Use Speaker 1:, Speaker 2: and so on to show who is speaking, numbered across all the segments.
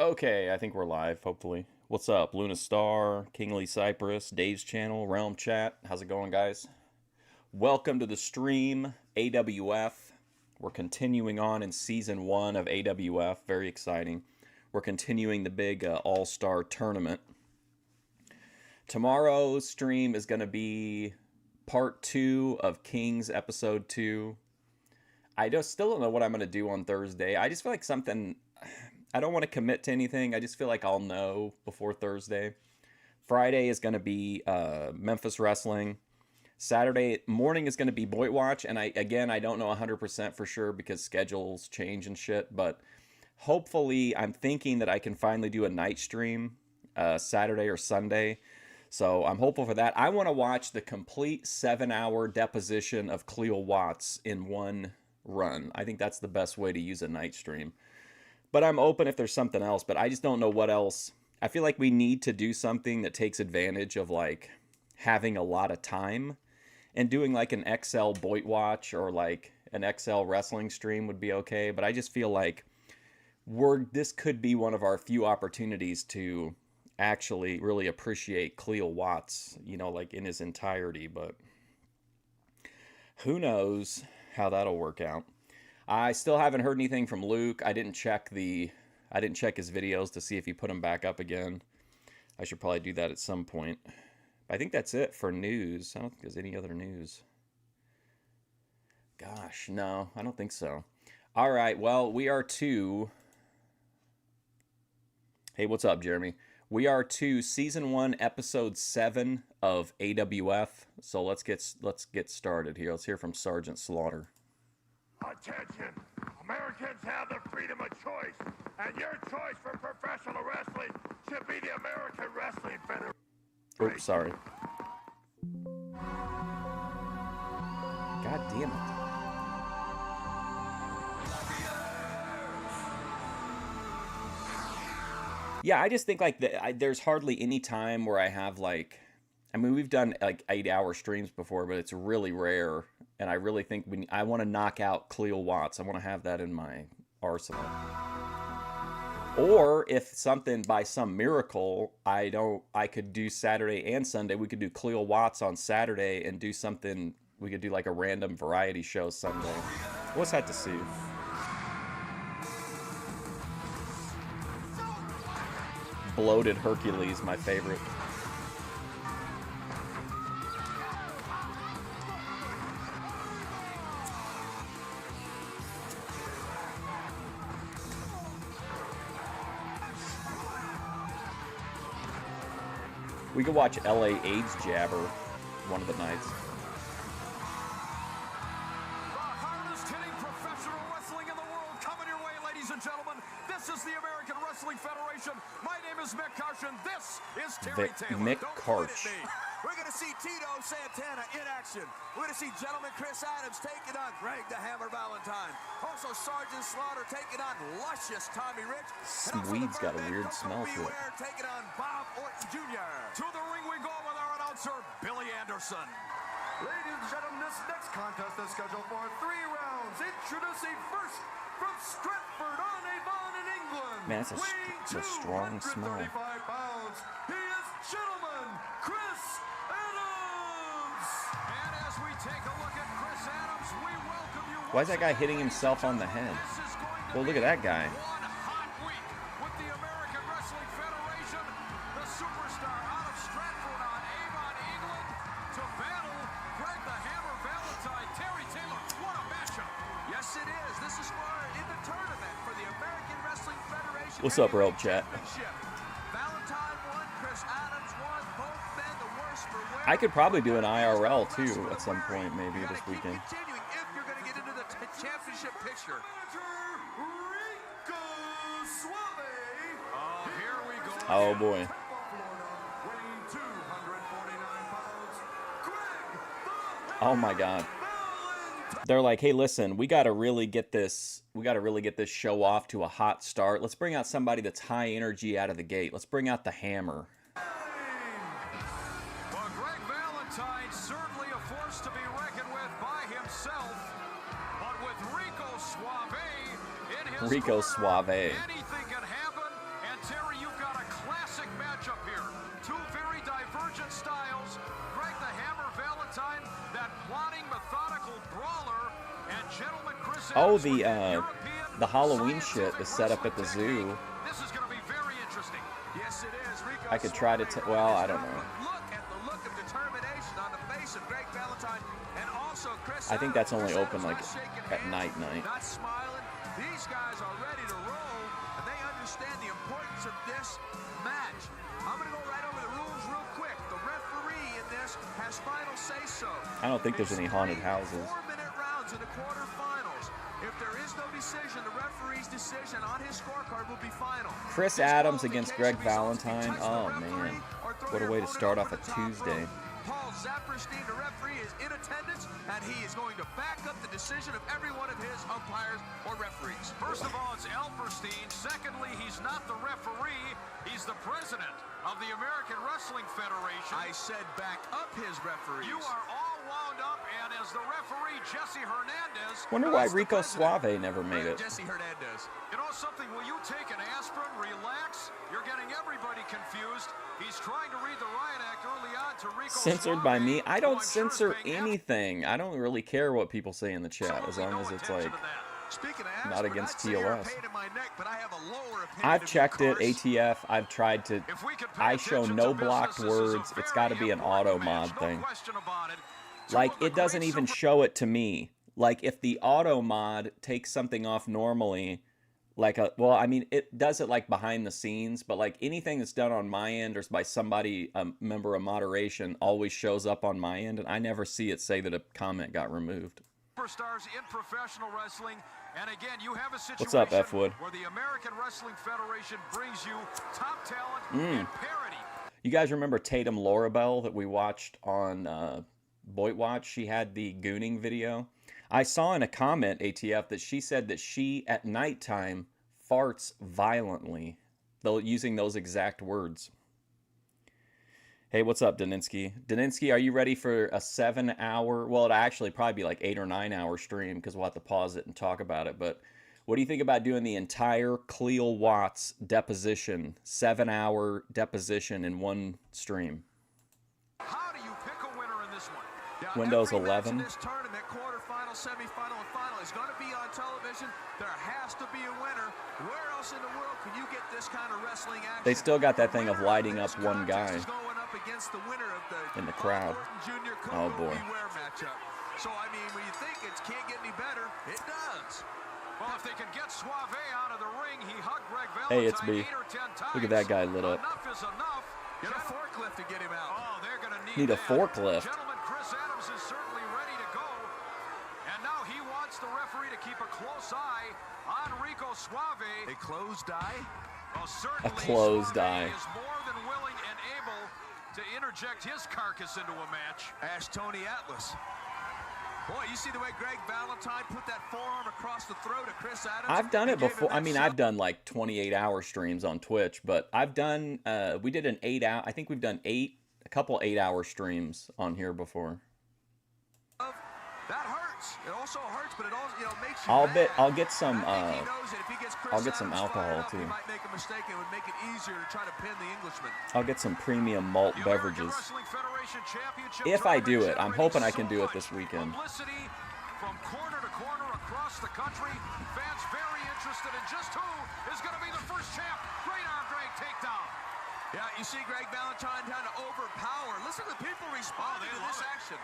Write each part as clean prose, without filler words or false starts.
Speaker 1: Okay, I think we're live, hopefully. What's up? Luna Star, Kingly Cypress, Dave's channel, Realm Chat. How's it going, guys? Welcome to the stream, AWF. We're continuing on in Season 1 of AWF. Very exciting. We're continuing the big All-Star Tournament. Tomorrow's stream is going to be Part 2 of Kings Episode 2. I just still don't know what I'm going to do on Thursday. I just feel like something... I don't want to commit to anything. I just feel like I'll know before Thursday. Friday is going to be Memphis Wrestling. Saturday morning is going to be Boy Watch. And I don't know 100% for sure because schedules change and shit. But hopefully I'm thinking that I can finally do a night stream Saturday or Sunday. So I'm hopeful for that. I want to watch the complete 7-hour deposition of Cleo Watts in one run. I think that's the best way to use a night stream. But I'm open if there's something else, but I just don't know what else. I feel like we need to do something that takes advantage of like having a lot of time, and doing like an XL Boyd Watch or like an XL wrestling stream would be okay. But I just feel like this could be one of our few opportunities to actually really appreciate Cleo Watts, you know, like in his entirety. But who knows how that'll work out. I still haven't heard anything from Luke. I didn't check his videos to see if he put them back up again. I should probably do that at some point. I think that's it for news. I don't think there's any other news. Gosh, no, I don't think so. All right, well, we are to... Hey, what's up, Jeremy? We are to Season 1, Episode 7 of AWF. So let's get started here. Let's hear from Sergeant Slaughter.
Speaker 2: Attention! Americans have the freedom of choice, and your choice for professional wrestling should be the American Wrestling Federation.
Speaker 1: Oops, sorry. God damn it. Yeah, I just think like there's hardly any time where I have like... I mean, we've done like 8-hour streams before, but it's really rare. And I really think I want to knock out Cleo Watts. I want to have that in my arsenal. Or if something by some miracle, I could do Saturday and Sunday. We could do Cleo Watts on Saturday and do something. We could do like a random variety show Sunday. What's that to see? Bloated Hercules, my favorite. We could watch LA AIDS Jabber one of the nights.
Speaker 3: The hardest hitting professional wrestling in the world coming your way, ladies and gentlemen. This is the American Wrestling Federation. My name is Mick Karsh, and this is Terry Taylor.
Speaker 1: Mick Karsh.
Speaker 4: We're going to see Tito Santana in action. We're going to see Gentleman Chris Adams taking on Greg the Hammer Valentine. Also, Sergeant Slaughter taking on luscious Tommy Rich.
Speaker 1: Swede's got a weird smell to it.
Speaker 4: Taking on Bob Orton Jr.
Speaker 3: To the ring we go with our announcer, Billy Anderson.
Speaker 5: Ladies and gentlemen, this next contest is scheduled for 3 rounds. Introducing first from Stratford-on-Avon in England.
Speaker 1: Man, it's a strong smell.
Speaker 5: Pounds. He is Gentleman Chris Adams.
Speaker 3: And as we take a look at Chris Adams, we welcome you.
Speaker 1: Why is that guy hitting himself on the head? Well, look at that guy.
Speaker 3: One hot week with the American Wrestling Federation. The superstar out of Stratford-on-Avon, England, to battle Greg the Hammer Valentine. Terry Taylor, what a matchup.
Speaker 4: Yes, it is. This is for in the tournament for the American Wrestling Federation.
Speaker 1: What's up, Rope Chat?
Speaker 4: Valentine won, Chris Adams won. Both men the worst for wear.
Speaker 1: I could probably do an IRL too at some point, maybe this weekend.
Speaker 4: Continuing if you're going to get into the championship picture.
Speaker 5: Rico Suave.
Speaker 3: Oh, here we go.
Speaker 1: Oh boy.
Speaker 5: Weighing 249 pounds. Greg the
Speaker 1: Oh my God. They're like, hey, listen, we got to really get this show off to a hot start. Let's bring out somebody that's high energy out of the gate. Let's bring out the Hammer.
Speaker 3: Well, Greg Valentine, certainly a force to be reckoned with by himself. But with Rico Suave in his
Speaker 1: Rico
Speaker 3: corner,
Speaker 1: Suave.
Speaker 3: anything can happen. And
Speaker 1: Oh, the Halloween shit is set up at the zoo.
Speaker 3: This is going to be very interesting.
Speaker 4: Yes, it is. Rico
Speaker 1: I could try to well, I don't know.
Speaker 4: Look at the look of determination on the face of Greg Valentine, and also Chris.
Speaker 1: I think that's only
Speaker 4: Chris
Speaker 1: open
Speaker 4: Adams
Speaker 1: like
Speaker 4: not shaking
Speaker 1: at
Speaker 4: hands,
Speaker 1: night.
Speaker 4: Not smiling. These guys are ready to roll, and they understand the importance of this match. I'm going to go right over the rules real quick. The referee in this has final say-so.
Speaker 1: I don't think there's any haunted houses.
Speaker 4: 4-minute rounds in the quarterfinals. If there is no decision, the referee's decision on his scorecard will be final.
Speaker 1: Chris Adams against Greg Valentine. Oh man, what a way to start off a Tuesday.
Speaker 4: Paul Zapperstein, the referee, is in attendance, and he is going to back up the decision of every one of his umpires or referees.
Speaker 3: First of all, it's Elperstein. Secondly, he's not the referee. He's the president of the American Wrestling Federation.
Speaker 4: I said back up his referees.
Speaker 3: You are all wound up, and as the referee, Jesse Hernandez.
Speaker 1: Wonder why Rico Suave never made it.
Speaker 4: Jesse Hernandez.
Speaker 3: You know something? Will you take an aspirin, relax? You're getting everybody confused. He's trying to read the riot act early on to Rico
Speaker 1: Censored by me? I don't
Speaker 3: who I'm sure is
Speaker 1: censor
Speaker 3: paying
Speaker 1: anything. I don't really care what people say in the chat as long as it's like
Speaker 4: Speaking of
Speaker 1: not
Speaker 4: aspirin,
Speaker 1: against
Speaker 4: I'd say you're a
Speaker 1: TOS.
Speaker 4: pain in my neck, but I have a lower opinion
Speaker 1: I've
Speaker 4: of
Speaker 1: checked
Speaker 4: you,
Speaker 1: it,
Speaker 4: Cars.
Speaker 1: ATF. I've tried to.
Speaker 3: If we could pay
Speaker 1: I show
Speaker 3: attention
Speaker 1: no
Speaker 3: to
Speaker 1: blocked
Speaker 3: business, this is a
Speaker 1: words. It's
Speaker 3: very
Speaker 1: got to be an
Speaker 3: important
Speaker 1: auto
Speaker 3: match,
Speaker 1: mod
Speaker 3: no
Speaker 1: thing.
Speaker 3: question about it. Two
Speaker 1: Like
Speaker 3: of the
Speaker 1: it doesn't
Speaker 3: great
Speaker 1: even
Speaker 3: super-
Speaker 1: show it to me. Like if the auto mod takes something off normally, like well, I mean it does it like behind the scenes, but like anything that's done on my end or by somebody, a member of moderation, always shows up on my end, and I never see it say that a comment got removed.
Speaker 3: Superstars in professional wrestling, and again, you have a situation
Speaker 1: What's up, F. Wood?
Speaker 3: where the American Wrestling Federation brings you top talent and parity.
Speaker 1: You guys remember Tatum Lorabelle that we watched on Boyd Watch? She had the gooning video. I saw in a comment, ATF, that she said that she, at nighttime, farts violently, though using those exact words. Hey, what's up, Daninsky? Daninsky, are you ready for a 7-hour, well, it'll actually probably be like 8 or 9 hour stream because we'll have to pause it and talk about it, but what do you think about doing the entire Cleo Watts deposition, 7-hour deposition in one stream?
Speaker 3: How do you pick a winner in this one?
Speaker 4: Yeah,
Speaker 1: Windows
Speaker 4: every match
Speaker 1: 11.
Speaker 4: in this tournament, quarterfinal, semifinal, and final is going to be on television. There has to be a winner. Where else in the world can you get this kind of wrestling action?
Speaker 1: They still got that thing of
Speaker 4: The winner
Speaker 1: lighting up
Speaker 4: this
Speaker 1: one
Speaker 4: contest
Speaker 1: guy
Speaker 4: is going up against the winner of the
Speaker 1: in the crowd.
Speaker 4: Bob Orton Jr.
Speaker 1: Oh,
Speaker 4: Koko
Speaker 1: boy.
Speaker 4: Beware matchup. So, I mean, when you think it can't get any better, it does.
Speaker 3: Well, if they can get Suave out of the ring, he hugged Greg Valentine
Speaker 1: Hey, it's me.
Speaker 3: 8 or 10 times.
Speaker 1: Look at that guy lit up.
Speaker 3: Enough is enough.
Speaker 4: Get a forklift to get him out.
Speaker 3: Oh, they're going to
Speaker 1: Need a
Speaker 3: that.
Speaker 1: forklift.
Speaker 3: Gentlemen, Chris Adams is certainly ready to go. And now he wants the referee to keep a close eye on Rico Suave.
Speaker 4: A closed eye?
Speaker 3: Well, certainly
Speaker 1: A closed
Speaker 3: Suave
Speaker 1: eye.
Speaker 3: is more than willing and able to interject his carcass into a match.
Speaker 4: Ask Tony Atlas. Boy, you see the way Greg Valentine put that forearm across the throat of Chris Adams?
Speaker 1: I've done it
Speaker 4: and gave him
Speaker 1: before. I
Speaker 4: that
Speaker 1: mean,
Speaker 4: shot.
Speaker 1: I've done like 28-hour streams on Twitch, but I've done, we did an 8-hour, I think we've done a couple 8-hour streams on here before.
Speaker 4: That hurts. It also hurts, but it also, makes you
Speaker 1: I'll get some,
Speaker 4: I think he knows that if he gets Chris
Speaker 1: I'll get some
Speaker 4: Adams
Speaker 1: alcohol,
Speaker 4: fired up,
Speaker 1: too.
Speaker 4: He might make a mistake and it would make it easier to try to pin the Englishman.
Speaker 1: I'll get some premium malt
Speaker 3: The American
Speaker 1: beverages.
Speaker 3: Wrestling Federation Championship
Speaker 1: If I do
Speaker 3: tournament
Speaker 1: it. I'm
Speaker 3: generating
Speaker 1: hoping I can
Speaker 3: so
Speaker 1: do it
Speaker 3: much
Speaker 1: this weekend.
Speaker 3: Publicity from corner to corner across the country. Fans very interested in just who is going to be the first champ. Great arm drag takedown.
Speaker 4: Yeah, you see Greg Valentine trying to overpower. Listen to the people responding to this action.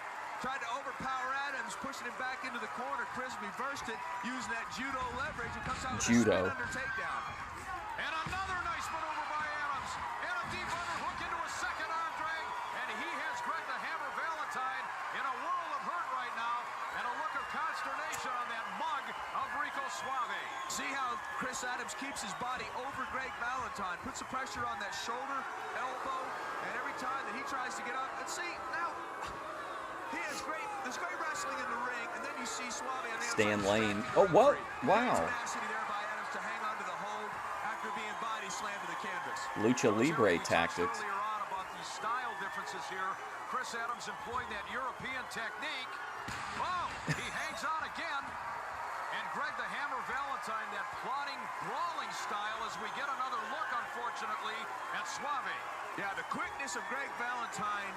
Speaker 4: Tried to overpower Adams, pushing him back into the corner. Chris reversed it, using that judo leverage, and comes out with a
Speaker 1: Judo.
Speaker 4: spin under takedown.
Speaker 3: And another nice maneuver by Adams. And a deep underhook into a second arm drag. And he has Greg the Hammer Valentine in a whirl of hurt right now. And a look of consternation on that mug of Rico Suave.
Speaker 4: See how Chris Adams keeps his body over Greg Valentine, puts the pressure on that shoulder, elbow, and every time that he tries to get up, and see, now, there's great wrestling in the ring, and then you see Suave on the
Speaker 1: Stan
Speaker 4: outside
Speaker 1: Lane.
Speaker 4: distracting
Speaker 1: Oh,
Speaker 4: the
Speaker 1: whoa.
Speaker 4: referee.
Speaker 1: Wow.
Speaker 4: Tenacity there by Adams to hang on to the hold after being body slammed to the canvas.
Speaker 1: Lucha Libre
Speaker 3: We talked
Speaker 1: tactics.
Speaker 3: earlier on about the style differences here. Chris Adams employing that European technique. Oh, he hangs on again. And Greg the Hammer Valentine, that plotting, brawling style as we get another look, unfortunately, at Suave.
Speaker 4: Yeah, the quickness of Greg Valentine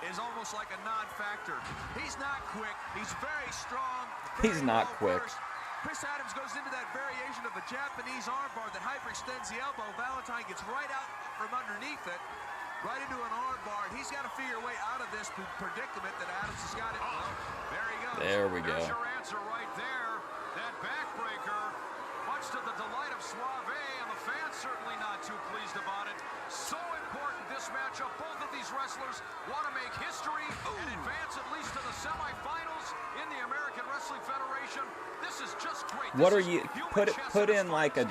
Speaker 4: is almost like a non-factor. He's not quick. He's very strong.
Speaker 1: He's
Speaker 4: very
Speaker 1: not
Speaker 4: well
Speaker 1: quick.
Speaker 4: versed, Chris Adams goes into that variation of a Japanese armbar that hyperextends the elbow. Valentine gets right out from underneath it, right into an armbar. He's got to figure a way out of this predicament that Adams has got it. Oh, there he goes.
Speaker 1: There we go.
Speaker 3: There's your answer right there. That backbreaker, much to the delight of Suave, and the fans certainly not too pleased about it. So important, this matchup. Both of these wrestlers want to make history and advance at least to the semifinals in the American Wrestling Federation. This is just great.
Speaker 1: What are you put in like a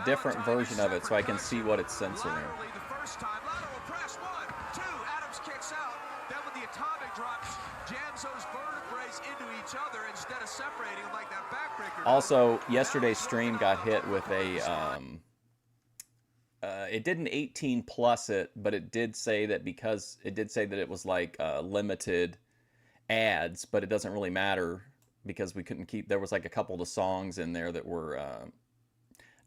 Speaker 1: different version of it so I can see what it's censoring?
Speaker 4: Laterally the first time. Lateral press, 1, 2. Adams kicks out. Then with the atomic drops, jams those vertebrae into each other instead of separating them like that backbreaker.
Speaker 1: Also, yesterday's stream got hit with a it didn't 18 plus it, but it did say that because it did say that it was like limited ads, but it doesn't really matter because we couldn't keep. There was like a couple of the songs in there that were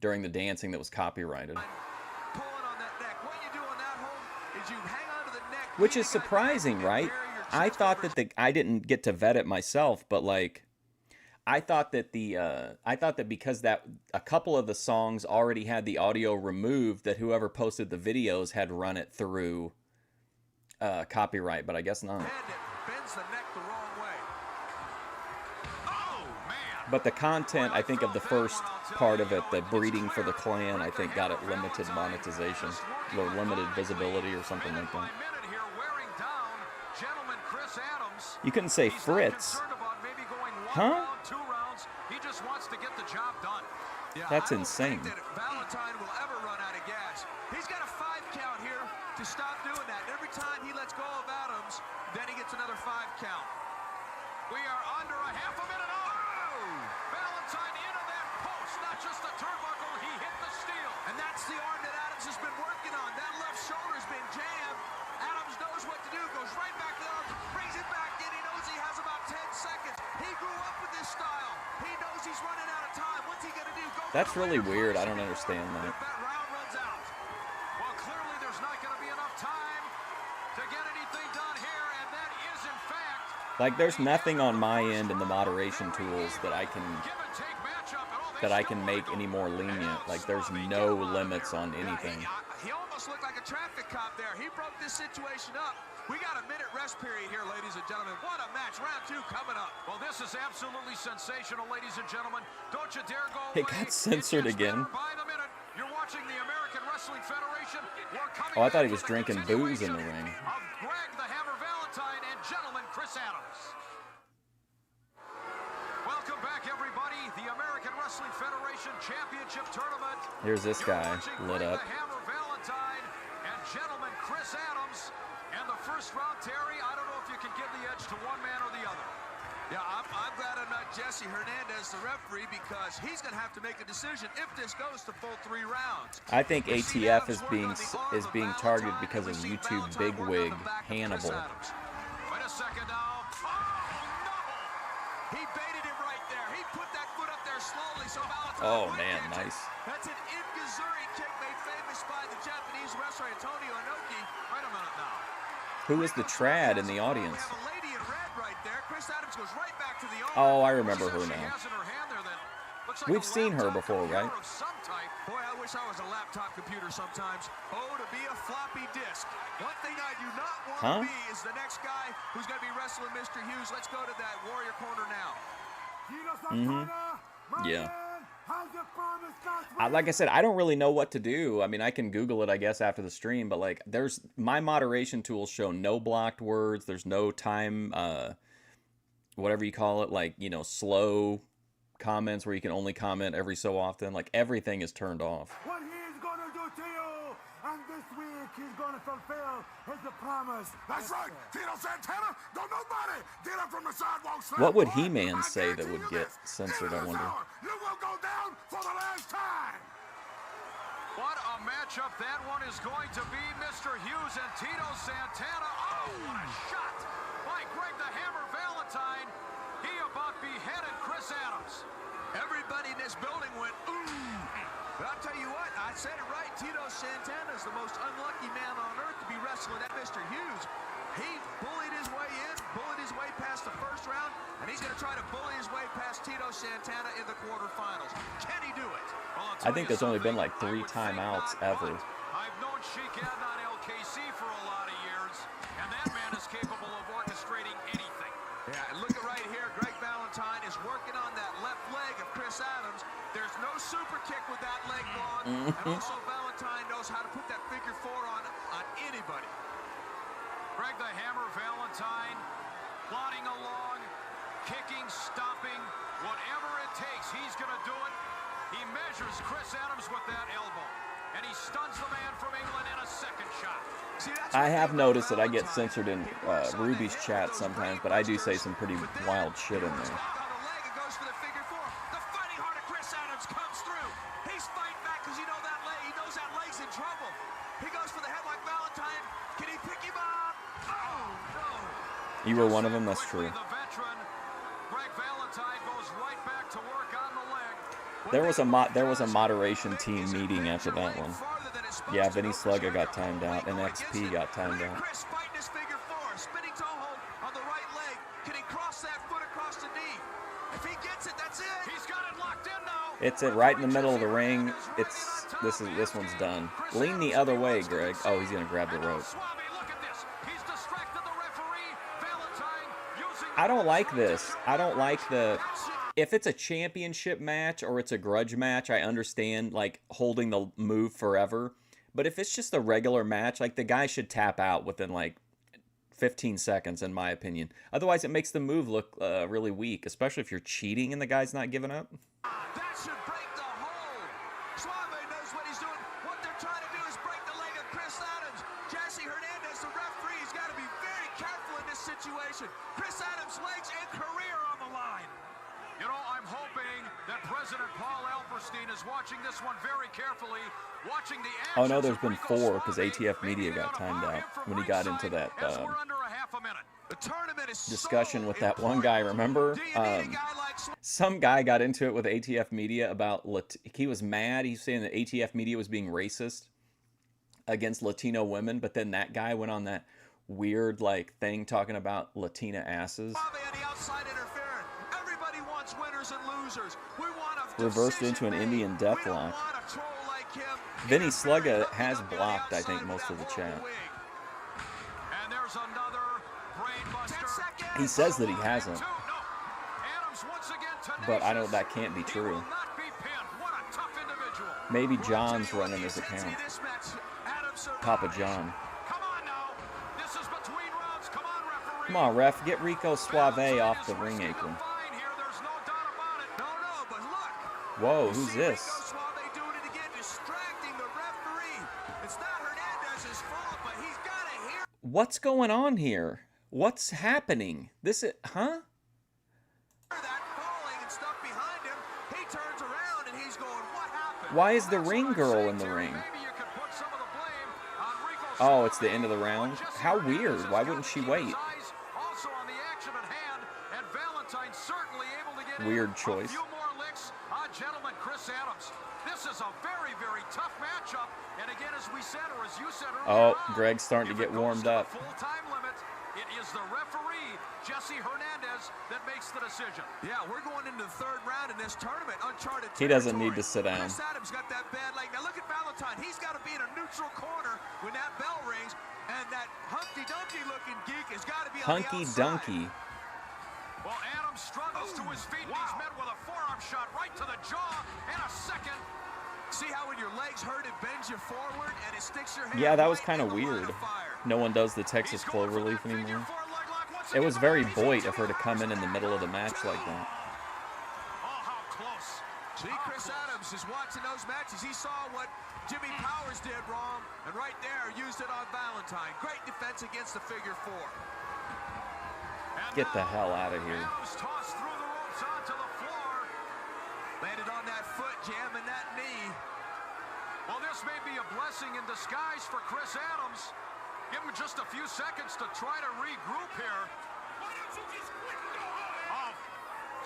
Speaker 1: during the dancing that was copyrighted. Which is surprising, right? I thought that I didn't get to vet it myself, but like I thought that because that a couple of the songs already had the audio removed, that whoever posted the videos had run it through copyright, but I guess not.
Speaker 4: Bends the neck the wrong way. Oh, man.
Speaker 1: But the content, I think, of the first part of it, the breeding for the clan, I think got it limited monetization or limited visibility or something like that. You couldn't say Fritz. Huh?
Speaker 3: He just wants to get the job done.
Speaker 4: Yeah,
Speaker 1: that's
Speaker 4: I don't
Speaker 1: insane.
Speaker 4: think that Valentine will ever run out of gas. He's got a 5 count here to stop doing that. And every time he lets go of Adams, then he gets another 5 count.
Speaker 3: We are under a half a minute on. Valentine into that post, not just the turnbuckle, he hit the steel.
Speaker 4: And that's the arm that Adams has been working on. That left shoulder's been jammed. Adams knows what to do, goes right back to the arm, brings it back in. He knows he has about 10 seconds. He grew up with this style. He knows he's running out of time. What's he gonna do?
Speaker 1: That's really weird. I don't understand that.
Speaker 3: That round runs out. Well, clearly there's not gonna be enough time to get anything done here, and that is in fact
Speaker 1: Like, there's nothing on my end in the moderation tools that I can make any more lenient. Like, there's no limits on anything.
Speaker 4: He almost looked like a traffic cop there. He broke this situation up. We got a minute rest period here, ladies and gentlemen. What a match. Round 2 coming up.
Speaker 3: Well, this is absolutely sensational, ladies and gentlemen. Don't you dare go
Speaker 1: It
Speaker 3: away.
Speaker 1: got censored
Speaker 3: It gets
Speaker 1: again.
Speaker 3: better by the minute. You're watching the American Wrestling Federation. We're coming
Speaker 1: Oh, I thought he
Speaker 3: back
Speaker 1: was
Speaker 3: to the
Speaker 1: drinking booze in the
Speaker 3: continuation
Speaker 1: ring.
Speaker 3: Of Greg the Hammer Valentine and gentleman Chris Adams. Welcome back, everybody. The American Wrestling Federation Championship Tournament.
Speaker 1: Here's this
Speaker 3: You're
Speaker 1: guy
Speaker 3: watching
Speaker 1: lit
Speaker 3: Greg
Speaker 1: up.
Speaker 3: the Hammer Valentine and gentleman Chris Adams. And the first round, Terry, I don't know if you can give the edge to one man or the other.
Speaker 4: Yeah, I'm glad I'm not Jesse Hernandez, the referee, because he's going to have to make a decision if this goes to full 3 rounds.
Speaker 1: I think ATF is being targeted because of YouTube bigwig Hannibal.
Speaker 3: Wait a second now. Oh, no!
Speaker 4: He baited him right there. He put that foot up there slowly so Valentine
Speaker 1: Oh,
Speaker 4: would
Speaker 1: man,
Speaker 4: catch it.
Speaker 1: nice.
Speaker 4: That's an Ingazuri kick made famous by the Japanese wrestler Antonio Inoki.
Speaker 3: Wait a minute now.
Speaker 1: Who is the trad in the audience?
Speaker 4: We have a lady in red right there. Chris Adams goes right back to the arm.
Speaker 1: Oh, I remember her
Speaker 3: She
Speaker 1: now.
Speaker 3: has in her hand there that looks like
Speaker 1: We've
Speaker 3: a
Speaker 1: seen her
Speaker 3: laptop
Speaker 1: before,
Speaker 3: computer
Speaker 1: right?
Speaker 3: of some type.
Speaker 4: Boy, I wish I was a laptop computer sometimes. Oh, to be a floppy disk. One thing I do not want to be is the next guy who's going to be wrestling Mr. Hughes. Let's go to that Warrior Corner now.
Speaker 5: Tito Santana,
Speaker 1: Yeah.
Speaker 5: how's your promise not
Speaker 1: Like I said, I don't really know what to do. I mean, I can Google it, I guess, after the stream, but like, my moderation tools show no blocked words. There's no time, whatever you call it, like, you know, slow comments where you can only comment every so often. Like, everything is turned off.
Speaker 5: what he's gonna do to you? And this week he's gonna fulfill his promise.
Speaker 2: That's right. Tito Santana, don't nobody get up from the sidewalk.
Speaker 1: What would He-Man say that would get censored, I wonder?
Speaker 2: You will go down for the last time.
Speaker 3: What a matchup that one is going to be. Mr. Hughes and Tito Santana. Oh, what a shot by Greg the Hammer Valentine. He about beheaded Chris Adams.
Speaker 4: Everybody in this building went, ooh. But I'll tell you what, I said it right. Tito Santana is the most unlucky man on earth to be wrestling at Mr. Hughes. He bullied his way in, bullied his his way past the first round, and he's going to try to bully his way past Tito Santana in the quarterfinals. Can he do it?
Speaker 3: Well,
Speaker 1: I think there's only been like 3 timeouts ever.
Speaker 3: I've known Sheik Ed on LKC for a lot of years, and that man is capable of orchestrating anything.
Speaker 4: Yeah, and look at right here. Greg Valentine is working on that left leg of Chris Adams. There's no super kick with that leg long, and also Valentine knows how to put that figure 4 on anybody.
Speaker 3: Greg the Hammer Valentine plodding along, kicking, stomping, whatever it takes, he's going to do it. He measures Chris Adams with that elbow, and he stuns the man from England in a second shot.
Speaker 4: See,
Speaker 1: I have noticed that I get censored in Ruby's chat sometimes, but I do say some pretty wild shit in there.
Speaker 4: On the leg, it goes for the figure 4. The fighting heart of Chris Adams comes through. He's fighting back because he knows that leg's in trouble. He goes for the head like Valentine. Can he pick him up? Oh, no.
Speaker 1: You were one of them, that's true.
Speaker 3: The veteran, Greg Valentine, goes right back to work on the leg.
Speaker 1: There was a moderation team meeting after that one. Yeah, Vinny Slugger got timed out, and XP got timed out.
Speaker 4: Chris fighting his figure 4, spinning toe hold on the right leg. Can he cross that foot across the knee? If he gets it, that's it.
Speaker 3: He's got it locked in now.
Speaker 1: It's right in the middle of the ring. This one's done. Lean the other way, Greg. Oh, he's gonna grab the rope.
Speaker 3: Look at this. He's distracted the referee. Valentine using
Speaker 1: I don't like this. I don't like the. If it's a championship match or it's a grudge match, I understand like holding the move forever. But if it's just a regular match, like the guy should tap out within like 15 seconds, in my opinion. Otherwise, it makes the move look really weak, especially if you're cheating and the guy's not giving up.
Speaker 4: That should break the hold. Suave knows what he's doing. What they're trying to do is break the leg of Chris Adams. Jesse Hernandez, the referee, has got to be very careful in this situation. Chris Adams' legs and career on the line.
Speaker 3: You know, I'm hoping that President Paul Alperstein is watching this one very carefully, watching the actions.
Speaker 1: Oh no, there's been
Speaker 3: of Rico
Speaker 1: 4 because
Speaker 3: Suave,
Speaker 1: ATF Media
Speaker 3: maybe
Speaker 1: got
Speaker 3: they
Speaker 1: timed
Speaker 3: ought to
Speaker 1: out
Speaker 3: bar him from
Speaker 1: when he got into
Speaker 3: ringside
Speaker 1: that
Speaker 3: as we're under a half a minute.
Speaker 4: The tournament is
Speaker 1: discussion
Speaker 4: so
Speaker 1: with that one guy. Remember,
Speaker 4: Do you need a guy like
Speaker 1: some guy got into it with ATF Media about he was mad. He's saying that ATF Media was being racist against Latino women, but then that guy went on that weird like thing talking about Latina asses.
Speaker 4: Suave on the outside interfering? Everybody wants winners and losers. We want a
Speaker 1: Reversed
Speaker 4: decision
Speaker 1: into an
Speaker 4: made.
Speaker 1: Indian
Speaker 4: We don't
Speaker 1: deathlock.
Speaker 4: want a troll like him.
Speaker 1: Vinny
Speaker 4: Interfering,
Speaker 1: Slugga
Speaker 4: looking
Speaker 1: has
Speaker 4: up on the
Speaker 1: blocked, I
Speaker 4: outside
Speaker 1: think,
Speaker 4: with
Speaker 1: most
Speaker 4: that
Speaker 1: of the
Speaker 4: horrible
Speaker 1: chat.
Speaker 4: wig.
Speaker 3: And there's another brain
Speaker 4: 10
Speaker 3: buster.
Speaker 4: seconds.
Speaker 1: He says that he hasn't,
Speaker 3: Two, no. Adams once again
Speaker 1: but I know
Speaker 3: tenacious.
Speaker 1: that can't be
Speaker 3: He
Speaker 1: true.
Speaker 3: will not be pinned. What a tough individual.
Speaker 1: Maybe
Speaker 4: Well,
Speaker 1: John's
Speaker 4: I'll tell you
Speaker 1: running
Speaker 4: what,
Speaker 1: his
Speaker 4: you can
Speaker 1: account.
Speaker 4: see this match, Adams survives.
Speaker 1: Papa John.
Speaker 3: Come on now. This is between rounds. Come on, referee.
Speaker 1: Come on, ref, get Rico Suave
Speaker 3: Valentine
Speaker 1: off
Speaker 3: is
Speaker 1: the ring
Speaker 3: risking a
Speaker 1: apron.
Speaker 3: fine here. There's no doubt about it.
Speaker 4: No, but look.
Speaker 1: Whoa,
Speaker 4: You
Speaker 1: who's
Speaker 4: see
Speaker 1: this?
Speaker 4: Rico Suave doing it again, distracting the referee. It's not Hernandez's fault, but he's got to hear
Speaker 1: What's going on here? What's happening? This is, huh?
Speaker 4: that falling and stuff behind him. He turns around and he's going, what happened?
Speaker 1: Why is the
Speaker 3: That's
Speaker 1: ring
Speaker 3: what I'm
Speaker 1: girl
Speaker 3: saying,
Speaker 1: in the
Speaker 3: Terry.
Speaker 1: ring?
Speaker 3: Maybe you could put some of the blame on Rico
Speaker 1: Oh, it's the
Speaker 3: Suave,
Speaker 1: end of the round?
Speaker 3: but Jesse
Speaker 1: How
Speaker 3: Hernandez
Speaker 1: weird.
Speaker 3: has
Speaker 1: Why
Speaker 3: got
Speaker 1: wouldn't
Speaker 3: to
Speaker 1: she
Speaker 3: keep
Speaker 1: wait?
Speaker 3: his eyes also on the action at hand, and Valentine certainly able to get
Speaker 1: Weird
Speaker 3: in
Speaker 1: choice.
Speaker 3: a few more licks on gentleman Chris Adams. This is a very, very tough matchup, and again, as we said, or as you said
Speaker 1: Oh,
Speaker 3: earlier on,
Speaker 1: Greg's starting to
Speaker 3: if
Speaker 1: get
Speaker 3: it goes
Speaker 1: warmed
Speaker 3: to
Speaker 1: up.
Speaker 3: the full-time limit, it is the referee, Jesse Hernandez, that makes the decision.
Speaker 4: Yeah, we're going into the third round in this tournament. Uncharted
Speaker 1: He doesn't
Speaker 4: territory.
Speaker 1: need to sit down.
Speaker 4: Chris Adams got that bad leg. Now look at Valentine. He's got to be in a neutral corner when that bell rings, and that hunky-dunky looking geek has got to be on the
Speaker 1: Hunky
Speaker 4: outside.
Speaker 1: Dunky.
Speaker 3: Well, Adams struggles to his feet, and he's met with a forearm shot right to the jaw, and a second.
Speaker 4: See how when your legs hurt, it bends you forward and it sticks your hand
Speaker 1: Yeah, that was
Speaker 4: right
Speaker 1: kind
Speaker 4: in
Speaker 1: of
Speaker 4: the line
Speaker 1: weird.
Speaker 4: of fire.
Speaker 1: No one does the Texas
Speaker 3: He's going for
Speaker 1: Cloverleaf
Speaker 3: that figure
Speaker 1: anymore.
Speaker 3: four leg lock once
Speaker 1: It was
Speaker 3: again.
Speaker 1: very
Speaker 3: He's
Speaker 1: Boyd
Speaker 3: into
Speaker 1: of her to
Speaker 3: the
Speaker 1: come in the
Speaker 3: first
Speaker 1: middle of the match like that.
Speaker 3: Oh, how close.
Speaker 4: See, Chris Adams is watching those matches. He saw what Jimmy Powers did wrong, and right there used it on Valentine. Great defense against the figure 4.
Speaker 3: And
Speaker 1: Get the
Speaker 3: now,
Speaker 1: hell out of here.
Speaker 3: Adams tossed through the ropes onto the floor.
Speaker 4: Landed on that foot, jamming that knee.
Speaker 3: Well, this may be a blessing in disguise for Chris Adams. Give him just a few seconds to try to regroup here. Oh,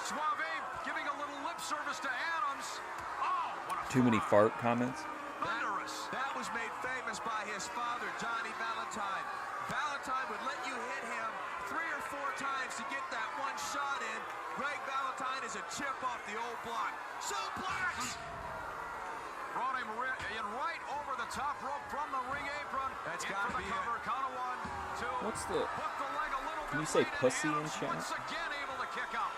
Speaker 3: Suave giving a little lip service to Adams. Oh, what a
Speaker 1: Too many fart comments?
Speaker 3: thunderous.
Speaker 4: That was made famous by his father, Johnny Valentine. Valentine would let you hit him 3 or 4 times to get that one shot in. Greg Valentine is a chip off the old block. Suplex!
Speaker 3: Brought him in right over the top rope from the ring apron.
Speaker 4: That's
Speaker 3: in
Speaker 4: gotta
Speaker 3: for the
Speaker 4: be
Speaker 3: cover.
Speaker 4: it.
Speaker 3: Count of 1, 2.
Speaker 1: What's the...
Speaker 3: Put the leg a little
Speaker 1: Can
Speaker 3: bit
Speaker 1: you say
Speaker 3: late, and
Speaker 1: pussy in
Speaker 3: Adams
Speaker 1: chat?
Speaker 3: once again able to kick out.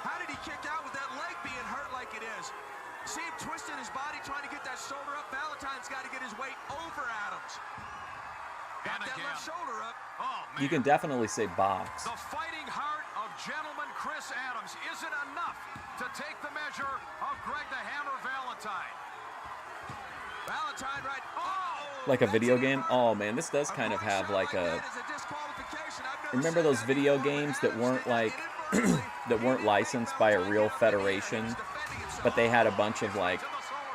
Speaker 4: How did he kick out with that leg being hurt like it is? See him twisting his body, trying to get that shoulder up. Valentine's got to get his weight over Adams. Got
Speaker 3: And
Speaker 4: that
Speaker 3: again.
Speaker 4: left shoulder up.
Speaker 3: Oh, man.
Speaker 1: You can definitely say box.
Speaker 3: The fighting heart of gentleman Chris Adams isn't enough to take the measure of Greg the Hammer Valentine.
Speaker 4: Valentine right. Oh!
Speaker 1: Like a video game? Oh man, this does kind of have like a... Remember those video games that weren't like... that weren't licensed by a real federation, but they had a bunch of like,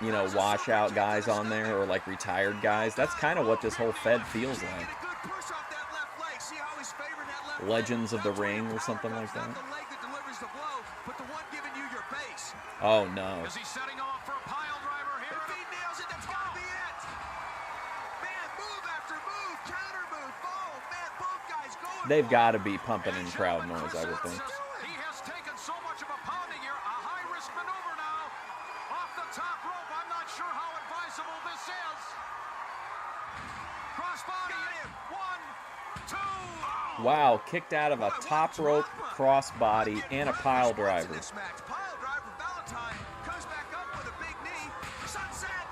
Speaker 1: you know, washout guys on there or like retired guys? That's kind of what this whole Fed feels like. Legends of the Ring or something like that. Oh no.
Speaker 3: Is he setting him up for a pile driver here?
Speaker 4: If he nails it, that's gotta be it. Man, move after move, counter move, boom. Man, both guys going.
Speaker 1: They've got to be pumping in crowd noise, I would think.
Speaker 3: He has taken so much of a pounding here. A high-risk maneuver now. Off the top rope. I'm not sure how advisable this is. Crossbody in. 1, 2. Oh.
Speaker 1: Wow, kicked out of a top rope crossbody and a pile driver.
Speaker 4: Pile driver Valentine comes back up with a big knee. Sunset.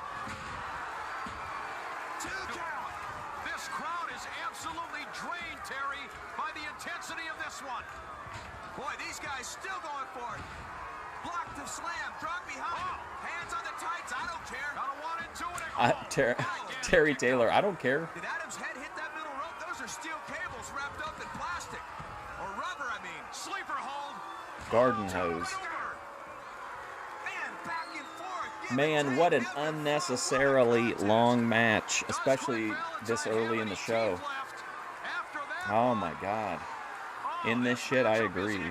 Speaker 4: 2 count.
Speaker 3: This crowd is absolutely drained, Terry, by the intensity of this one.
Speaker 4: Boy, these guys still going for it. Block the slam, drop behind. Hands on the tights, I don't care.
Speaker 3: Got a 1 and 2 and a
Speaker 1: Terry Taylor, I don't care.
Speaker 4: Did Adams' head hit that middle rope? Those are steel cables wrapped up in plastic. Or rubber, I mean.
Speaker 3: sleeper hold.
Speaker 1: Garden hose.
Speaker 4: Man, back and forth.
Speaker 1: Man, what an unnecessarily long match, especially this early in the show. Oh my god. In this shit, I agree.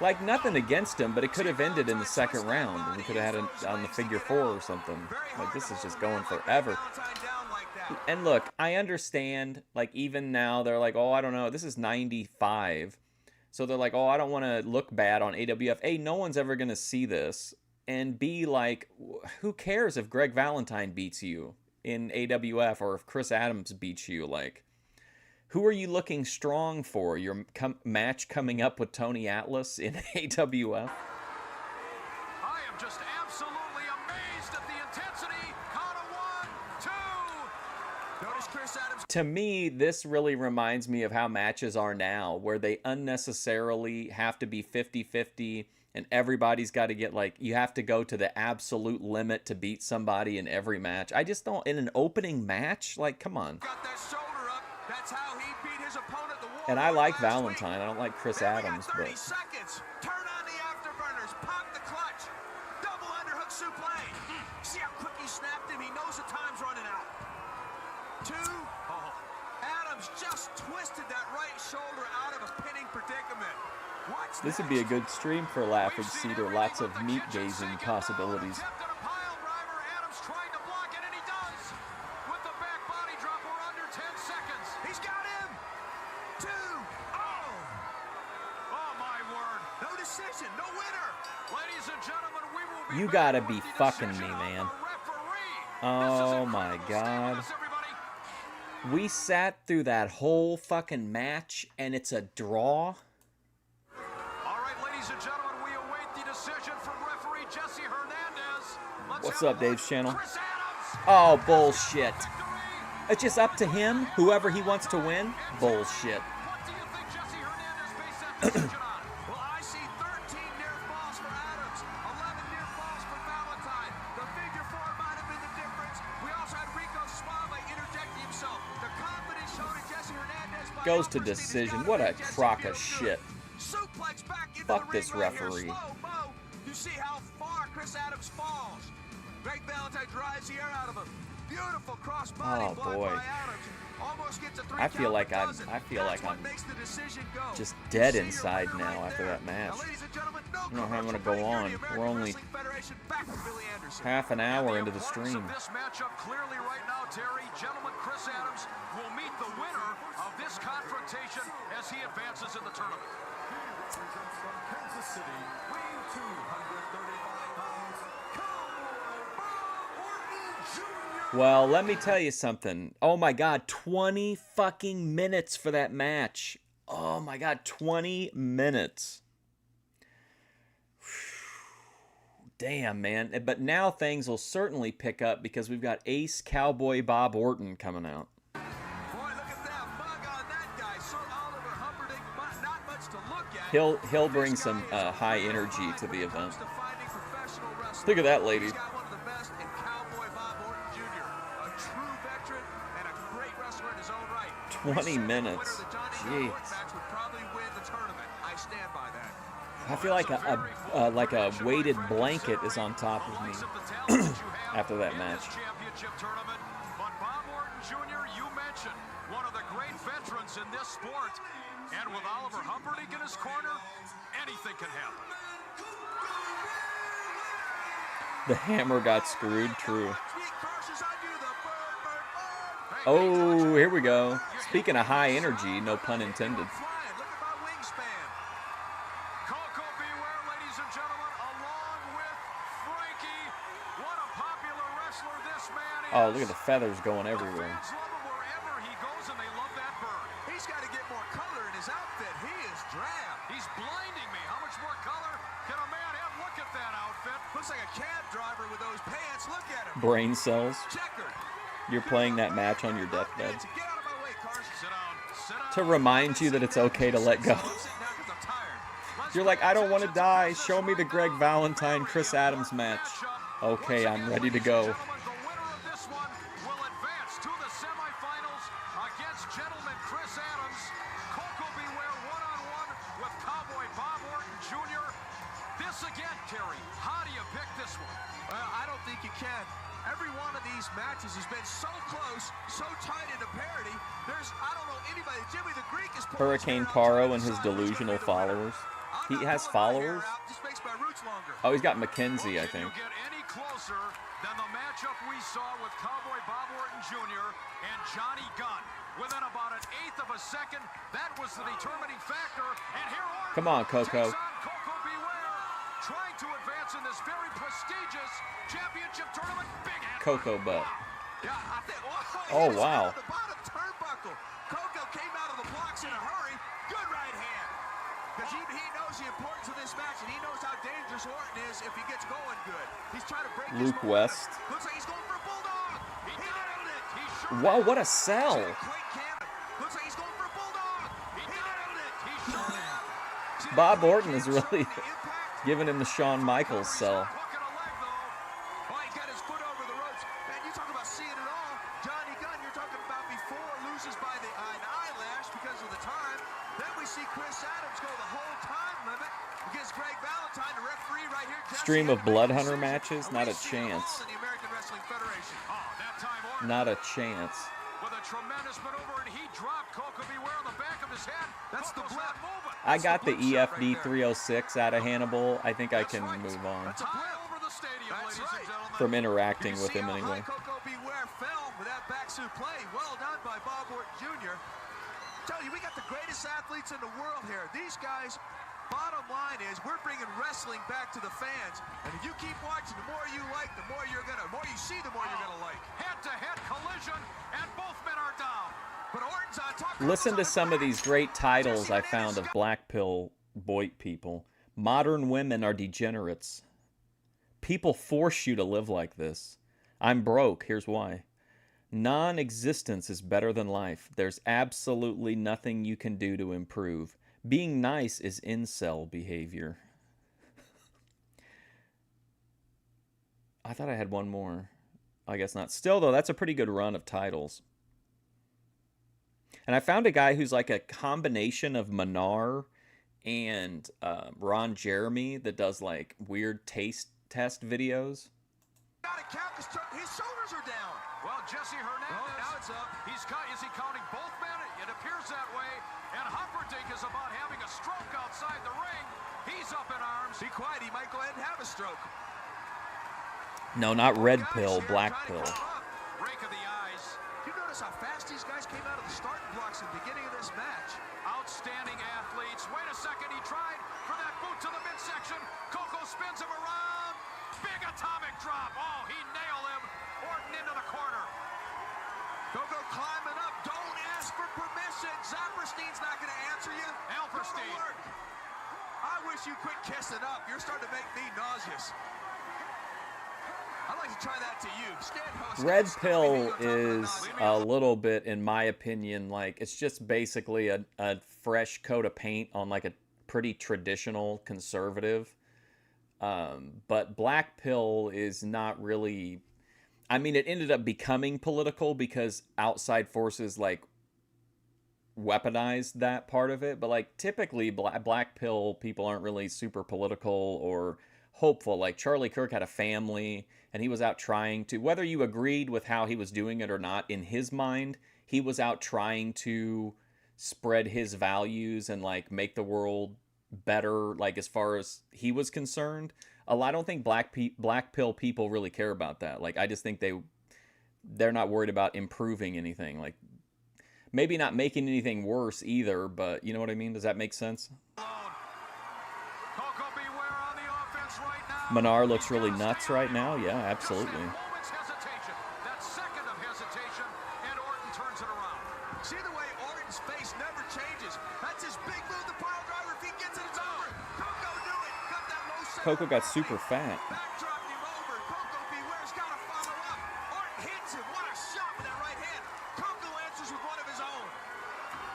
Speaker 1: Like, nothing against him, but it could have ended in the second round, and we could have had it on the figure 4 or something. Like, this is just going forever. And look, I understand, like, even now, they're like, oh, I don't know, this is 95. So they're like, oh, I don't want to look bad on AWF. A, no one's ever going to see this. And B, like, who cares if Greg Valentine beats you in AWF or if Chris Adams beats you? Like, who are you looking strong for? Your match coming up with Tony Atlas in AWF?
Speaker 3: I am just absolutely amazed at the intensity. Count of 1, 2.
Speaker 4: Notice Chris Adams.
Speaker 1: To me, this really reminds me of how matches are now, where they unnecessarily have to be 50-50, and everybody's got to get, like, you have to go to the absolute limit to beat somebody in every match. I just don't, in an opening match, like, come on.
Speaker 4: Got that shoulder up. That's how he beat his opponent.
Speaker 1: And I like Valentine. I don't like Chris Adams, but
Speaker 4: 30 seconds. Turn on the afterburners. Pop the clutch. Double underhook suplex. See how quick he snapped him? He knows the time's running out. 2. Adams just twisted that right shoulder out of a pinning predicament. What's
Speaker 1: this would be a good stream for Laughing Cedar. Lots of meat-gazing possibilities.
Speaker 4: He's got him. 2. Oh.
Speaker 3: Oh, my word.
Speaker 4: No decision. No winner.
Speaker 3: Ladies and gentlemen, we will be
Speaker 1: You
Speaker 3: back
Speaker 1: gotta
Speaker 3: with
Speaker 1: be
Speaker 3: the
Speaker 1: fucking
Speaker 3: decision
Speaker 1: me,
Speaker 3: of
Speaker 1: man.
Speaker 3: the referee.
Speaker 1: Oh my
Speaker 3: Stay with
Speaker 1: god.
Speaker 3: us, everybody.
Speaker 1: We sat through that whole fucking match and it's a draw?
Speaker 3: All right, ladies and gentlemen, we await the decision from referee Jesse Hernandez. Let's
Speaker 1: What's
Speaker 3: have
Speaker 1: up,
Speaker 3: a look.
Speaker 1: Dave's channel?
Speaker 3: Chris Adams.
Speaker 1: Oh, bullshit.
Speaker 3: Victory.
Speaker 1: It's just up to him, whoever he wants to win? Bullshit.
Speaker 3: What do you think Jesse Hernandez based that decision on?
Speaker 4: Well, I see 13 near falls for Adams, 11 near falls for Valentine. The figure 4 might have been the difference. We also had Rico Suave interjecting himself. The confidence shown in Jesse Hernandez by
Speaker 1: Goes to
Speaker 4: opportunity.
Speaker 1: decision.
Speaker 4: Gotta
Speaker 1: What
Speaker 4: be
Speaker 1: a
Speaker 4: Jesse
Speaker 1: crock of
Speaker 4: feels
Speaker 1: shit.
Speaker 4: good. Suplex back into
Speaker 1: Fuck
Speaker 4: the ring
Speaker 1: this
Speaker 4: right
Speaker 1: referee.
Speaker 4: Here. Slow-mo. You see how far Chris Adams falls. Greg Valentine drives the air out of him. Beautiful cross-body
Speaker 1: Oh,
Speaker 4: block
Speaker 1: boy.
Speaker 4: by Adams. Almost gets a 3
Speaker 1: I feel
Speaker 4: count,
Speaker 1: like
Speaker 4: but
Speaker 1: I'm-
Speaker 4: doesn't.
Speaker 1: I feel
Speaker 4: That's
Speaker 1: like
Speaker 4: what
Speaker 1: I'm
Speaker 4: makes the decision go.
Speaker 1: just
Speaker 4: You
Speaker 1: dead
Speaker 4: see your
Speaker 1: inside
Speaker 4: winner
Speaker 1: now
Speaker 4: right
Speaker 1: after
Speaker 4: there.
Speaker 1: that match.
Speaker 4: Now, ladies and gentlemen, no
Speaker 1: I don't know how I'm
Speaker 4: commercial
Speaker 1: gonna go
Speaker 4: break here.
Speaker 1: on.
Speaker 4: The
Speaker 1: We're
Speaker 4: American
Speaker 1: only
Speaker 4: Wrestling Federation situation. Back to Billy Anderson.
Speaker 1: Half an hour into the stream.
Speaker 3: This matchup clearly right now, Terry. Gentlemen, Chris Adams will meet the winner of this confrontation as he advances in the tournament.
Speaker 5: He represents from Kansas City, weighing 235 pounds, Cowboy Bob Orton Jr.
Speaker 1: Well, let me tell you something. Oh my God, 20 fucking minutes for that match. Oh my God, 20 minutes. Damn, man. But now things will certainly pick up because we've got Ace Cowboy Bob Orton coming out.
Speaker 4: Boy, look at that mug on that guy. Sir Oliver Humperdinck, not much to look at.
Speaker 1: He'll bring some high energy to the event. Look at that, lady.
Speaker 4: He's got one of the best in Cowboy Bob Orton Jr., a true veteran and a great wrestler in his own right.
Speaker 1: 20 minutes. Jeez.
Speaker 4: Match would probably win the tournament. I stand by that.
Speaker 1: I feel like a weighted blanket is on top of me after that match.
Speaker 3: But Bob Orton Jr., you mentioned one of the great veterans in this sport, and with Oliver Humperdinck in his corner, anything can happen.
Speaker 1: The hammer got screwed, true. Oh, here we go. Speaking of high energy, no pun intended. Oh, look at the feathers going everywhere.
Speaker 4: He's got to get more color in his outfit. He is drab.
Speaker 3: He's blinding me. How much more color can a man have? Look at that outfit.
Speaker 4: Looks like a cab driver with those pants. Look at him.
Speaker 1: Brain cells.
Speaker 4: Checkered.
Speaker 1: You're playing that match on your deathbed.
Speaker 4: Get out of my way, Carson.
Speaker 3: Sit down. Sit down.
Speaker 1: To remind you that it's okay to let go. You're like, I don't want to die. Show me the Greg Valentine, Chris Adams match. Okay, I'm ready to go.
Speaker 4: Every one of these matches has been so close, so tight into parity. I don't know anybody. Jimmy the Greek is
Speaker 1: Hurricane Paro and his delusional followers. He has followers? Oh, he's got Mackenzie, I think.
Speaker 3: Get any closer than the matchup we saw with Cowboy Bob Orton Jr. and Johnny Gunn. Within about an eighth of a second, that was the determining factor. And here Orton
Speaker 1: Come on, Coco.
Speaker 3: takes on Coco Beware, trying to advance in this very prestigious championship tournament. Big hand.
Speaker 1: Coco butt.
Speaker 4: Yeah, I think,
Speaker 1: Oh, wow.
Speaker 4: The bottom turnbuckle. Coco came out of the blocks in a hurry. Good right hand. Because he knows the importance of this match, and he knows how dangerous Orton is if he gets going good. He's trying to break
Speaker 1: Luke West.
Speaker 4: Looks like he's going for a bulldog.
Speaker 3: He nailed it. He sure
Speaker 1: Wow, what a sell.
Speaker 4: Looks like he's going for a bulldog.
Speaker 3: He nailed it. He sure did.
Speaker 1: Bob Orton is really giving him the Shawn Michaels sell.
Speaker 3: Hook and a leg, though.
Speaker 4: Oh, he got his foot over the ropes. Man, you talk about seeing it all. Johnny Gunn, you're talking about before loses by an eyelash because of the time. Then we see Chris Adams go the whole time limit against Greg Valentine, the referee right here.
Speaker 1: Stream of Blood Hunter matches? Not a chance.
Speaker 4: In the American Wrestling Federation.
Speaker 3: Oh, that time Orton
Speaker 1: Not a chance.
Speaker 3: with a tremendous maneuver, and he dropped Coco Beware on the back of his head.
Speaker 4: That's the
Speaker 3: Coco's
Speaker 4: blip.
Speaker 3: not moving.
Speaker 1: I got the EFD 306 out of Hannibal. I think I can move on
Speaker 3: It's high over the stadium,
Speaker 4: That's
Speaker 3: ladies
Speaker 4: right.
Speaker 3: and gentlemen.
Speaker 1: from interacting
Speaker 4: You
Speaker 1: with
Speaker 4: see
Speaker 1: him
Speaker 4: how
Speaker 1: anyway.
Speaker 4: high Coco Beware fell with that backsuit play. Well done by Bob Orton Jr. Tell you, we got the greatest athletes in the world here. These guys, bottom line is, we're bringing wrestling back to the fans. And if you keep watching, the more you like, the more you're gonna, the more you see, the more you're gonna like.
Speaker 3: Head-to-head collision, and both men are down.
Speaker 4: But Orton's on top.
Speaker 1: Listen to some of these great titles I found of Black Pill Boit people. Modern women are degenerates. People force you to live like this. I'm broke. Here's why. Non-existence is better than life. There's absolutely nothing you can do to improve. Being nice is incel behavior. I thought I had one more. I guess not. Still, though, that's a pretty good run of titles. And I found a guy who's like a combination of Manar and Ron Jeremy that does like weird taste test videos.
Speaker 4: Gotta count 'cause his shoulders are down.
Speaker 3: Well, Jesse Hernandez,
Speaker 4: Oh, now it's up.
Speaker 3: Is he counting both men? It appears that way. And Humperdinck is about having a stroke outside the ring. He's up in arms.
Speaker 4: Be quiet, he might go ahead and have a stroke.
Speaker 1: No, not red pill, black pill.
Speaker 4: Rake of the eyes. You notice how fast these guys came out of the starting blocks at the beginning of this match?
Speaker 3: Outstanding athletes. Wait a second, he tried for that boot to the midsection. Coco spins him around. Big atomic drop. Oh, he nailed him. Orton into the corner.
Speaker 4: Coco climbing up. Don't ask for permission. Zapperstein's not going to answer you.
Speaker 3: Alperstein.
Speaker 4: Go to work. I wish you quit kissing up. You're starting to make me nauseous. I'd like to try that to you.
Speaker 1: Red pill is a little bit, in my opinion, like it's just basically a fresh coat of paint on like a pretty traditional conservative. But black pill is not really. I mean, it ended up becoming political because outside forces like weaponized that part of it. But like typically, black pill people aren't really super political or hopeful. Like Charlie Kirk had a family and he was out trying to, whether you agreed with how he was doing it or not, in his mind, he was out trying to spread his values and like make the world better, like as far as he was concerned. I don't think black pill people really care about that. Like I just think they're not worried about improving anything. Like maybe not making anything worse either, but you know what I mean? Does that make sense? Menard looks really nuts right now. Yeah, absolutely.
Speaker 3: That second of hesitation, and Orton turns it around.
Speaker 4: See the way Orton's face never changes. That's his big move, the pile driver. If he gets it, it's over. Coco knew it. Got that low center.
Speaker 1: Coco got super fat.
Speaker 4: Backdropped him over. Coco beware's got to follow up. Orton hits him. What a shot with that right hand. Coco answers with one of his own.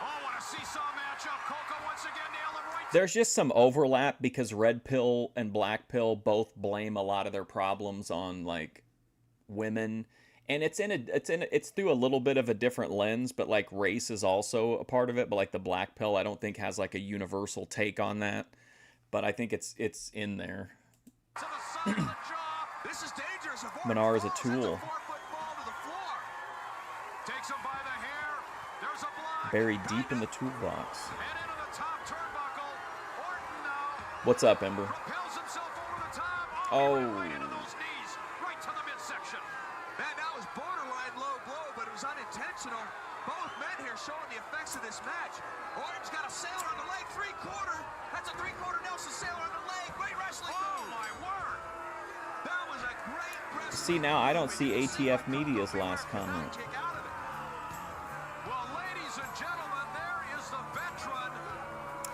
Speaker 3: Oh, what a seesaw matchup. Coco once again nailing right.
Speaker 1: There's just some overlap because red pill and black pill both blame a lot of their problems on like women, and it's through a little bit of a different lens, but like race is also a part of it. But like the black pill, I don't think has like a universal take on that, but I think it's in there.
Speaker 4: This is dangerous.
Speaker 1: Menard is a tool.
Speaker 3: Takes him by the hair. There's a block.
Speaker 1: Buried deep in the toolbox.
Speaker 3: And into the top turnbuckle. Orton now
Speaker 1: What's up, Ember?
Speaker 3: propels himself over the top.
Speaker 1: Oh.
Speaker 3: Right into those knees. Right to the midsection.
Speaker 4: Man, that was borderline low blow, but it was unintentional. Both men here showing the effects of this match. Orton's got a sailor on the leg, three-quarter. That's a three-quarter Nelson sailor on the leg. Great wrestling
Speaker 3: Oh,
Speaker 4: move.
Speaker 3: my word.
Speaker 4: That was a great wrestling
Speaker 1: See, now I don't see ATF Media's last comment.
Speaker 4: kick out of it.
Speaker 3: Well, ladies and gentlemen, there is the veteran.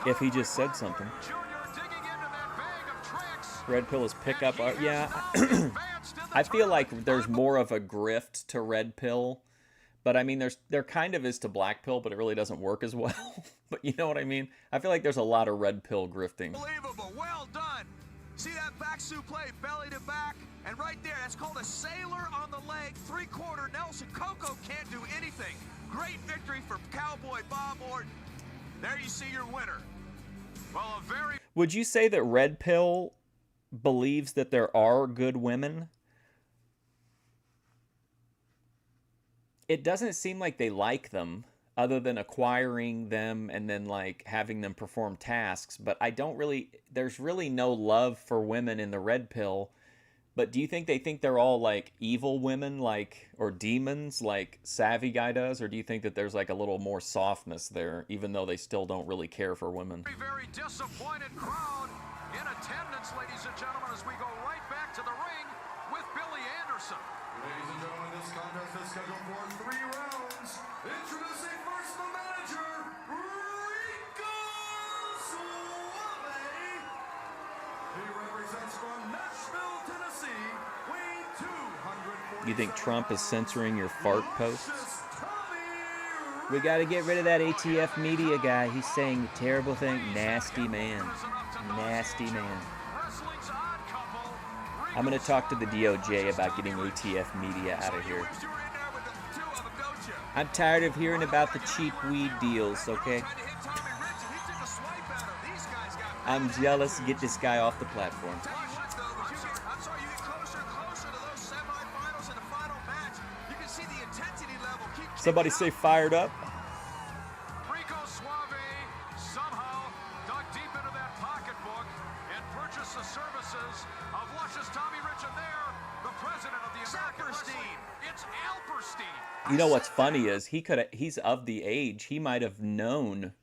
Speaker 1: If he just said something.
Speaker 3: Junior digging into that bag of tricks.
Speaker 1: Red pill is pickup art. Yeah, I feel like there's more of a grift to red pill, but I mean, there kind of is to black pill, but it really doesn't work as well. But you know what I mean? I feel like there's a lot of red pill grifting.
Speaker 4: Unbelievable. Well done. See that back suplex, belly to back, and right there, that's called a sailor on the leg, three-quarter Nelson. Coco can't do anything. Great victory for Cowboy Bob Orton. There you see your winner.
Speaker 3: Well, a very
Speaker 1: Would you say that red pill believes that there are good women? It doesn't seem like they like them, other than acquiring them and then like having them perform tasks. But there's really no love for women in the red pill. But do you think they think they're all like evil women, like, or demons, like Savvy Guy does? Or do you think that there's like a little more softness there, even though they still don't really care for women?
Speaker 3: very disappointed crowd in attendance, ladies and gentlemen, as we go right back to the ring with Billy Anderson.
Speaker 5: Ladies and gentlemen, this contest is scheduled for 3 rounds. Introducing first the manager, Rico Suave. He represents from Nashville, Tennessee, weighing 240.
Speaker 1: You think Trump is censoring your fart posts? We got to get rid of that ATF media guy. He's saying a terrible thing. Nasty man. Nasty man.
Speaker 3: Wrestling's odd couple.
Speaker 1: I'm going to talk to the DOJ about getting ATF media out of here. I'm tired of hearing about the cheap weed deals, okay? I'm jealous. Get this guy off the platform. Somebody say fired up.
Speaker 3: Rico Suave somehow dug deep into that pocketbook and purchased the services of luscious Tommy Rich, and there, the president Saperstein.
Speaker 1: You know what's funny is he's of the age, he might have known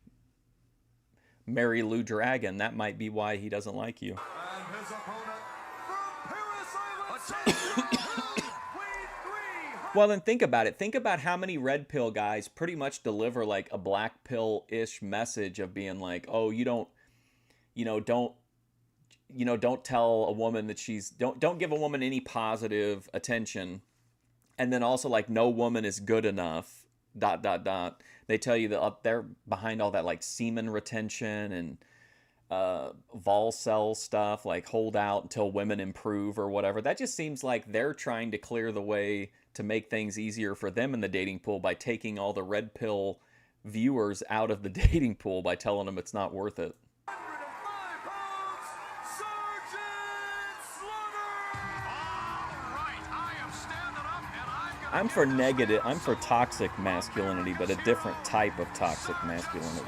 Speaker 1: Mary Lou Dragon. That might be why he doesn't like you.
Speaker 5: And his opponent from Paris Island,
Speaker 1: Well, then think about it. Think about how many red pill guys pretty much deliver like a black pill-ish message of being like, oh, don't tell a woman that don't give a woman any positive attention. And then also like no woman is good enough, ... They tell you that they're behind all that like semen retention and vol cell stuff, like hold out until women improve or whatever. That just seems like they're trying to clear the way to make things easier for them in the dating pool by taking all the red pill viewers out of the dating pool by telling them it's not worth it.
Speaker 5: 105 pounds, Sergeant Slaughter!
Speaker 3: All right, I am standing up, and
Speaker 1: I'm for toxic masculinity, but a different type of toxic masculinity.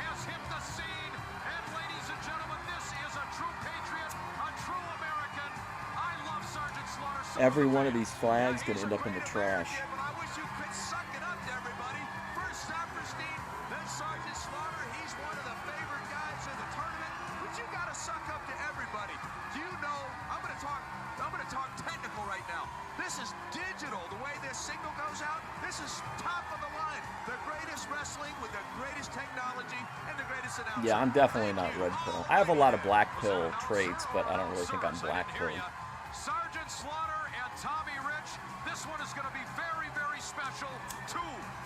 Speaker 3: has hit the scene, and ladies and gentlemen, this is a true patriot, a true American. I love Sergeant Slaughter. So
Speaker 1: Every one of these flags gonna end up in the trash.
Speaker 4: But I wish you could suck it up to everybody. First Saperstein, then Sergeant Slaughter. He's one of the favorite guys in the tournament. But you gotta suck up to everybody. Do you know? I'm gonna talk technical right now. This is digital. The way this signal goes out, this is top of the line. The greatest wrestling with the greatest technology and the greatest announcers.
Speaker 1: Yeah, I'm definitely not red pill. I have a lot of black pill traits, but I don't really think I'm black pill.
Speaker 3: Sergeant Slaughter and Tommy Rich. This one is going to be very, very special. Two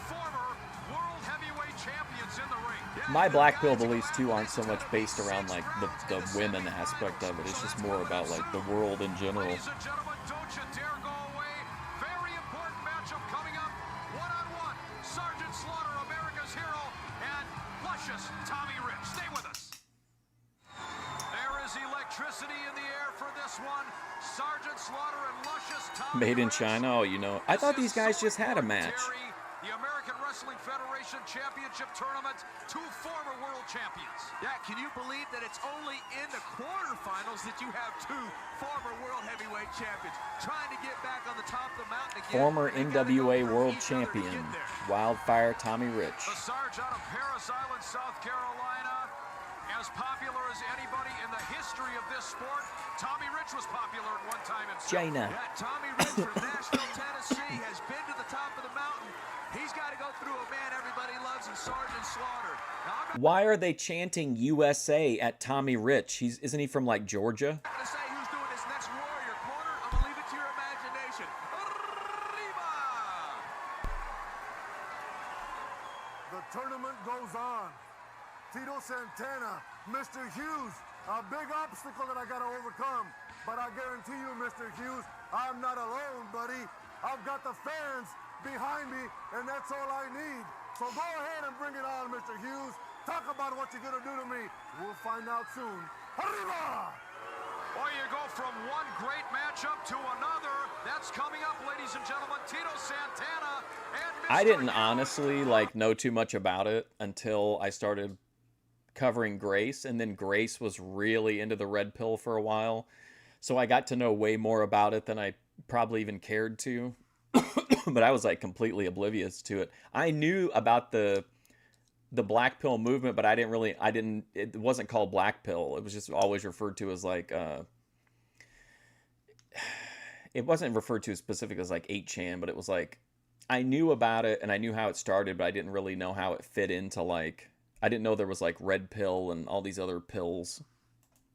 Speaker 3: former world heavyweight champions in the ring.
Speaker 1: My black pill beliefs too aren't so much based around like the women aspect of it. It's just more about like the world in general.
Speaker 3: Ladies and gentlemen, don't you dare go away. Very important matchup coming up. One-on-one. Sergeant Slaughter, America's hero, and luscious Tommy Rich. Stay with us. There is electricity in the air for this one. Sergeant Slaughter and luscious Tommy
Speaker 1: Made in
Speaker 3: Rich.
Speaker 1: China. Oh, you know, I thought these guys just had a match.
Speaker 3: The American Wrestling Federation Championship Tournament, two former world champions.
Speaker 4: Yeah, can you believe that it's only in the quarterfinals that you have two former world heavyweight champions trying to get back on the top of the mountain again?
Speaker 1: Former
Speaker 4: They gotta go
Speaker 1: NWA
Speaker 4: through
Speaker 1: world
Speaker 4: each other to get
Speaker 1: champion,
Speaker 4: there.
Speaker 1: Wildfire Tommy Rich.
Speaker 3: The Sarge out of Paris Island, South Carolina, as popular as anybody in the history of this sport. Tommy Rich was popular at one time in
Speaker 1: China.
Speaker 4: Yeah, Tommy Rich from Nashville, Tennessee has been to the top of the mountain. He's got to go through a man everybody loves in Sergeant Slaughter. Now, I'm not
Speaker 1: Why are they chanting USA at Tommy Rich? Isn't he from like Georgia?
Speaker 4: going to say who's doing this next Warrior corner. I'm going to leave it to your imagination. Arriba!
Speaker 5: The tournament goes on. Tito Santana, Mr. Hughes, a big obstacle that I got to overcome. But I guarantee you, Mr. Hughes, I'm not alone, buddy. I've got the fans behind me, and that's all I need. So go ahead and bring it on, Mr. Hughes. Talk about what you're going to do to me. We'll find out soon. Arriba!
Speaker 3: Boy, you go from one great matchup to another. That's coming up, ladies and gentlemen. Tito Santana and Mr.
Speaker 1: I didn't
Speaker 3: Hughes.
Speaker 1: honestly like know too much about it until I started covering Grace, and then Grace was really into the red pill for a while. So I got to know way more about it than I probably even cared to. But I was like completely oblivious to it. I knew about the black pill movement, but it wasn't called black pill. It was just always referred to as like it wasn't referred to as specific as like 8chan, but it was like I knew about it and I knew how it started, but I didn't really know how it fit into like I didn't know there was like red pill and all these other pills.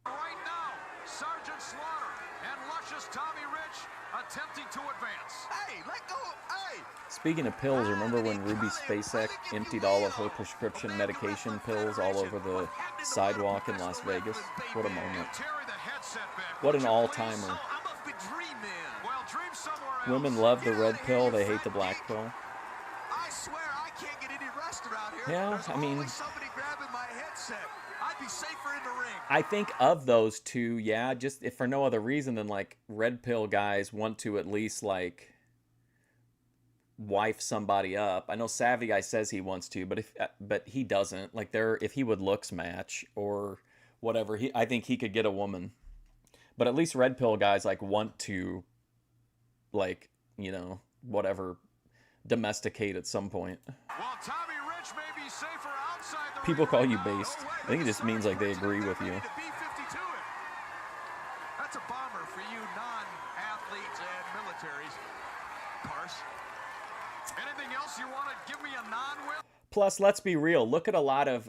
Speaker 3: Right now, Sergeant Slaughter and luscious Tommy Rich attempting to advance.
Speaker 4: Hey, let go. Hey!
Speaker 1: Speaking of pills, remember when Ruby Spacek emptied all of her prescription medication pills all over the sidewalk in Las Vegas? What a moment.
Speaker 3: Terry, the headset back.
Speaker 1: What
Speaker 3: Would
Speaker 1: an
Speaker 3: you
Speaker 1: all-timer.
Speaker 3: please?
Speaker 4: I must be dreaming.
Speaker 3: Well, dream somewhere else.
Speaker 1: Women love the red pill, they hate the black pill.
Speaker 4: I swear I can't get any rest around here.
Speaker 1: Yeah,
Speaker 4: There's
Speaker 1: I mean-
Speaker 4: always somebody grabbing my headset. I'd be safer in the ring.
Speaker 1: I think of those two, yeah, just if for no other reason than like red pill guys want to at least like wife somebody up. I know Savvy Guy says he wants to, but he doesn't. Like if he would looks match or whatever, I think he could get a woman. But at least red pill guys like want to like, you know, whatever domesticate at some point.
Speaker 3: While Tommy Rich may be safer outside the
Speaker 1: People
Speaker 3: ring
Speaker 1: call
Speaker 3: right
Speaker 1: you
Speaker 3: now,
Speaker 1: based.
Speaker 3: no way.
Speaker 1: I think it just means like they agree with you.
Speaker 4: To B-52 it. That's a bomber for you non-athletes and militaries. Parse.
Speaker 3: Anything else you want to give me a non-with?
Speaker 1: Plus, let's be real. Look at a lot of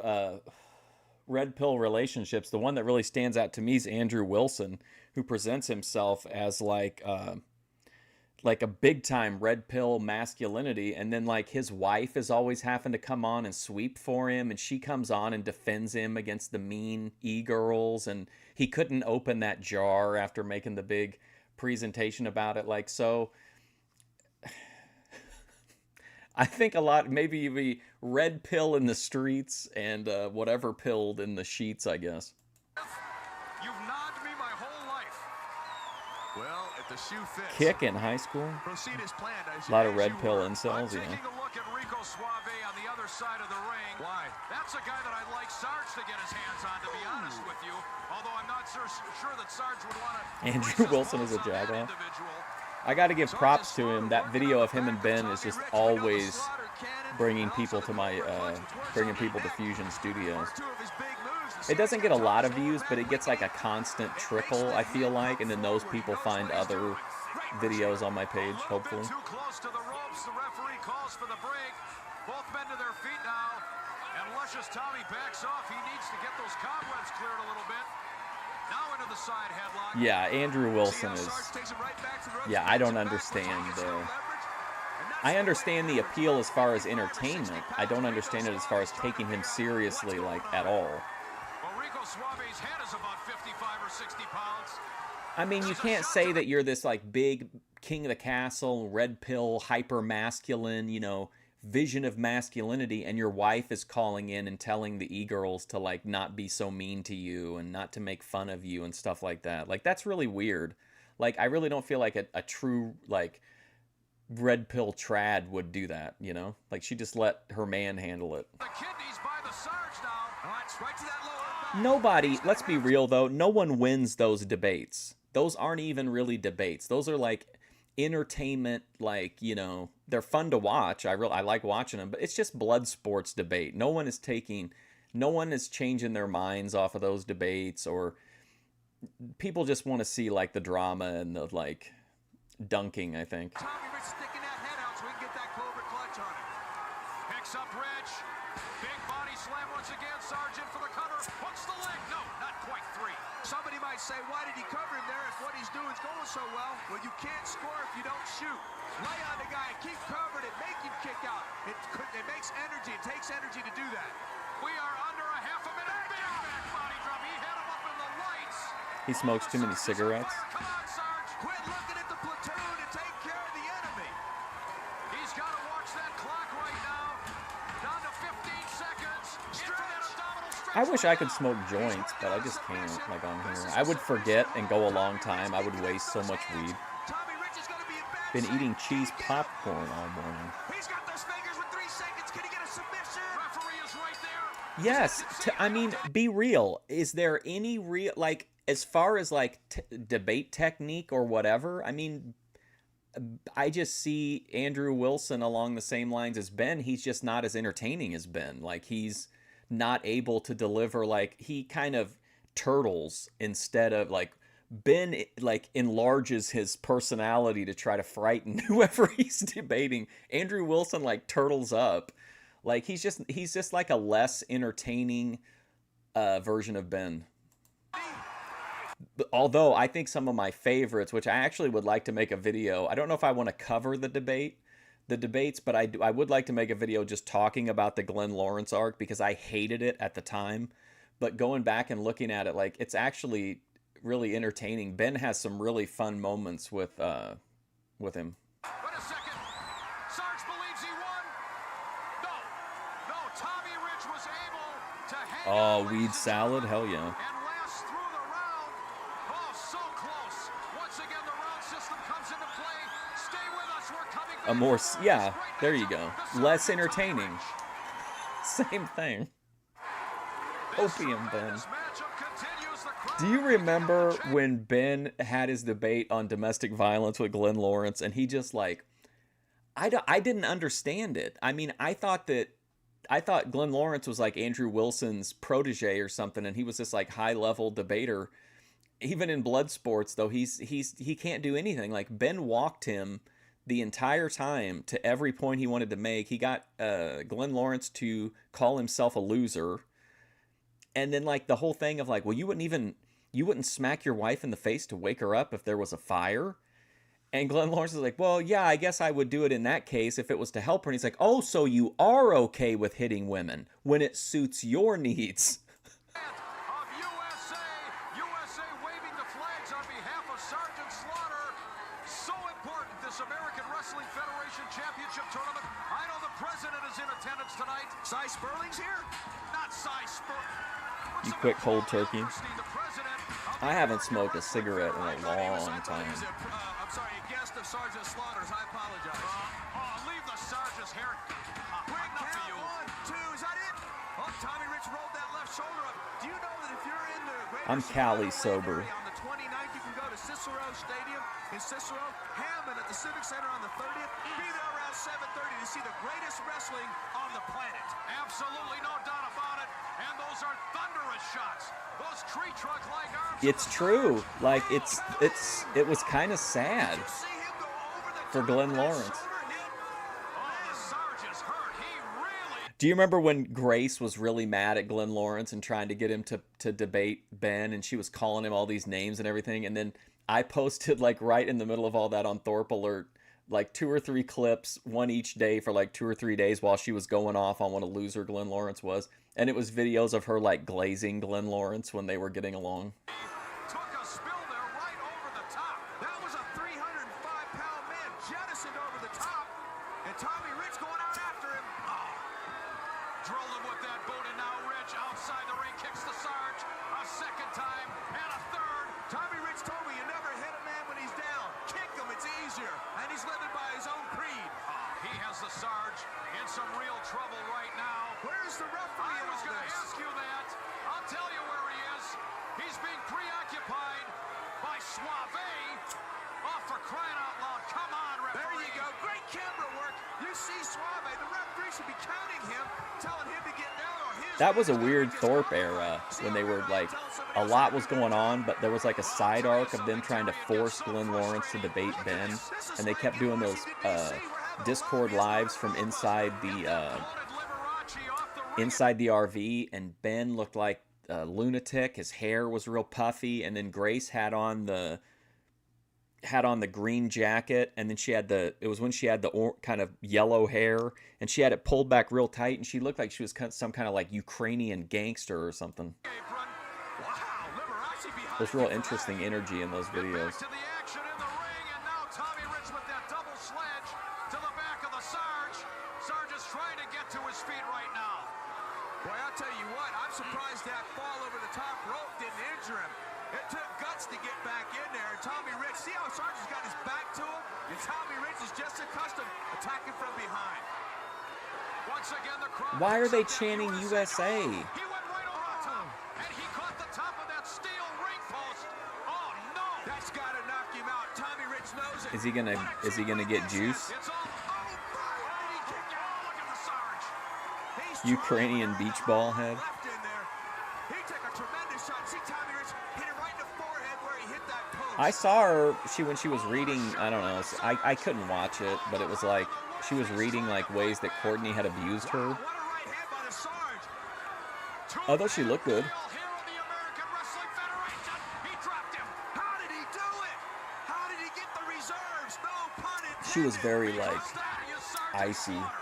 Speaker 1: red pill relationships. The one that really stands out to me is Andrew Wilson, who presents himself as like a big time red pill masculinity, and then like his wife is always having to come on and sweep for him, and she comes on and defends him against the mean e-girls, and he couldn't open that jar after making the big presentation about it. Like, so I think a lot, maybe you be red pill in the streets and whatever pilled in the sheets, I guess.
Speaker 3: You've nodded me my whole life.
Speaker 4: Well, if the shoe fits.
Speaker 1: Kick in high school?
Speaker 4: Proceed as planned.
Speaker 1: A lot of red pill incels,
Speaker 3: I'm
Speaker 1: yeah.
Speaker 3: taking a look at Rico Suave on the other side of the ring.
Speaker 4: Why?
Speaker 3: That's a guy that I'd like Sarge to get his hands on, to be honest with you. Although I'm not sure that Sarge would want to.
Speaker 1: Andrew Wilson is a jagoff. I got to give props to him. That video of him and Ben is just always bringing people to my, bringing people to Fusion Studios. It doesn't get a lot of views, but it gets like a constant trickle, I feel like, and then those people find other videos on my page, hopefully.
Speaker 3: Too close to the ropes. The referee calls for the break. Both men to their feet now. And luscious Tommy backs off. He needs to get those cobwebs cleared a little bit. Now into the side headlock.
Speaker 1: Yeah, Andrew Wilson is... Yeah, I don't understand I understand the appeal as far as entertainment. I don't understand it as far as taking him seriously, like, at all.
Speaker 3: Well, Rico Suave's head is about 55 or 60 pounds.
Speaker 1: I mean, you can't say that you're this, like, big king of the castle, red pill, hyper-masculine, you know, vision of masculinity, and your wife is calling in and telling the e-girls to, like, not be so mean to you and not to make fun of you and stuff like that. Like, that's really weird. Like, I really don't feel like a true, like, red pill trad would do that, you know? Like, she just let her man handle it.
Speaker 3: The kidneys by the Sarge now. Right to that lower back.
Speaker 1: Nobody, let's be real, though, no one wins those debates. Those aren't even really debates. Those are, like, entertainment, like, you know, they're fun to watch. I like watching them, but it's just blood sports debate. No one is changing their minds off of those debates, or people just want to see, like, the drama and the, like, dunking, I think.
Speaker 4: Tommy Rich sticking that head out so we can get that clover clutch on it.
Speaker 3: Picks up Rich. Big body slam once again. Sargent for the cutter. Hooks the leg. No, not quite three.
Speaker 4: Somebody might say, why did he cover him there if what he's doing is going so well? Well, you can't score if you don't shoot. Lay on the guy, keep covered, and make him kick out. It makes energy. It takes energy to do that.
Speaker 3: We are under a half a minute. Big back body drop. He had him up in the lights.
Speaker 1: He smokes too many cigarettes.
Speaker 3: Come on, Sarge.
Speaker 4: Quit looking at the platoon and take care of the enemy.
Speaker 3: He's got to watch that clock right now. Down to 15 seconds.
Speaker 1: I wish I could smoke joints, but I just can't, like, on here. I would forget and go a long time. I would waste so much weed.
Speaker 4: Tommy Rich is going to be in bad
Speaker 1: Been eating cheese popcorn all morning.
Speaker 4: He's got those fingers with 3 seconds. Can he get a submission?
Speaker 3: Referee is right there.
Speaker 1: Yes, I mean, be real. Is there any real, like, as far as, like, debate technique or whatever, I mean, I just see Andrew Wilson along the same lines as Ben. He's just not as entertaining as Ben. Like, he's not able to deliver, like, he kind of turtles instead of, like, Ben, like, enlarges his personality to try to frighten whoever he's debating. Andrew Wilson, like, turtles up. Like, he's just like a less entertaining version of Ben. Although I think some of my favorites, which I actually would like to make a video, I don't know if I want to cover the debates, but I would like to make a video just talking about the Glenn Lawrence arc, because I hated it at the time. But going back and looking at it, like, it's actually really entertaining. Ben has some really fun moments with him.
Speaker 3: Wait a second. Sarge believes he won. No, Tommy Rich was able to hang
Speaker 1: Oh,
Speaker 3: on,
Speaker 1: weed salad? Hell yeah.
Speaker 3: and last through the round. Oh, so close. Once again, the round system comes into play. Stay with us. We're coming back.
Speaker 1: A more,
Speaker 3: to
Speaker 1: yeah,
Speaker 3: right
Speaker 1: there
Speaker 3: next
Speaker 1: you go.
Speaker 3: to the
Speaker 1: Less
Speaker 3: Sarge and Tommy
Speaker 1: entertaining.
Speaker 3: Rich.
Speaker 1: Same thing.
Speaker 3: This
Speaker 1: Opium Ben.
Speaker 3: tremendous matchup continues. The crowd
Speaker 1: Do you
Speaker 3: ready to
Speaker 1: remember
Speaker 3: check.
Speaker 1: when Ben had his debate on domestic violence with Glenn Lawrence, and he just, like, I didn't understand it. I mean, I thought Glenn Lawrence was like Andrew Wilson's protege or something, and he was this like high level debater. Even in blood sports, though, he can't do anything. Like Ben walked him the entire time to every point he wanted to make. He got Glenn Lawrence to call himself a loser, and then like the whole thing of like, well, you wouldn't smack your wife in the face to wake her up if there was a fire. And Glenn Lawrence is like, well, yeah, I guess I would do it in that case if it was to help her. And he's like, oh, so you are okay with hitting women when it suits your needs.
Speaker 3: Of USA waving the flags on behalf of Sergeant Slaughter. So important, this American Wrestling Federation Championship Tournament. I know the president is in attendance tonight. Cy Sperling's here? Not Cy Sperling.
Speaker 1: You quick cold turkey. I haven't smoked a cigarette in a long time.
Speaker 4: I'm sorry, a guest of Sergeant Slaughter's. I apologize.
Speaker 3: Leave the sergeant's hair.
Speaker 4: Quick
Speaker 3: Enough for
Speaker 4: count,
Speaker 3: you.
Speaker 4: 1, 2, is that it? Oh, Tommy Rich rolled that left shoulder up. Do you know that if you're in the Greater
Speaker 1: I'm Cali
Speaker 4: Chicagoland
Speaker 1: sober.
Speaker 4: area on the 29th, you can go to Cicero Stadium in Cicero, Hammond at the Civic Center on the 30th. Be there around 7:30 to see the greatest wrestling on the planet.
Speaker 3: Absolutely no doubt about it. And those are thunderous shots. Those tree trunk-like arms.
Speaker 1: It's true. Like it was kind of sad
Speaker 4: Did you see him go over the
Speaker 1: for
Speaker 4: top
Speaker 1: Glenn
Speaker 4: of that
Speaker 1: Lawrence.
Speaker 4: shoulder hit?
Speaker 3: The sergeant's hurt. He really.
Speaker 1: Do you remember when Grace was really mad at Glenn Lawrence and trying to get him to debate Ben, and she was calling him all these names and everything? And then I posted like right in the middle of all that on Thorpe Alert, like 2 or 3 clips, one each day for like 2 or 3 days while she was going off on what a loser Glenn Lawrence was. And it was videos of her like glazing Glenn Lawrence when they were getting along.
Speaker 3: Took a spill there right over the top.
Speaker 4: That was a 305-pound man jettisoned over the top, and Tommy Rich going out after him.
Speaker 3: Drilled him with that boot, and now Rich outside the ring kicks the Sarge a second time and a third.
Speaker 4: Tommy Rich told me you never hit a man when he's down. Kick him, it's easier. And he's living by his own creed.
Speaker 3: He has the Sarge in some real trouble right now.
Speaker 4: Where's the referee
Speaker 3: I
Speaker 4: in
Speaker 3: was
Speaker 4: all
Speaker 3: going to
Speaker 4: this?
Speaker 3: ask you that. I'll tell you where he is. He's being preoccupied by Suave. Oh, for crying out loud. Come on, referee.
Speaker 4: There you go. Great camera work. You see Suave. The referee should be counting him, telling him to get down on his.
Speaker 1: That was a weird Thorpe era when they were like, a lot was going on, but there was like a side arc of them trying to force Glenn Lawrence to debate Ben, and they kept doing those Discord lives from inside the RV, and Ben looked like a lunatic. His hair was real puffy, and then Grace had on the green jacket, and then it was when she had the kind of yellow hair, and she had it pulled back real tight, and she looked like she was some kind of like Ukrainian gangster or something. There's real interesting energy in those videos.
Speaker 3: To the action in the ring, and now Tommy Rich with that double sledge to the back of the Sarge. Sarge is trying to get to his feet right now.
Speaker 4: Boy, I'll tell you what, I'm surprised that fall over the top rope didn't injure him. It took guts to get back in there. Tommy Rich, see how Sarge's got his back to him? And Tommy Rich is just accustomed attacking from behind.
Speaker 3: Once again, the crowd.
Speaker 1: Why are they chanting USA?
Speaker 3: He went right over the top, and he caught the top of that steel ring post. Oh no!
Speaker 4: That's got to knock him out. Tommy Rich knows it.
Speaker 1: Is he gonna get juice?
Speaker 3: It's all. He kicked out. Look at the Sarge.
Speaker 4: He's
Speaker 1: Ukrainian
Speaker 4: trying
Speaker 1: beach ball head.
Speaker 4: left in there. He took a tremendous shot. See Tommy Rich hit it right in the forehead where he hit that post.
Speaker 1: I saw her when she was reading, I don't know, I couldn't watch it, but it was like she was reading like ways that Courtney had abused her.
Speaker 4: What a right hand by the Sarge.
Speaker 1: Although she looked good.
Speaker 3: Here in the American Wrestling Federation, he dropped him.
Speaker 4: How did he do it? How did he get the reserves? No pun intended.
Speaker 1: She was very like
Speaker 3: That is Sergeant
Speaker 1: icy,
Speaker 3: Slaughter.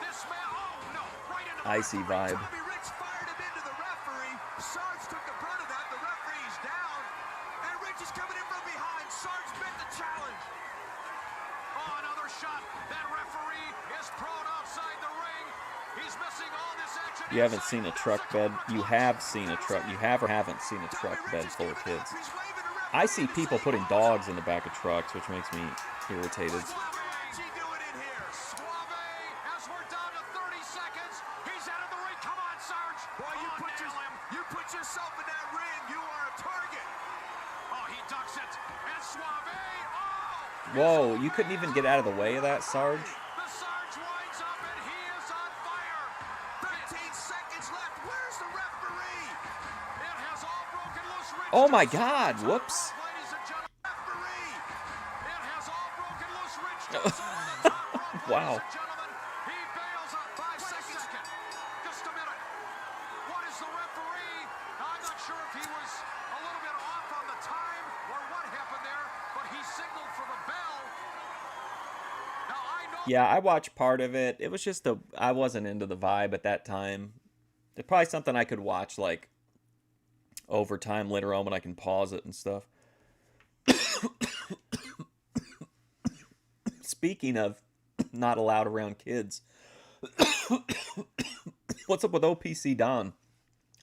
Speaker 3: This man, oh no, right into the
Speaker 1: icy vibe.
Speaker 4: Tommy Rich fired him into the referee. Sarge took the brunt of that. The referee's down. And Rich is coming in from behind. Sarge bit the challenge.
Speaker 3: Oh, another shot. That referee is prone outside the ring. He's missing all this action.
Speaker 1: You haven't seen a truck bed. You have seen a truck. You have or haven't seen a truck bed full of kids.
Speaker 4: He's waving the referee.
Speaker 1: I see people putting dogs in the back of trucks, which makes me irritated.
Speaker 4: What's he doing in here?
Speaker 3: Suave, as we're down to 30 seconds. He's out of the ring. Come on, Sarge.
Speaker 4: Boy, you put yourself in that ring. You are a target.
Speaker 3: Oh, he ducks it. And Suave, oh!
Speaker 1: Whoa, you couldn't even get out of the way of that, Sarge?
Speaker 3: The Sarge winds up and he is on fire.
Speaker 4: 13 seconds left. Where's the referee?
Speaker 3: It has all broken loose. Rich
Speaker 1: Oh my
Speaker 3: goes to the
Speaker 1: God,
Speaker 3: top
Speaker 1: whoops.
Speaker 3: rope, ladies and gentlemen. Referee. It has all broken loose. Rich goes over the top rope,
Speaker 1: Wow.
Speaker 3: ladies and gentlemen. He bails up. 5 seconds. Just a minute. What is the referee? I'm not sure if he was a little bit off on the time or what happened there, but he signaled for the bell. Now I know.
Speaker 1: Yeah, I watched part of it. It was just I wasn't into the vibe at that time. It's probably something I could watch like over time later on when I can pause it and stuff. Speaking of not allowed around kids, what's up with OPC Don?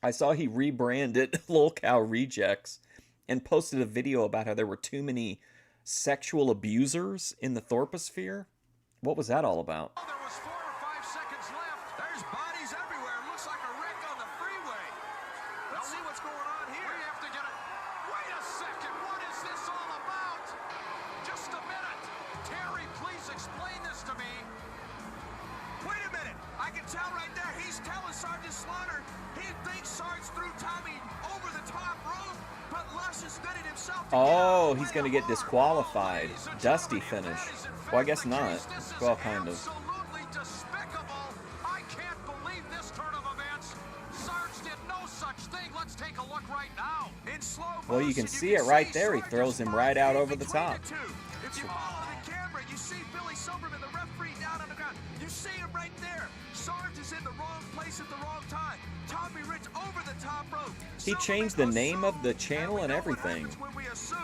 Speaker 1: I saw he rebranded Lol Cow Rejects and posted a video about how there were too many sexual abusers in the Thorposphere. What was that all about?
Speaker 3: There was 4 or 5 seconds left.
Speaker 4: There's bodies everywhere. Looks like a wreck on the freeway. Let's see what's going on here.
Speaker 3: We have to get it. Wait a second. What is this all about? Just a minute. Terry, please explain this to me.
Speaker 4: Wait a minute. I can tell right there. He's telling Sergeant Slaughter he thinks Sarge threw Tommy over the top rope, but Luscious did it himself.
Speaker 1: Oh, he's going to get disqualified. Dusty finish. Well, I guess not. Well, kind of.
Speaker 3: Absolutely despicable. I can't believe this turn of events. Sarge did no such thing. Let's take a look right now.
Speaker 4: In slow
Speaker 1: Well, you can
Speaker 4: motion,
Speaker 1: see it right there. He
Speaker 4: Sarge's
Speaker 1: throws him
Speaker 4: body
Speaker 1: right out over the
Speaker 4: between
Speaker 1: top.
Speaker 4: two. If you follow the camera, you see Billy Silverman, the referee, down on the ground. You see him right there. Sarge is in the wrong place at the wrong time. Tommy Rich over the top rope.
Speaker 1: He changed the name of the channel and everything.
Speaker 4: When we assume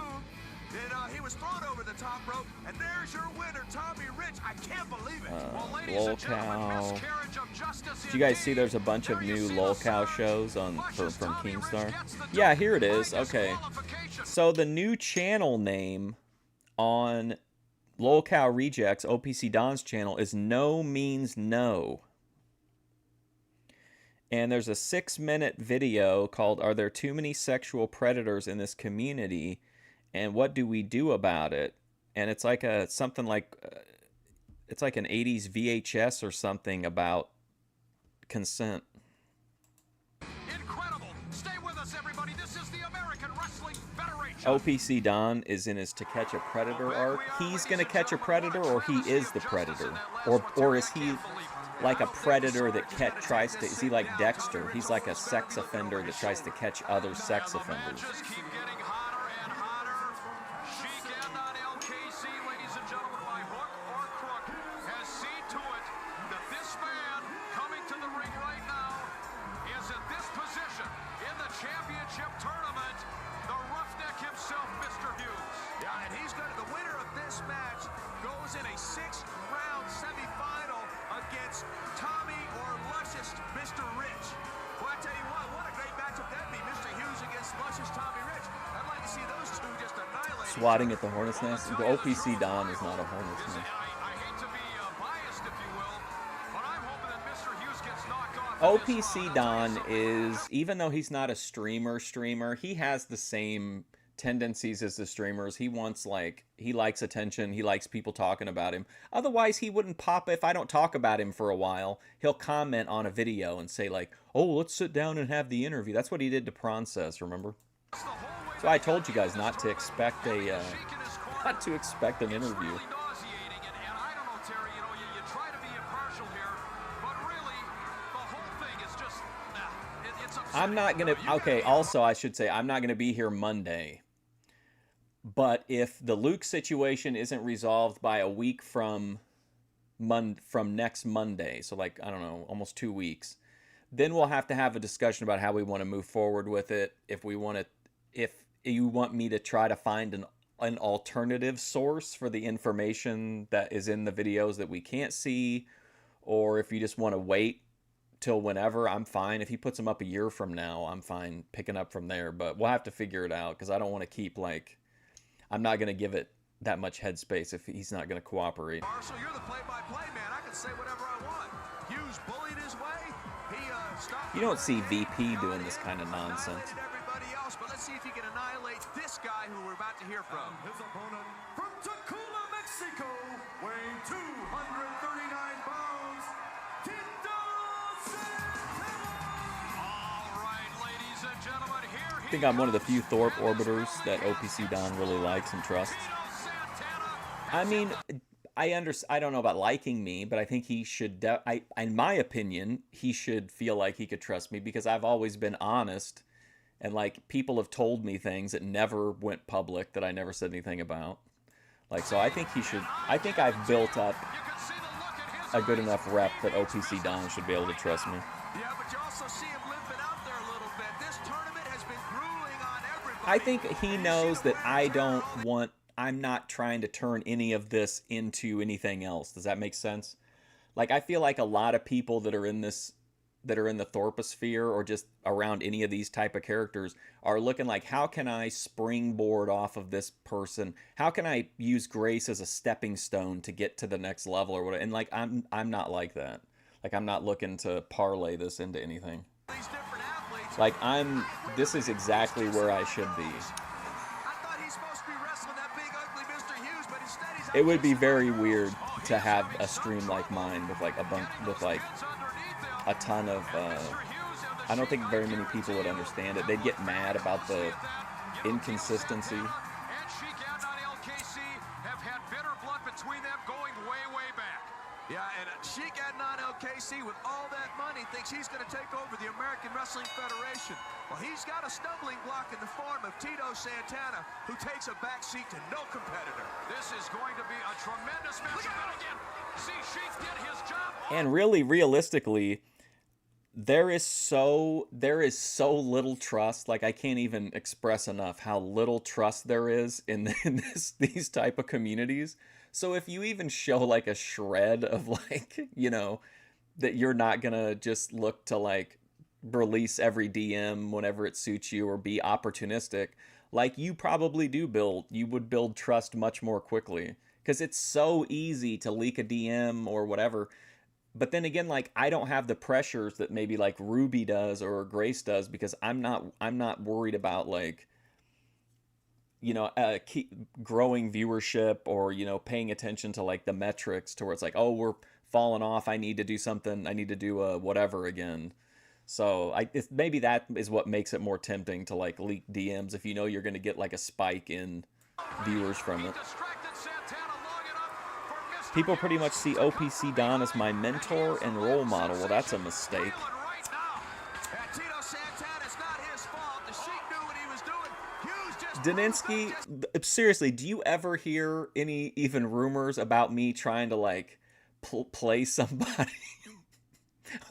Speaker 4: that he was thrown over the top rope, and there's your winner, Tommy Rich. I can't believe it.
Speaker 3: Well, ladies
Speaker 1: Lol
Speaker 3: and gentlemen,
Speaker 1: Cow.
Speaker 3: miscarriage of justice.
Speaker 1: Did you guys see there's a
Speaker 3: indeed.
Speaker 1: bunch of
Speaker 3: There you
Speaker 1: new
Speaker 3: see
Speaker 1: Lol
Speaker 3: the
Speaker 1: Cow
Speaker 3: Sarge.
Speaker 1: shows on
Speaker 3: Luscious
Speaker 1: from
Speaker 3: Tommy Rich
Speaker 1: Keemstar?
Speaker 3: gets the
Speaker 1: Yeah,
Speaker 3: double
Speaker 1: here it
Speaker 3: by
Speaker 1: is. Okay.
Speaker 3: disqualification.
Speaker 1: So the new channel name on Lol Cow Rejects, OPC Don's channel, is No Means No. And there's a 6-minute video called Are There Too Many Sexual Predators in This Community? And What Do We Do About It? And it's like something like it's like an 80s VHS or something about consent.
Speaker 3: Incredible. Stay with us, everybody. This is the American Wrestling Federation.
Speaker 1: OPC Don is in his To Catch a Predator arc. He's going to catch a predator, or he is the predator? Or is he like a predator that tries to... Is he like Dexter? He's like a sex offender that tries to catch other sex offenders.
Speaker 3: Just keep getting hotter and hotter. Sheik and on LKC, ladies and gentlemen, by hook or crook, has seen to it that this man coming to the ring right now is in this position in the championship tournament. The roughneck himself, Mr. Hughes.
Speaker 4: Yeah, and he's going to, the winner of this match goes in a 6-round semifinal against Tommy or Luscious Mr. Rich. Well, I tell you what a great matchup that'd be, Mr. Hughes against Luscious Tommy Rich. I'd like to see those two just annihilate.
Speaker 1: Swatting at the Hornet's Nest? The OPC Don is not a Hornet's Nest.
Speaker 3: I hate to be biased, if you will, but I'm hoping that Mr. Hughes gets knocked off.
Speaker 1: OPC Don is, even though he's not a streamer, he has the same tendencies as the streamers. He wants, like, he likes attention. He likes people talking about him. Otherwise, he wouldn't pop. If I don't talk about him for a while, he'll comment on a video and say, like, oh, let's sit down and have the interview. That's what he did to Prancess, remember? So I told you guys not to expect an interview.
Speaker 3: Really nauseating, and I don't know, Terry, you try to be impartial here, but really, the whole thing is just, it's upsetting.
Speaker 1: I'm not going to... Okay, also, I should say, I'm not going to be here Monday. But if the Luke situation isn't resolved by a week from next Monday, so like, I don't know, almost 2 weeks, then we'll have to have a discussion about how we want to move forward with it. If you want me to try to find an alternative source for the information that is in the videos that we can't see, or if you just want to wait till whenever, I'm fine. If he puts them up a year from now, I'm fine picking up from there. But we'll have to figure it out, because I don't want to keep, like, I'm not going to give it that much headspace if he's not going to cooperate.
Speaker 4: Marshall, you're the play-by-play man. I can say whatever I want. Hughes bullied his way. He stopped.
Speaker 1: You don't see VP doing this kind of nonsense.
Speaker 4: Annihilated everybody else, but let's see if he can annihilate this guy who we're about to hear from.
Speaker 6: His opponent from Tacoma,
Speaker 1: think I'm one of the few Thorpe orbiters that OPC Don really likes and trusts. I mean, I don't know about liking me, but I think he should. In my opinion, he should feel like he could trust me because I've always been honest, and like people have told me things that never went public that I never said anything about. Like, so I think he should. I think I've built up a good enough rep that OPC Don should be able to trust me.
Speaker 4: Yeah, but you also see him limping out there a little bit. This tournament has been grueling on everybody.
Speaker 1: I think he knows that I'm not trying to turn any of this into anything else. Does that make sense? Like, I feel like a lot of people that are in the Thorposphere or just around any of these type of characters are looking like, how can I springboard off of this person? How can I use Grace as a stepping stone to get to the next level or whatever? And like, I'm not like that. Like, I'm not looking to parlay this into anything. Like, this is exactly where I should be. It would be very weird to have a stream like mine with like a ton of I don't think very many people would understand it. They'd get mad about the inconsistency.
Speaker 3: And Sheik and LKC have had bitter blood between them going way, way back.
Speaker 4: Yeah, and Sheik Adnan LKC, with all that money, thinks he's going to take over the American Wrestling Federation. Well, he's got a stumbling block in the form of Tito Santana, who takes a backseat to no competitor.
Speaker 3: This is going to be a tremendous match. And again, see, Sheik did his job.
Speaker 1: And really, realistically, there is so little trust. Like, I can't even express enough how little trust there is in these type of communities. So if you even show like a shred of like, you know, that you're not gonna just look to like release every DM whenever it suits you or be opportunistic, like you would build trust much more quickly, because it's so easy to leak a DM or whatever. But then again, like, I don't have the pressures that maybe like Ruby does or Grace does, because I'm not worried about like, you know, keep growing viewership or, you know, paying attention to like the metrics to where it's like, oh, we're falling off, I need to do something, I need to do whatever again. So maybe that is what makes it more tempting to like leak DMs if you know you're going to get like a spike in viewers from it. People pretty much see OPC Don as my mentor and role model. Well, that's a mistake. Daninsky, seriously, do you ever hear any even rumors about me trying to like play somebody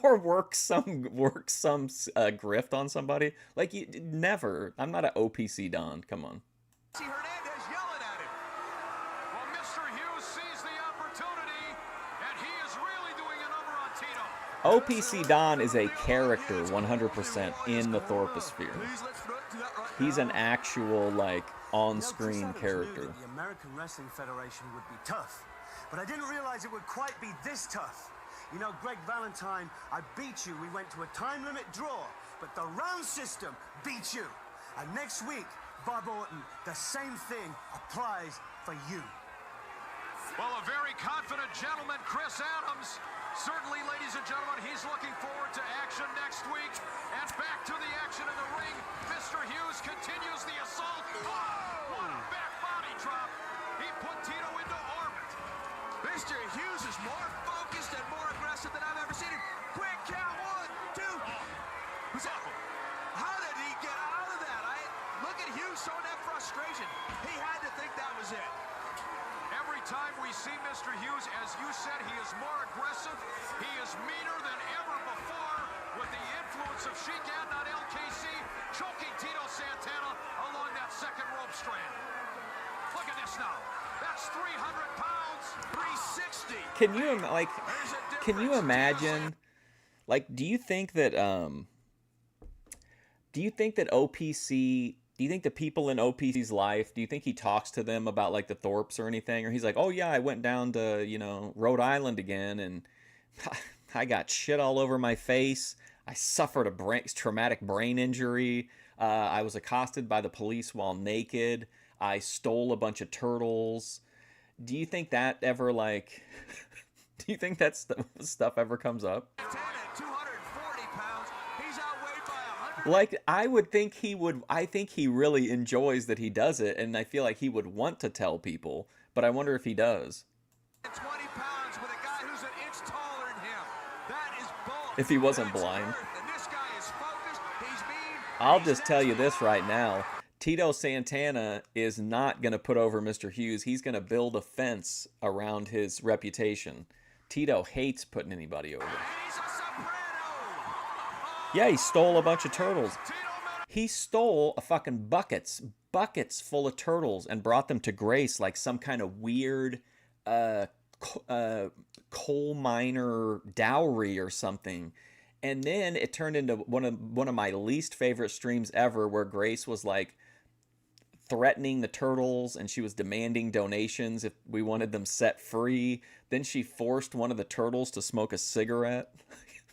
Speaker 1: or work some grift on somebody? Like, never. I'm not an OPC Don. Come on.
Speaker 4: Hernandez yelling at him.
Speaker 3: Well, Mr. Hughes sees the opportunity, and he is really doing a number on Tito.
Speaker 1: OPC Don is a character 100% in the Thorposphere. He's an actual, like, on-screen character.
Speaker 6: The American Wrestling Federation would be tough, but I didn't realize it would quite be this tough. You know, Greg Valentine, I beat you. We went to a time limit draw, but the round system beat you. And next week, Bob Orton, the same thing applies for you.
Speaker 3: Well, a very confident gentleman, Chris Adams. Certainly, ladies and gentlemen, he's looking forward to action next week. And back to the action in the ring. Mr. Hughes continues the assault. Oh, what a back body drop. He put Tito into orbit.
Speaker 4: Mr. Hughes is more focused and more aggressive than I've ever seen him. Quick count, 1, 2. Who's that? How did he get out of that? Look at Hughes showing that frustration. He had to think that was it.
Speaker 3: Every time we see Mr. Hughes, as you said, he is more aggressive. He is meaner than ever before, with the influence of Sheik Adnan LKC choking Tito Santana along that second rope strand. Look at this now. That's 300 pounds.
Speaker 4: 360.
Speaker 1: Can you imagine? Like, do you think that OPC? Do you think the people in OPC's life, do you think he talks to them about like the Thorpes or anything? Or he's like, oh yeah, I went down to, you know, Rhode Island again and I got shit all over my face. I suffered a traumatic brain injury. I was accosted by the police while naked. I stole a bunch of turtles. Do you think that ever like, do you think that stuff ever comes up? Like, I would think he would. I think he really enjoys that he does it, and I feel like he would want to tell people. But I wonder if he does.
Speaker 3: 20 pounds with a guy who's an inch taller than him. That is bull.
Speaker 1: If he wasn't
Speaker 3: That's
Speaker 1: blind.
Speaker 3: earth, and this guy is focused. He's mean.
Speaker 1: I'll
Speaker 3: He's
Speaker 1: just tell you
Speaker 3: next
Speaker 1: this
Speaker 3: in line.
Speaker 1: right now. Tito Santana is not going to put over Mr. Hughes. He's going to build a fence around his reputation. Tito hates putting anybody over.
Speaker 3: He's a soprano.
Speaker 1: Yeah, he stole a bunch of turtles.
Speaker 3: Tito Mel-
Speaker 1: He stole a fucking buckets full of turtles and brought them to Grace like some kind of weird coal miner dowry or something. And then it turned into one of my least favorite streams ever, where Grace was like threatening the turtles and she was demanding donations if we wanted them set free. Then she forced one of the turtles to smoke a cigarette.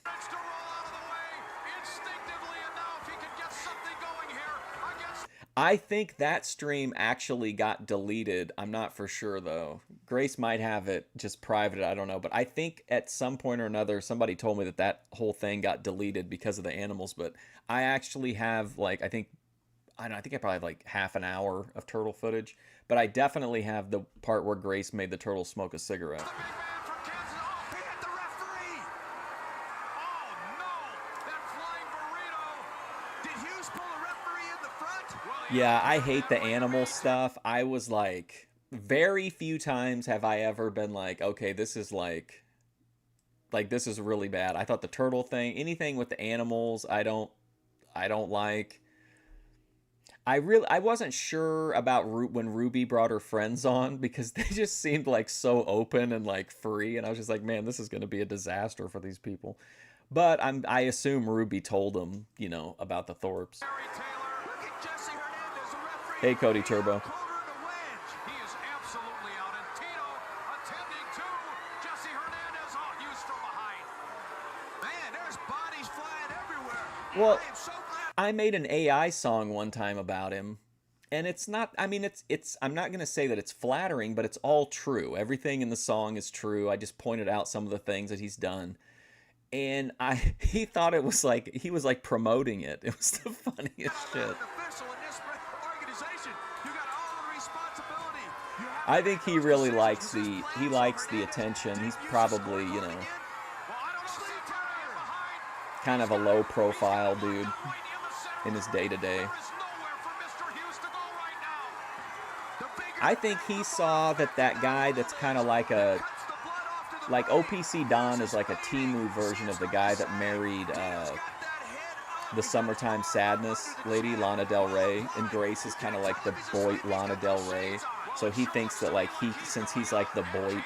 Speaker 3: Tries to roll out of the way instinctively, and now if he can get something going here against
Speaker 1: I think that stream actually got deleted. I'm not for sure though. Grace might have it just private, I don't know. But I think at some point or another, somebody told me that whole thing got deleted because of the animals. But I actually have like, I think I probably have like half an hour of turtle footage. But I definitely have the part where Grace made the turtle smoke a cigarette.
Speaker 3: the big man from Kansas. Oh, he hit the referee. Oh no, that flying burrito. Did Hughes pull a referee in the front? Well,
Speaker 1: Yeah, I hate the animal stuff. I was like, very few times have I ever been like, okay, this is like this is really bad. I thought the turtle thing, anything with the animals, I don't like. I wasn't sure about when Ruby brought her friends on, because they just seemed like so open and like free, and I was just like, man, this is going to be a disaster for these people. But I assume Ruby told them, about the Thorpes.
Speaker 3: Terry Taylor. Look at Jesse Hernandez, the referee.
Speaker 1: Hey, Cody Turbo.
Speaker 3: Quarter to wedge. He is absolutely out. And Tito attending to Jesse Hernandez. Oh, Hughes from behind. Man, there's bodies flying everywhere.
Speaker 1: Well,
Speaker 3: I am so glad.
Speaker 1: I made an AI song one time about him, and it's not, I mean, I'm not going to say that it's flattering, but it's all true. Everything in the song is true. I just pointed out some of the things that he's done. And he thought it was like, he was like promoting it. It was the funniest shit.
Speaker 3: An official in this organization. You got all the responsibility. You have
Speaker 1: I
Speaker 3: to
Speaker 1: think
Speaker 3: make
Speaker 1: he
Speaker 3: those
Speaker 1: really
Speaker 3: decisions.
Speaker 1: likes
Speaker 3: Is
Speaker 1: the,
Speaker 3: this
Speaker 1: he
Speaker 3: playing
Speaker 1: likes
Speaker 3: for
Speaker 1: the
Speaker 3: Hernandez?
Speaker 1: attention.
Speaker 3: Did
Speaker 1: He's
Speaker 3: Hughes
Speaker 1: probably,
Speaker 3: score again? Well, I don't see Taylor behind.
Speaker 1: kind of a low profile dude in his day to day.
Speaker 3: There is nowhere for Mr. Hughes to go right now. The bigger
Speaker 1: I think he saw that guy that's kind of like a,
Speaker 3: cuts the blood off to the
Speaker 1: like
Speaker 3: brain.
Speaker 1: OPC Don is like a Timu version of the guy that married
Speaker 3: Got that head up.
Speaker 1: the Summertime Sadness lady, Lana Del Rey, and Grace is kind of like the Boit Lana Del Rey. So he thinks that like since he's like the Boit,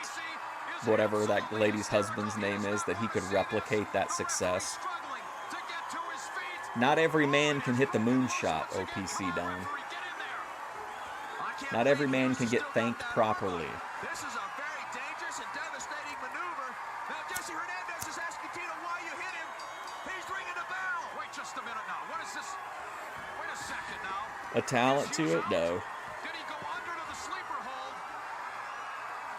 Speaker 1: whatever that lady's husband's name is, that he could replicate that success.
Speaker 3: Struggling to get to his feet.
Speaker 1: Not every man can hit the moonshot, OPC Don. Not every man can get thanked properly.
Speaker 3: This is a very dangerous and devastating maneuver. Now Jesse Hernandez is asking Tito why you hit him. He's ringing the bell. Wait just a minute now. What is this? Wait a second now.
Speaker 1: A talent to it? No.
Speaker 3: Did he go under to the sleeper hold?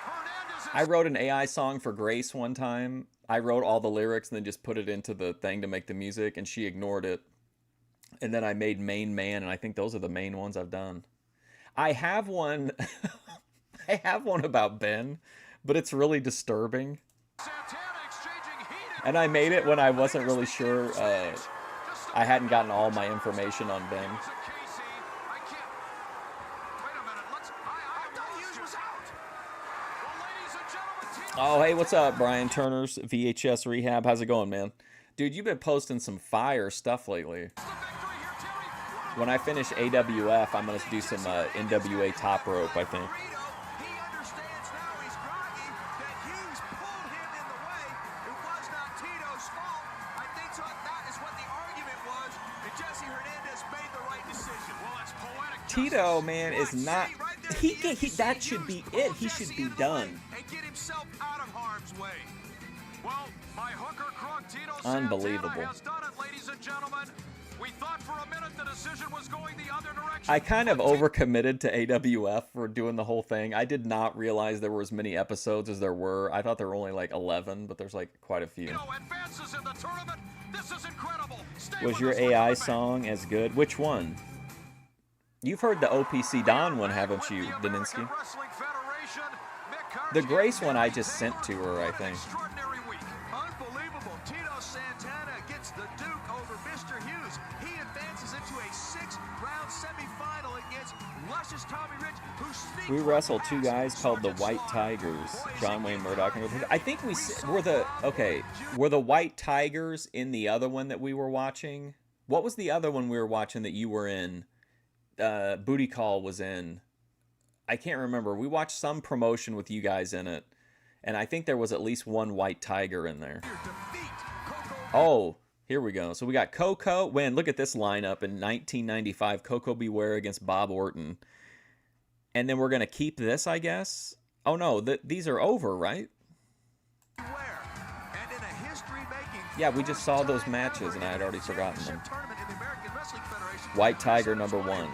Speaker 3: Hernandez is
Speaker 1: I wrote an AI song for Grace one time. I wrote all the lyrics and then just put it into the thing to make the music, and she ignored it. And then I made Main Man, and I think those are the main ones I've done. I have one I have one about Ben, but it's really disturbing.
Speaker 3: Santana exchanging heated
Speaker 1: And I made it when I wasn't really
Speaker 3: words.
Speaker 1: sure I hadn't gotten all my information on Ben.
Speaker 3: I can't. Wait a minute. I thought Hughes was out. Well, ladies and gentlemen, Tito
Speaker 1: Oh, hey, what's up, Brian Turner's VHS Rehab? How's it going, man? Dude, you've been posting some fire stuff lately.
Speaker 3: the victory here, Terry. What a
Speaker 1: When I finish AWF, I'm going to do some NWA top rope, I think.
Speaker 3: burrito. He understands now he's groggy that Hughes pulled him in the way. It was not Tito's fault. I think so. That is what the argument was. And Jesse Hernandez made the right decision. Well, that's poetic.
Speaker 1: Tito,
Speaker 3: justice.
Speaker 1: man, is
Speaker 3: Right,
Speaker 1: not.
Speaker 3: see, right there at
Speaker 1: He
Speaker 3: the end, you
Speaker 1: that
Speaker 3: see
Speaker 1: should be
Speaker 3: Hughes
Speaker 1: it.
Speaker 3: pull
Speaker 1: He should
Speaker 3: Jesse
Speaker 1: be
Speaker 3: in the
Speaker 1: done.
Speaker 3: way And get himself out of harm's way. Well, my hooker crook Tito
Speaker 1: Unbelievable.
Speaker 3: Santana has done it, ladies and gentlemen. We thought for a minute the decision was going the other direction.
Speaker 1: I kind of overcommitted to AWF for doing the whole thing. I did not realize there were as many episodes as there were. I thought there were only like 11, but there's like quite a few.
Speaker 3: Advances in the tournament. This is incredible.
Speaker 1: Was your AI song as good? Which one? You've heard the OPC Don one, haven't you, Daninsky? The Grace one I just sent to her, I think.
Speaker 4: Unbelievable. Tito Santana gets the Duke over Mr. Hughes. He advances into a 6-round semifinal against luscious Tommy Rich, who sneaks.
Speaker 1: We wrestled two guys called the White Tigers, John Wayne Murdoch. I think were the White Tigers in the other one that we were watching? What was the other one we were watching that you were in? Booty Call was in. I can't remember. We watched some promotion with you guys in it, and I think there was at least one White Tiger in there. Oh, here we go. So we got Coco. Look at this lineup in 1995. Coco Beware against Bob Orton. And then we're going to keep this, I guess. Oh, no. These are over, right? Yeah, we just saw those matches, and I had already forgotten them. White Tiger number 1.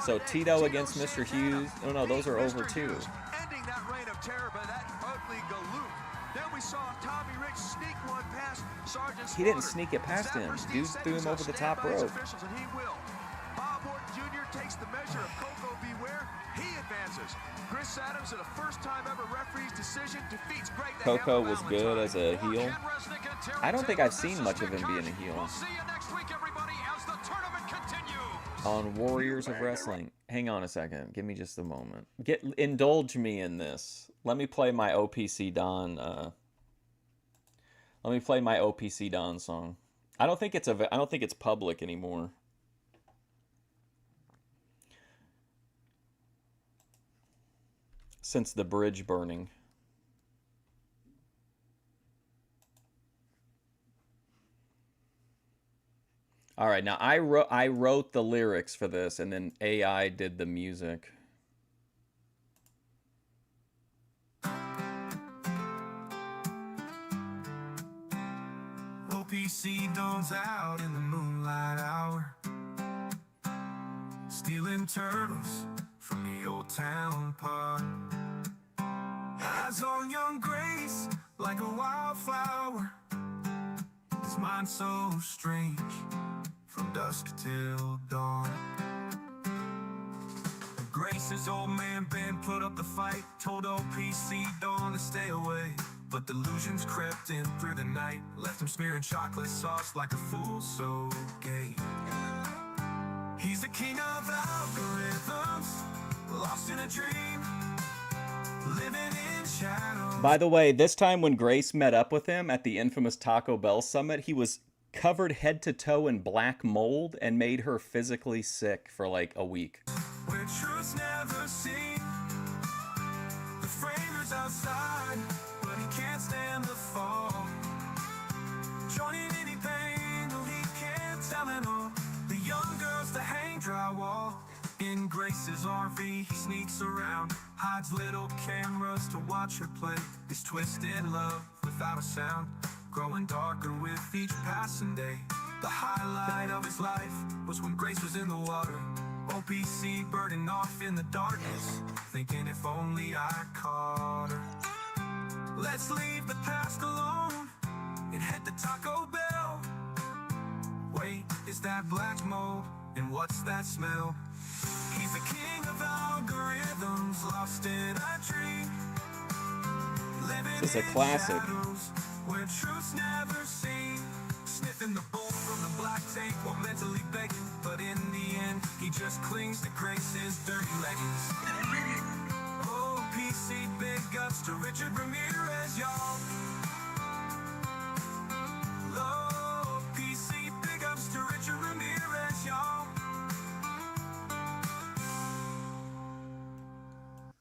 Speaker 1: So Tito against Mr. Hughes. Oh, no, those are over, too.
Speaker 4: Ending that reign of terror by that ugly galoot. Then we saw Tommy Rich sneak one past Sergeant
Speaker 1: He didn't sneak it past him. Dude threw him over the top rope.
Speaker 4: And he will. Bob Orton Jr. takes the measure of Coco Beware. He advances. Chris Adams, in a first-time ever referee's decision, defeats Greg the
Speaker 1: Coco
Speaker 4: Hammer
Speaker 1: was good as a heel. I don't think I've seen much of him being a heel.
Speaker 3: We'll see you next week, everybody, as the tournament continues.
Speaker 1: On Warriors of Wrestling. Hang on a second. Give me just a moment. Indulge me in this. Let me play my OPC Don. Let me play my OPC Don song. I don't think it's public anymore. Since the bridge burning. All right, now I wrote the lyrics for this, and then AI did the music.
Speaker 7: OPC Dawn's out in the moonlight hour, stealing turtles from the old town park. Eyes on young Grace like a wildflower. His mind so strange, from dusk till dawn. Grace's old man Ben put up the fight, told OPC Dawn to stay away. But delusions crept in through the night, left him smearing chocolate sauce like a fool so gay. He's the king of algorithms, lost in a dream, living in shadow.
Speaker 1: By the way, this time when Grace met up with him at the infamous Taco Bell summit, he was covered head to toe in black mold and made her physically sick for like a week.
Speaker 7: Where truth's never seen, the framers outside, but he can't stand the fall. Joining any pain, no, he can't tell it all. The young girls to hang drywall. In Grace's RV, he sneaks around, hides little cameras to watch her play. This twisted love without a sound, growing darker with each passing day. The highlight of his life was when Grace was in the water. OPC burning off in the darkness, thinking if only I caught her. Let's leave the past alone and head to Taco Bell. Wait, is that black mold? And what's that smell? He's the king of algorithms, lost in a dream.
Speaker 1: It's a classic.
Speaker 7: Where truth's never seen. Sniffing the bowl from the black tape while mentally begging, but in the end, he just clings to Grace's dirty leggings. Oh, PC big ups to Richard Ramirez, y'all. Oh, PC big ups to Richard Ramirez, y'all.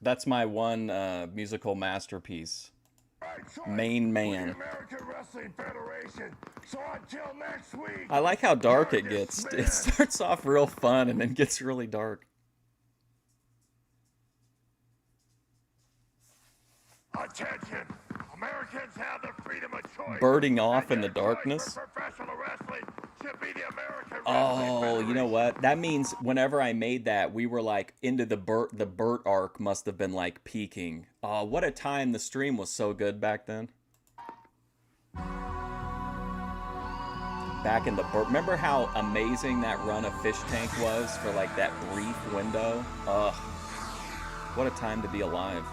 Speaker 1: That's my one musical masterpiece. Main Man.
Speaker 2: American Wrestling Federation. So until next week.
Speaker 1: I like how dark it gets. It starts off real fun and then gets really dark.
Speaker 2: Attention, Americans have the freedom of choice.
Speaker 1: Birding off
Speaker 2: and
Speaker 1: in the
Speaker 2: your choice
Speaker 1: darkness.
Speaker 2: for professional wrestling should be the American
Speaker 1: Oh,
Speaker 2: Wrestling
Speaker 1: you know
Speaker 2: Federation.
Speaker 1: what? That means whenever I made that, we were like into the Burt arc must have been like peaking. Oh, what a time. The stream was so good back then. Back in the Burt. Remember how amazing that run of Fish Tank was for like that brief window? Ugh. What a time to be alive.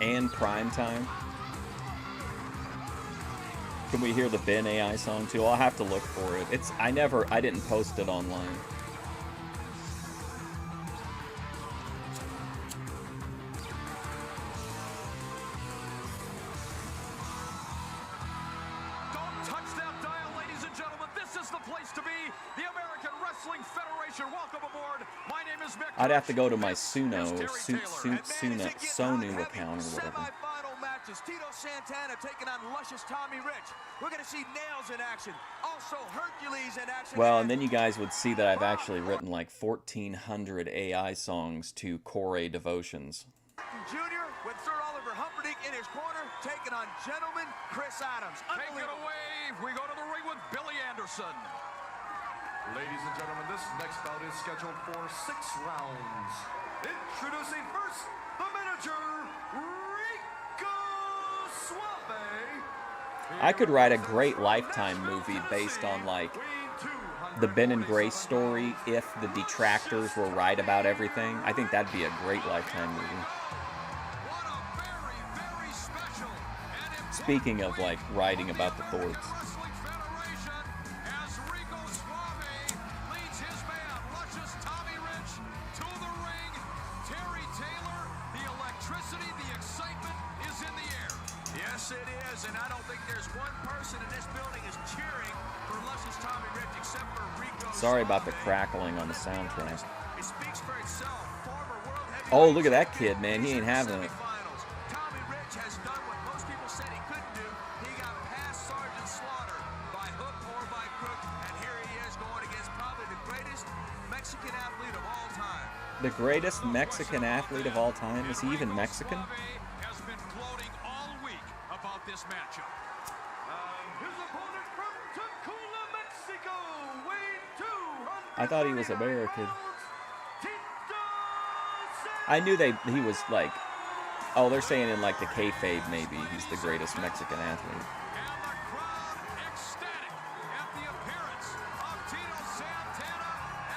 Speaker 1: And prime time. Can we hear the Ben AI song too? I'll have to look for it. I didn't post it online.
Speaker 3: Don't touch that dial, ladies and gentlemen. This is the place to be. The American Wrestling Federation. Welcome aboard. My name is Mick.
Speaker 1: I'd have to go to my
Speaker 3: This
Speaker 1: Suno,
Speaker 3: is Terry Taylor.
Speaker 1: Sonu account or whatever.
Speaker 4: Semi-final matches. Tito Santana taking on luscious Tommy Rich. We're going to see Nailz in action. Also Hercules in action.
Speaker 1: Well, and then you guys would see that I've actually written like 1,400 AI songs to Corey devotions.
Speaker 4: Jr. with Sir Oliver Humperdinck in his corner, taking on Gentleman Chris Adams.
Speaker 3: Take it away. We go to the ring with Billy Anderson.
Speaker 8: Ladies and gentlemen, this next bout is scheduled for 6 rounds. Introducing first, the manager, Rico Suave.
Speaker 1: I could write a great Lifetime movie based on like the Ben and Grace story if the detractors were right about everything. I think that'd be a great Lifetime movie.
Speaker 3: What a very, very special and important
Speaker 1: Speaking of like writing about the Thords.
Speaker 3: Wrestling Federation as Rico Suave leads his man, luscious Tommy Rich, to the ring. Terry Taylor, the electricity, the excitement is in the air.
Speaker 4: Yes, it is, and I don't think there's one person in this building is cheering for luscious Tommy Rich except for Rico.
Speaker 1: Sorry about the
Speaker 4: Suave.
Speaker 1: crackling on the soundtrack.
Speaker 4: It speaks for itself. Former world heavyweight
Speaker 1: Oh, look at that
Speaker 4: champion.
Speaker 1: kid, man. He ain't having it.
Speaker 4: Semifinals. Tommy Rich has done what most people said he couldn't do. He got past Sergeant Slaughter by hook or by crook, and here he is going against probably the greatest Mexican athlete of all time.
Speaker 1: The greatest Mexican athlete of all time? Is he even Mexican?
Speaker 3: Suave has been gloating all week about this matchup.
Speaker 8: His opponent from Tacoma, Mexico, weighing 200
Speaker 1: I thought he was American.
Speaker 8: pounds, Tito
Speaker 1: I knew he was like, oh, they're saying in like the kayfabe maybe he's the greatest Mexican athlete.
Speaker 3: And the crowd ecstatic at the appearance of Tito Santana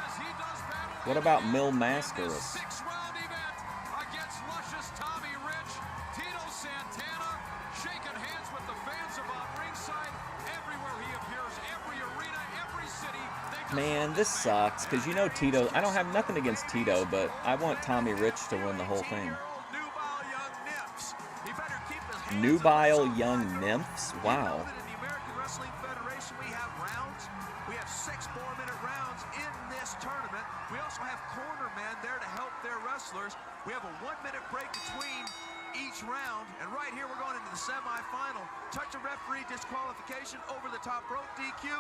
Speaker 3: as he does battle.
Speaker 1: What about Mil
Speaker 3: in this
Speaker 1: Mascaras?
Speaker 3: 6-round event against luscious Tommy Rich. Tito Santana shaking hands with the fans about ringside. Everywhere he appears, every arena, every city. They just
Speaker 1: Man,
Speaker 3: love
Speaker 1: this
Speaker 3: this man.
Speaker 1: sucks because you know Tito. I don't have nothing against Tito, but I want Tommy Rich to win the whole thing.
Speaker 4: 18-year-old nubile young nymphs. He better keep his hands
Speaker 1: Nubile
Speaker 4: up.
Speaker 1: young nymphs?
Speaker 4: You know
Speaker 1: Wow.
Speaker 4: that in the American Wrestling Federation we have rounds. We have 6 4-minute rounds in this tournament. We also have cornermen there to help their wrestlers. We have a 1-minute break between each round. And right here we're going into the semifinal. Touch a referee disqualification, over the top rope DQ.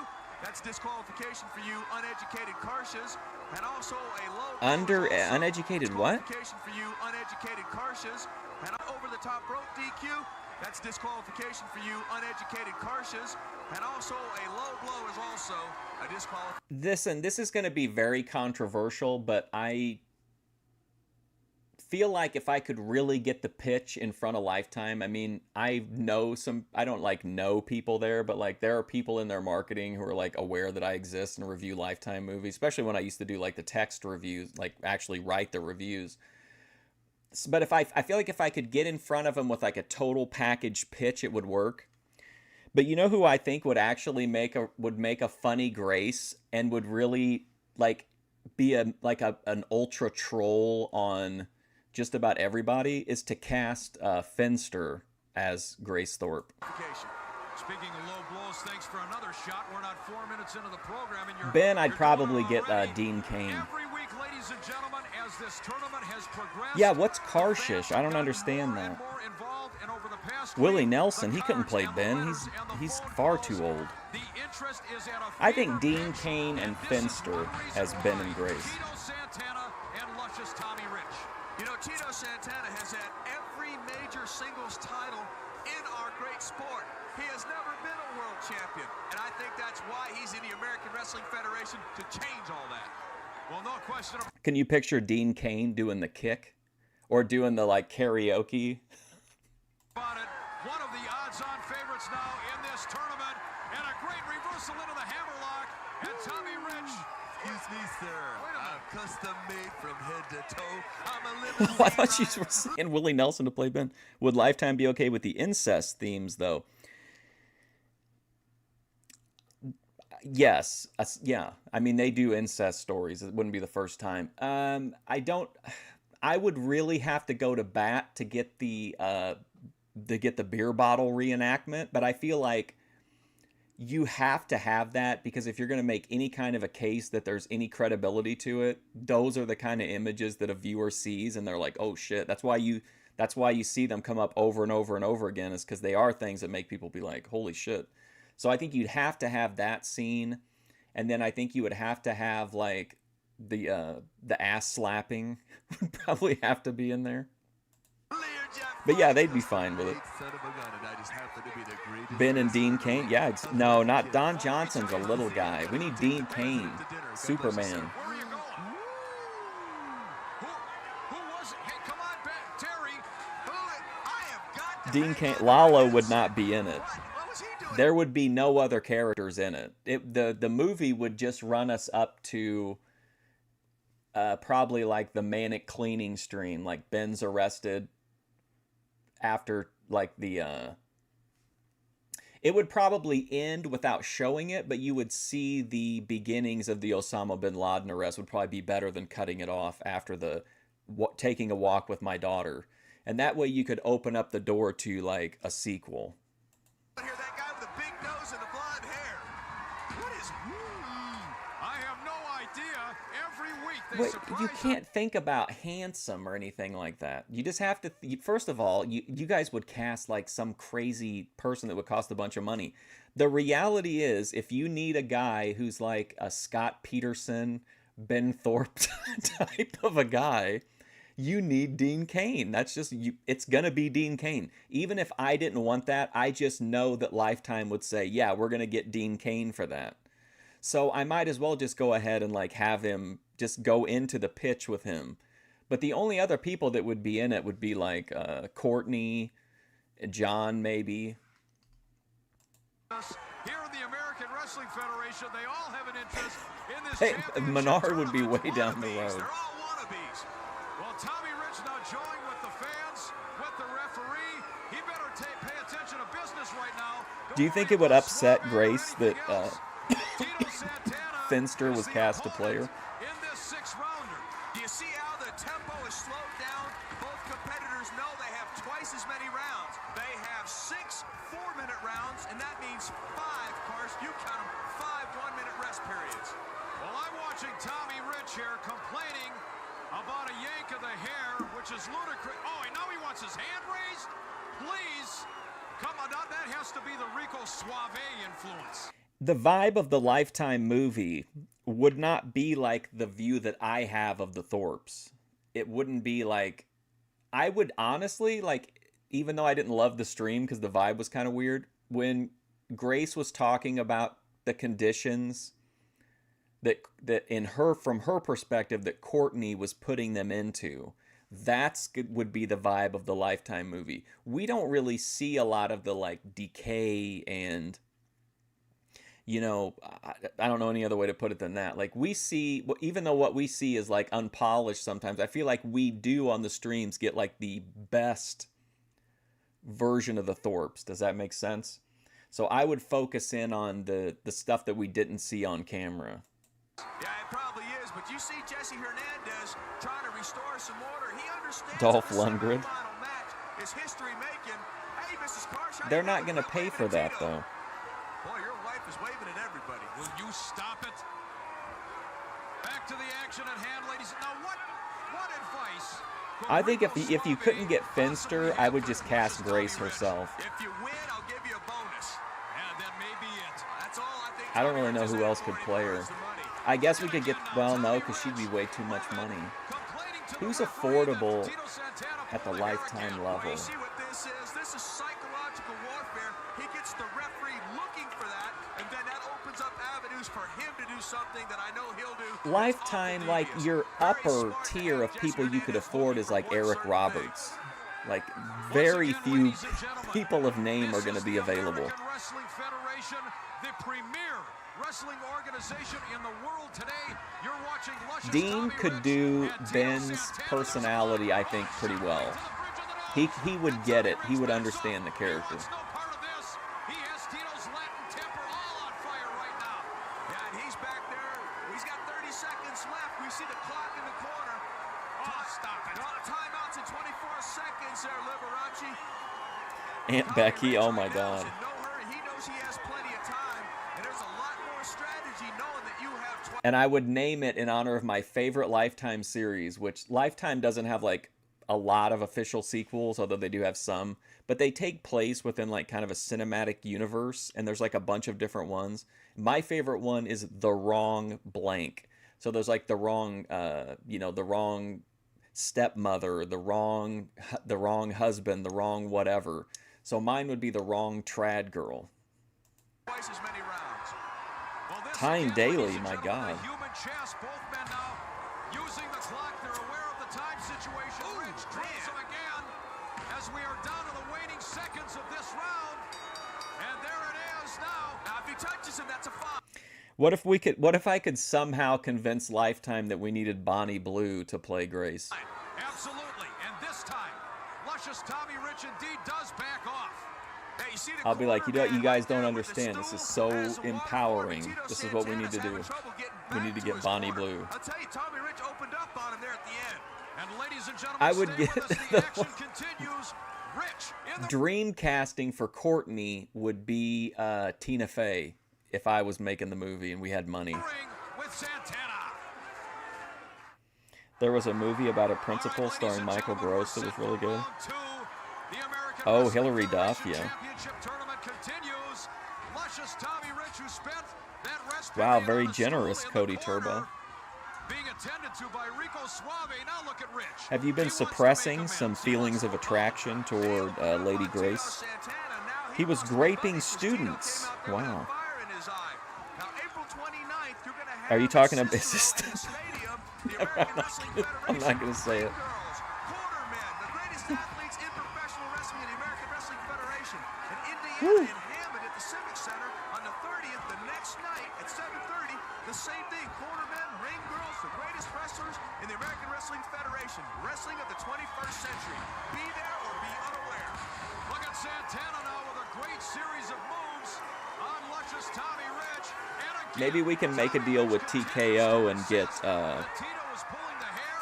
Speaker 4: That's disqualification for you uneducated Karshas. And also a low
Speaker 1: Uneducated what?
Speaker 4: disqualification for you uneducated Karshas. And over the top rope DQ. That's disqualification for you uneducated Karshas. And also a low blow is also a disqualification.
Speaker 1: This is going to be very controversial, but I feel like if I could really get the pitch in front of Lifetime, I mean, I don't like know people there, but like there are people in their marketing who are like aware that I exist and review Lifetime movies, especially when I used to do like the text reviews, like actually write the reviews. But if I feel like if I could get in front of them with like a total package pitch, it would work. But you know who I think would actually make a funny Grace and would really like be an ultra troll on just about everybody is to cast Finster as Grace Thorpe.
Speaker 3: Speaking of low blows, thanks for another shot. We're not 4 minutes into the program, and you're
Speaker 1: Ben, I'd
Speaker 3: you're
Speaker 1: probably
Speaker 3: going
Speaker 1: get
Speaker 3: already.
Speaker 1: Dean Cain.
Speaker 3: Every week, ladies ladies and gentlemen, as this tournament has progressed.
Speaker 1: Yeah, what's Karshish? I don't understand that. Willie Nelson, he couldn't play Ben. He's far too old. I think Dean Cain and Finster as Ben and Grace.
Speaker 3: Tito Santana and luscious Tommy Rich.
Speaker 4: You know, Tito Santana has had every major singles title in our great sport. He has never been a world champion, and I think that's why he's in the American Wrestling Federation, to change all that.
Speaker 3: Well, no question.
Speaker 1: Can you picture Dean Cain doing the kick? Or doing the, like, karaoke?
Speaker 3: About it, one of the odds-on favorites now in this tournament, and a great reversal into the hammerlock, and Tommy Rich.
Speaker 4: Excuse me, sir. I'm custom made from head to toe. I'm a living.
Speaker 1: I thought you were saying Willie Nelson to play Ben. Would Lifetime be okay with the incest themes, though? Yes. Yeah. I mean, they do incest stories. It wouldn't be the first time. I would really have to go to bat to get the beer bottle reenactment, but I feel like you have to have that, because if you're going to make any kind of a case that there's any credibility to it, those are the kind of images that a viewer sees and they're like, oh shit. That's why you see them come up over and over and over again, is because they are things that make people be like, holy shit. So I think you'd have to have that scene, and then I think you would have to have like the ass slapping would probably have to be in there. But yeah, they'd be fine with it. Ben and Dean Cain? Yeah, no, not Don Johnson's a little guy. We need Dean Cain, Superman.
Speaker 3: Where are you going? Who was it? Hey, come on, Terry.
Speaker 1: Dean Cain, Lalo would not be in it. There would be no other characters in it. The movie would just run us up to probably like the manic cleaning stream, like Ben's arrested after like it would probably end without showing it, but you would see the beginnings of the Osama bin Laden arrest would probably be better than cutting it off after the taking a walk with my daughter. And that way you could open up the door to like a sequel.
Speaker 4: Here, that guy with the big nose and the blonde hair. What is?
Speaker 3: I have no idea. Every week they
Speaker 1: But
Speaker 3: surprise
Speaker 1: you can't think about handsome or anything like that. You just have to. First of all, you guys would cast like some crazy person that would cost a bunch of money. The reality is, if you need a guy who's like a Scott Peterson, Ben Thorpe type of a guy, you need Dean Cain. That's just you. It's gonna be Dean Cain. Even if I didn't want that, I just know that Lifetime would say, yeah, we're gonna get Dean Cain for that. So I might as well just go ahead and like have him just go into the pitch with him. But the only other people that would be in it would be like Courtney, John, maybe.
Speaker 3: Here in the American Wrestling Federation, they all have an interest in this
Speaker 1: Hey,
Speaker 3: championship
Speaker 1: Menard would be
Speaker 3: tournament.
Speaker 1: way down the road.
Speaker 4: They're all wannabes.
Speaker 3: Well, Tommy Rich now joined with the fans, with the referee. He better pay attention to business right now.
Speaker 1: Do you think it would upset Grace that Finster was cast to play her?
Speaker 3: In this six-rounder.
Speaker 4: Do you see how the tempo is slowed down? Both competitors know they have twice as many rounds. They have 6 4-minute rounds, and that means 5, Carson, you count them, 5 one-minute rest periods.
Speaker 3: Well, I'm watching Tommy Rich here complaining about a yank of the hair, which is ludicrous. Oh, and now he wants his hand raised? Please. Come on, now that has to be the Rico Suave influence.
Speaker 1: The vibe of the Lifetime movie would not be like the view that I have of the Thorpes. It wouldn't be like, I would honestly, like, even though I didn't love the stream because the vibe was kind of weird, when Grace was talking about the conditions that in her, from her perspective, that Courtney was putting them into, would be the vibe of the Lifetime movie. We don't really see a lot of the like decay and, you know, I don't know any other way to put it than that. Like, we see, even though what we see is like unpolished sometimes, I feel like we do on the streams get like the best version of the Thorpes. Does that make sense? So I would focus in on the stuff that we didn't see on camera.
Speaker 4: Yeah, it probably is, but you see Jesse Hernandez trying to restore some order. He understands
Speaker 1: Dolph
Speaker 4: that the
Speaker 1: Lundgren.
Speaker 4: semifinal match is history-making. Hey, Mrs. Carson,
Speaker 1: They're not going to pay for that, though.
Speaker 4: Boy, your wife is waving at everybody.
Speaker 3: Will you stop it? Back to the action at hand, ladies. Now, what advice?
Speaker 1: I think if you couldn't get Finster, I would just cast Grace herself.
Speaker 4: If you win, I'll give you a bonus.
Speaker 3: Yeah, that may be it.
Speaker 4: That's all I think.
Speaker 1: I don't really know who else could play her. I guess we could get, well, no, because she'd be way too much money. Who's affordable at the Lifetime level?
Speaker 4: You see what this is? This is psychological warfare. He gets the referee looking for that, and then that opens up avenues for him to do something that I know he'll do.
Speaker 1: Lifetime, like, your upper tier of people you could afford is like Eric Roberts. Like, very few people of name are going to be available.
Speaker 3: Wrestling Federation, the premier wrestling organization in the world today. You're watching Luscious
Speaker 1: Dean
Speaker 3: Tommy
Speaker 1: could
Speaker 3: Rich
Speaker 1: do
Speaker 3: and Tito
Speaker 1: Ben's
Speaker 3: Santana.
Speaker 1: personality, I think, pretty well. He would get it. He would understand the character.
Speaker 3: No part of this. He has Tito's Latin temper all on fire right now.
Speaker 4: Yeah, and he's back there. He's got 30 seconds left. We see the clock in the corner.
Speaker 3: Oh, stop it.
Speaker 4: No, timeouts in 24 seconds there, Liberace.
Speaker 1: Aunt Becky, oh my God.
Speaker 4: In no hurry. He knows he has plenty of time, and there's a lot more strategy knowing that you have
Speaker 1: And I would name it in honor of my favorite Lifetime series, which Lifetime doesn't have like a lot of official sequels, although they do have some, but they take place within like kind of a cinematic universe, and there's like a bunch of different ones. My favorite one is The Wrong Blank. So there's like the wrong, the wrong stepmother, the wrong husband, the wrong whatever. So mine would be The Wrong Trad Girl.
Speaker 4: twice as many rounds.
Speaker 3: Well, this
Speaker 1: Tyne
Speaker 3: again,
Speaker 1: Daly,
Speaker 3: ladies and
Speaker 1: my
Speaker 3: gentlemen,
Speaker 1: God.
Speaker 3: a human chess. Both men now using the clock. They're aware of the time situation. Rich drills him again as we are down to the waning seconds of this round. And there it is now.
Speaker 4: Now, if he touches him, that's a foul.
Speaker 1: What if I could somehow convince Lifetime that we needed Bonnie Blue to play Grace?
Speaker 3: Absolutely. And this time, Luscious Tommy Rich indeed does back off.
Speaker 4: Hey, you see the
Speaker 1: I'll be like,
Speaker 4: corner
Speaker 1: you
Speaker 4: man
Speaker 1: guys
Speaker 4: right there
Speaker 1: don't
Speaker 4: with the
Speaker 1: understand. This is
Speaker 4: stool
Speaker 1: so
Speaker 4: has one
Speaker 1: empowering.
Speaker 4: forward. Tito
Speaker 1: This is what we need to do.
Speaker 4: Santana's having trouble getting
Speaker 1: We
Speaker 4: back
Speaker 1: need to
Speaker 4: to
Speaker 1: get
Speaker 4: his
Speaker 1: Bonnie
Speaker 4: corner.
Speaker 1: Blue.
Speaker 4: I'll tell you, Tommy Rich opened up on him there at the end.
Speaker 3: And ladies and gentlemen,
Speaker 1: I would
Speaker 3: stay
Speaker 1: get
Speaker 3: with us. The action continues. Rich in the
Speaker 1: Dream casting for Courtney would be Tina Fey if I was making the movie and we had money.
Speaker 3: ring with Santana.
Speaker 1: There was a movie about a principal starring Michael Gross that was really good. Oh, Hillary Duff, yeah. Wow, very generous, Cody Turbo. Have you been suppressing some feelings of attraction toward Lady Grace? He was graping students. Wow. Are you talking about... Is this... I'm not going to say it.
Speaker 4: Indiana in Hammond at the Civic Center on the 30th, the next night at 7:30. The same thing, cornermen, ring girls, the greatest wrestlers in the American Wrestling Federation. Wrestling of the 21st century. Be there or be unaware.
Speaker 3: Look at Santana now with a great series of moves on Luscious Tommy Rich.
Speaker 1: Maybe we can make a deal with TKO and get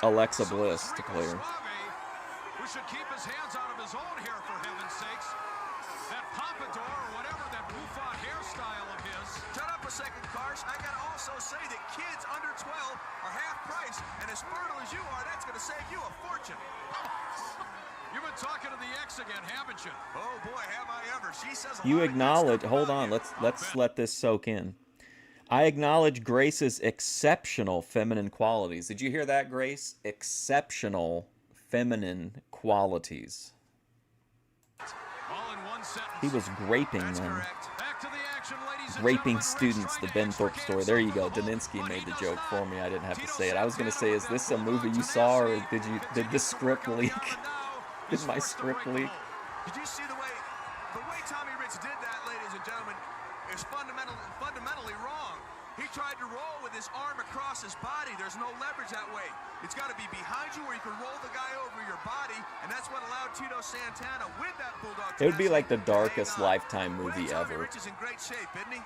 Speaker 1: Alexa Bliss to play her.
Speaker 3: Who should keep his hands out of his own hair, for heaven's sakes. That pompadour or whatever, that bouffant hairstyle of his.
Speaker 4: Shut up a second, Karsh. I gotta also say that kids under 12 are half price, and as fertile as you are, that's gonna save you a fortune.
Speaker 3: You've been talking to the ex again, haven't you?
Speaker 4: Oh boy, have I ever. She says a
Speaker 1: You
Speaker 4: lot of good
Speaker 1: acknowledge...
Speaker 4: stuff
Speaker 1: Hold
Speaker 4: about
Speaker 1: on,
Speaker 4: you.
Speaker 1: let's let this soak in. I acknowledge Grace's exceptional feminine qualities. Did you hear that, Grace? Exceptional feminine qualities.
Speaker 3: All in one sentence.
Speaker 1: He was graping
Speaker 4: That's
Speaker 1: them.
Speaker 4: correct.
Speaker 3: Back to the action, ladies and
Speaker 1: Raping
Speaker 3: gentlemen.
Speaker 1: students, the
Speaker 3: Rich
Speaker 1: Ben
Speaker 3: trying
Speaker 1: Thorpe
Speaker 3: to
Speaker 1: story. There you go.
Speaker 3: extra
Speaker 1: Daninsky
Speaker 3: hold,
Speaker 1: made
Speaker 3: but
Speaker 1: the
Speaker 3: he
Speaker 1: joke
Speaker 3: does
Speaker 1: for
Speaker 3: not.
Speaker 1: me. I didn't have to
Speaker 3: Tito
Speaker 1: say it. I was going to say, is this a
Speaker 3: Santana
Speaker 1: movie you
Speaker 3: to
Speaker 1: saw, or
Speaker 3: this
Speaker 1: did the script leak? Did my script leak?
Speaker 4: Did you see the way Tommy Rich did that, ladies and gentlemen, is fundamentally wrong. He tried to roll with his arm across his body. There's no leverage that way. It's got to be behind you where you can roll the guy over your body, and that's what allowed Tito Santana with that bulldog.
Speaker 1: It would be like the
Speaker 4: tenacity to hang
Speaker 1: darkest
Speaker 4: on.
Speaker 1: Lifetime
Speaker 4: Well,
Speaker 1: movie
Speaker 4: Tommy
Speaker 1: ever.
Speaker 4: Rich is in great shape, isn't he?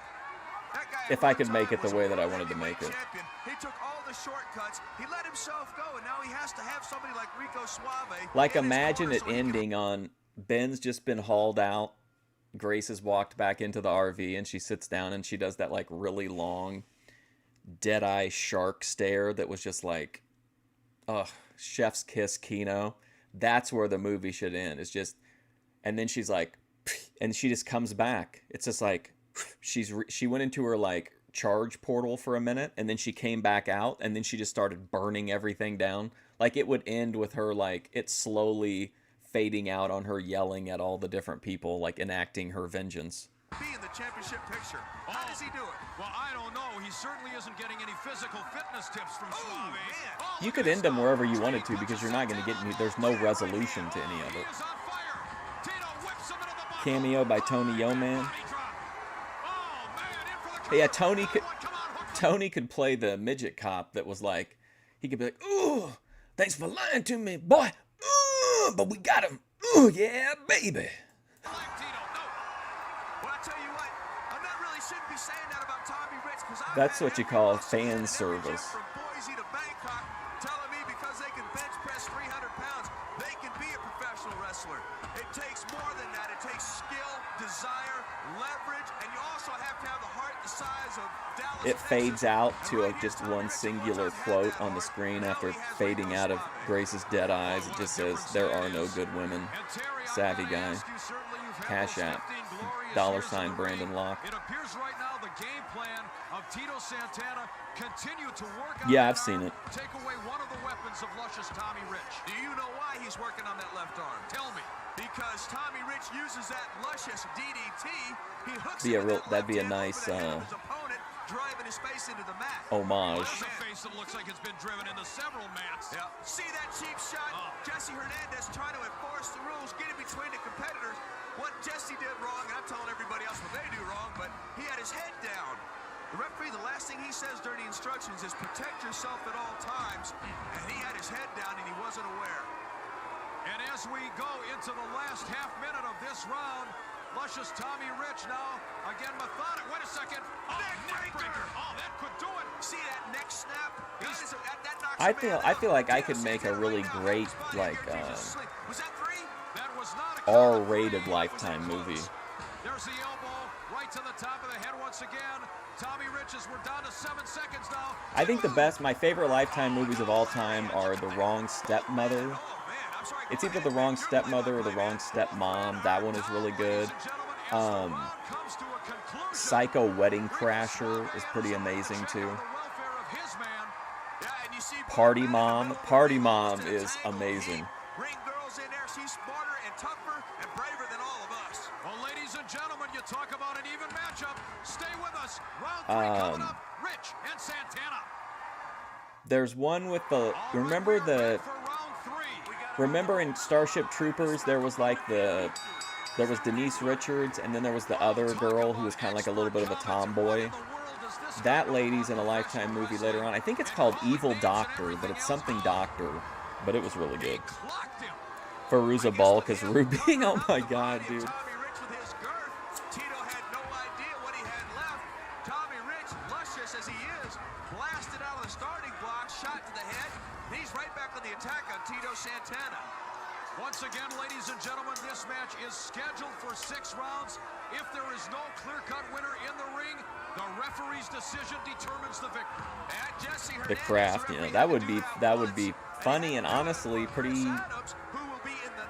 Speaker 4: That guy
Speaker 1: If
Speaker 4: at
Speaker 1: I
Speaker 4: one
Speaker 1: could make
Speaker 4: time
Speaker 1: it the
Speaker 4: was
Speaker 1: way
Speaker 4: a
Speaker 1: that I
Speaker 4: world
Speaker 1: wanted to make
Speaker 4: heavyweight
Speaker 1: it.
Speaker 4: champion. He took all the shortcuts. He let himself go, and now he has to have somebody like Rico Suave.
Speaker 1: Like,
Speaker 4: in his
Speaker 1: imagine
Speaker 4: corner
Speaker 1: it
Speaker 4: so he can
Speaker 1: ending on Ben's just been hauled out. Grace has walked back into the RV, and she sits down and she does that like really long, dead-eye shark stare that was just like, ugh, chef's kiss Kino. That's where the movie should end. It's just, and then she's like, and she just comes back. It's just like, she went into her like charge portal for a minute, and then she came back out, and then she just started burning everything down. Like it would end with her like it slowly fading out on her yelling at all the different people, like enacting her vengeance.
Speaker 4: Be in the championship picture. How does he do it?
Speaker 3: Well, I don't know. He certainly isn't getting any physical fitness tips from Suave. Oh,
Speaker 1: You could end them wherever you wanted to because you're not going to get any. There's no resolution to any of it. Cameo by Tony Yeoman. Yeah, Tony could play the midget cop that was like, he could be like, ooh, thanks for lying to me, boy. Ooh, but we got him. Ooh, yeah, baby. That's what you call fan service.
Speaker 4: From Boise to Bangkok, telling me because they can bench press 300 pounds, they can be a professional wrestler. It takes more than that. It takes skill, desire, leverage, and you also have to have the heart the size of Dallas.
Speaker 1: It fades out to just one singular quote on the screen after fading out of Grace's dead eyes. It just says, "There are no good women." Savvy guy. Cash App. $ Brandon Locke.
Speaker 3: It appears right now the game plan of Tito Santana continue to work on.
Speaker 1: Yeah, I've seen it.
Speaker 3: Take away one of the weapons of luscious Tommy Rich.
Speaker 4: Do you know why he's working on that left arm?
Speaker 3: Tell me.
Speaker 4: Because Tommy Rich uses that luscious DDT. He hooks
Speaker 1: Be a
Speaker 4: it with
Speaker 1: real,
Speaker 4: that
Speaker 1: that'd be a
Speaker 4: left hand
Speaker 1: nice
Speaker 4: over the head of his opponent, driving his face into the mat.
Speaker 1: homage.
Speaker 3: That's a face that looks like it's been driven into several mats.
Speaker 4: Yeah. See that cheap shot? Jesse Hernandez trying to enforce the rules, get in between the competitors. What Jesse did wrong, and I'm telling everybody else what they do wrong, but he had his head down. The referee, the last thing he says during the instructions is protect yourself at all times, and he had his head down and he wasn't aware.
Speaker 3: And as we go into the last half minute of this round, luscious Tommy Rich now, again methodic. Wait a second. Oh, neck breaker. Oh, that could do it.
Speaker 4: See that neck snap? That knocks
Speaker 1: I
Speaker 4: a man
Speaker 1: feel
Speaker 4: out.
Speaker 1: like I could make a really great like
Speaker 4: Was that three?
Speaker 3: That was not a count.
Speaker 1: R-rated Lifetime movie.
Speaker 3: There's the elbow right to the top of the head once again. Tommy Rich, as we're down to 7 seconds now.
Speaker 1: I think my favorite Lifetime movies of all time are The Wrong Stepmother.
Speaker 4: Oh, man, I'm sorry.
Speaker 1: It's either The Wrong Stepmother or The Wrong Stepmom. That one is really good. Psycho Wedding Crasher is pretty amazing too. Party Mom is amazing.
Speaker 4: Ring girls in there. She's smarter and tougher and braver than all of us.
Speaker 3: Well, ladies and gentlemen, you talk about an even matchup. Stay with us. Round 3 coming up. Rich and Santana.
Speaker 1: There's one with the remember in Starship Troopers there was Denise Richards, and then there was the other girl who was kind of like a little bit of a tomboy. That lady's in a Lifetime movie later on. I think it's called Evil Doctor, but it's something Doctor. But it was really good. Fairuza Balk as Ruby. Oh my god, dude.
Speaker 4: Tommy Rich with his girth. Tito had no idea what he had left. Tommy Rich, luscious as he is, blasted out of the starting block, shot to the head. He's right back on the attack on Tito Santana.
Speaker 3: Once again, ladies and gentlemen, this match is scheduled for 6 rounds. If there is no clear-cut winner in the ring, the referee's decision determines the victor.
Speaker 4: And Jesse
Speaker 1: The
Speaker 4: Hernandez,
Speaker 1: Craft, you know, that would be funny and honestly pretty.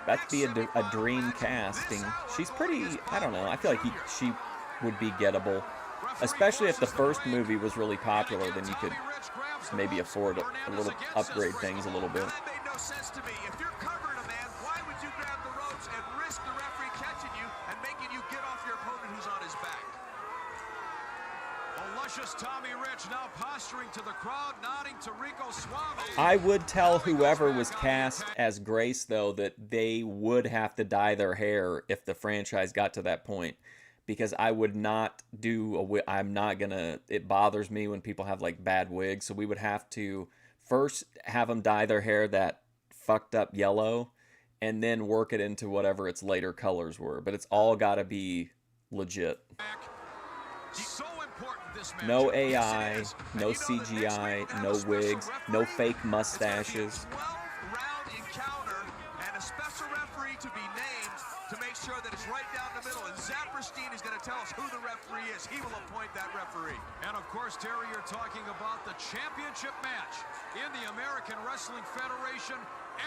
Speaker 1: That'd be a dream casting. She's pretty. I don't know. I feel like she would be gettable, especially if the first movie was really popular. Then you could maybe afford a little upgrade things a little bit.
Speaker 4: That made no sense to me. If you're covering a man, why would you grab the ropes and risk the referee catching you and making you get off your opponent who's on his back?
Speaker 3: The luscious Tommy Rich now posturing to the crowd, nodding to Rico Suave.
Speaker 1: I would tell whoever was cast as Grace, though, that they would have to dye their hair if the franchise got to that point. Because I would not do I'm not gonna, it bothers me when people have like bad wigs. So we would have to first have them dye their hair that fucked up yellow and then work it into whatever its later colors were. But it's all gotta be legit.
Speaker 3: So important this match.
Speaker 1: No AI, no CGI, no wigs, no fake mustaches.
Speaker 4: 12-round encounter and a special referee to be named to make sure that it's right down the middle, and Zapperstein is going to tell us who the referee is. He will appoint that referee.
Speaker 3: And of course, Terry, you're talking about the championship match in the American Wrestling Federation.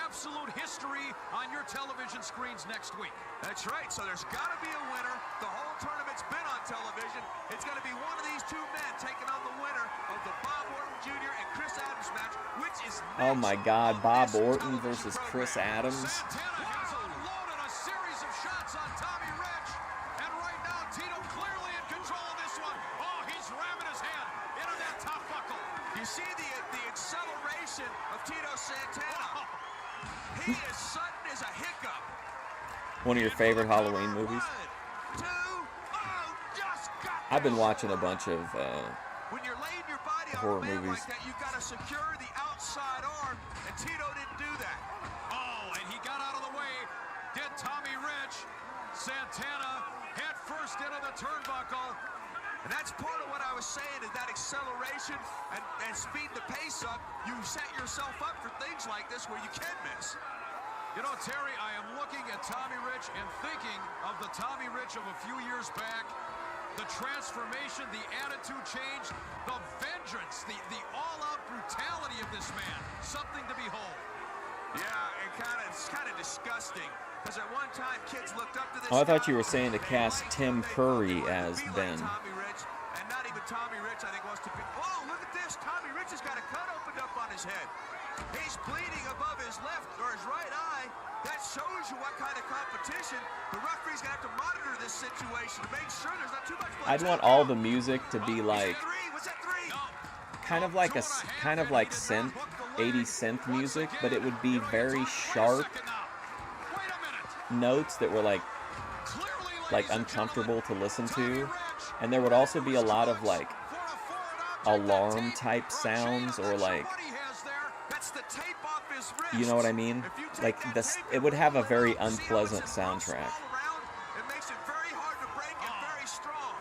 Speaker 3: Absolute history on your television screens next week.
Speaker 4: That's right, so there's got to be a winner. The whole tournament's been on television. It's going to be one of these two men taking on the winner of the Bob Orton Jr. and Chris Adams match, which is
Speaker 1: Oh my God, Bob Orton versus Chris Adams.
Speaker 3: Santana has unloaded a series of shots on Tommy Rich. And right now, Tito clearly in control of this one. Oh, he's ramming his hand into that top buckle.
Speaker 4: You see the acceleration of Tito Santana. He is sudden as a hiccup.
Speaker 1: One of your favorite Halloween movies?
Speaker 4: One, two, oh, just got
Speaker 1: I've been watching a bunch of
Speaker 4: when you're laying your body on
Speaker 1: horror
Speaker 4: a man
Speaker 1: movies.
Speaker 4: like that, you've got to secure the outside arm, and Tito didn't do that.
Speaker 3: Oh, and he got out of the way. Did Tommy Rich. Santana head first into the turnbuckle.
Speaker 4: And that's part of what I was saying, is that acceleration and speed the pace up. You set yourself up for things like this where you can miss.
Speaker 3: You know, Terry, I am looking at Tommy Rich and thinking of the Tommy Rich of a few years back. The transformation, the attitude change, the vengeance, the all-out brutality of this man. Something to behold.
Speaker 4: Yeah, it's kind of disgusting. Because at one time, kids looked up to this.
Speaker 1: Oh, I thought you were saying to cast Tim Curry as Ben.
Speaker 4: Tommy Rich, and not even Tommy Rich, I think, wants to be. Oh, look at this! Tommy Rich has got a cut opened up on his head. He's bleeding above his left or his right eye. That shows you what kind of competition. The referee's gonna have to monitor this situation to make sure there's not too much blood.
Speaker 1: I'd want all the music to be like
Speaker 4: What's that three?
Speaker 1: kind of like synth, 80s synth music, but it would be very sharp notes that were like uncomfortable to listen to, and there would also be a lot of like alarm type sounds, or like, you know what I mean, like this. It would have a very unpleasant soundtrack.
Speaker 4: It makes it very hard to break and very strong.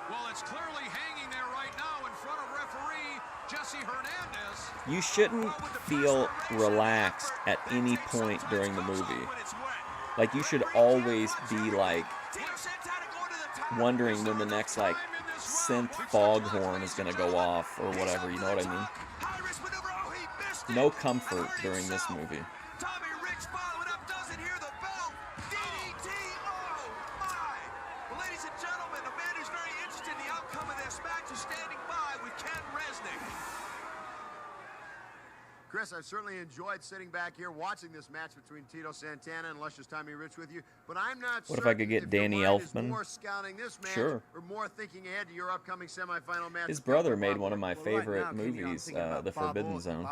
Speaker 3: Well, it's clearly hanging there right now in front of referee Jesse Hernandez.
Speaker 1: You shouldn't feel relaxed at any point during the movie. Like, you should always be like wondering when the next like synth foghorn is gonna go off or whatever, you know what I mean? No comfort during this movie.
Speaker 4: Tommy Rich following up, doesn't hear the bell. DDT, oh my! Well, ladies and gentlemen, the man who's very interested in the outcome of this match is standing by with Ken Resnick.
Speaker 9: Chris, I've certainly enjoyed sitting back here watching this match between Tito Santana and Luscious Tommy Rich with you, but I'm not
Speaker 1: What if I could get Danny Elfman?
Speaker 9: more scouting this match,
Speaker 1: Sure.
Speaker 9: or more thinking ahead to your upcoming semifinal match.
Speaker 1: His brother made one of my
Speaker 6: Well,
Speaker 1: favorite
Speaker 6: right now, Kenny, I'm
Speaker 1: movies,
Speaker 6: thinking about
Speaker 1: The
Speaker 6: Bob
Speaker 1: Forbidden
Speaker 6: Orton,
Speaker 1: Zone.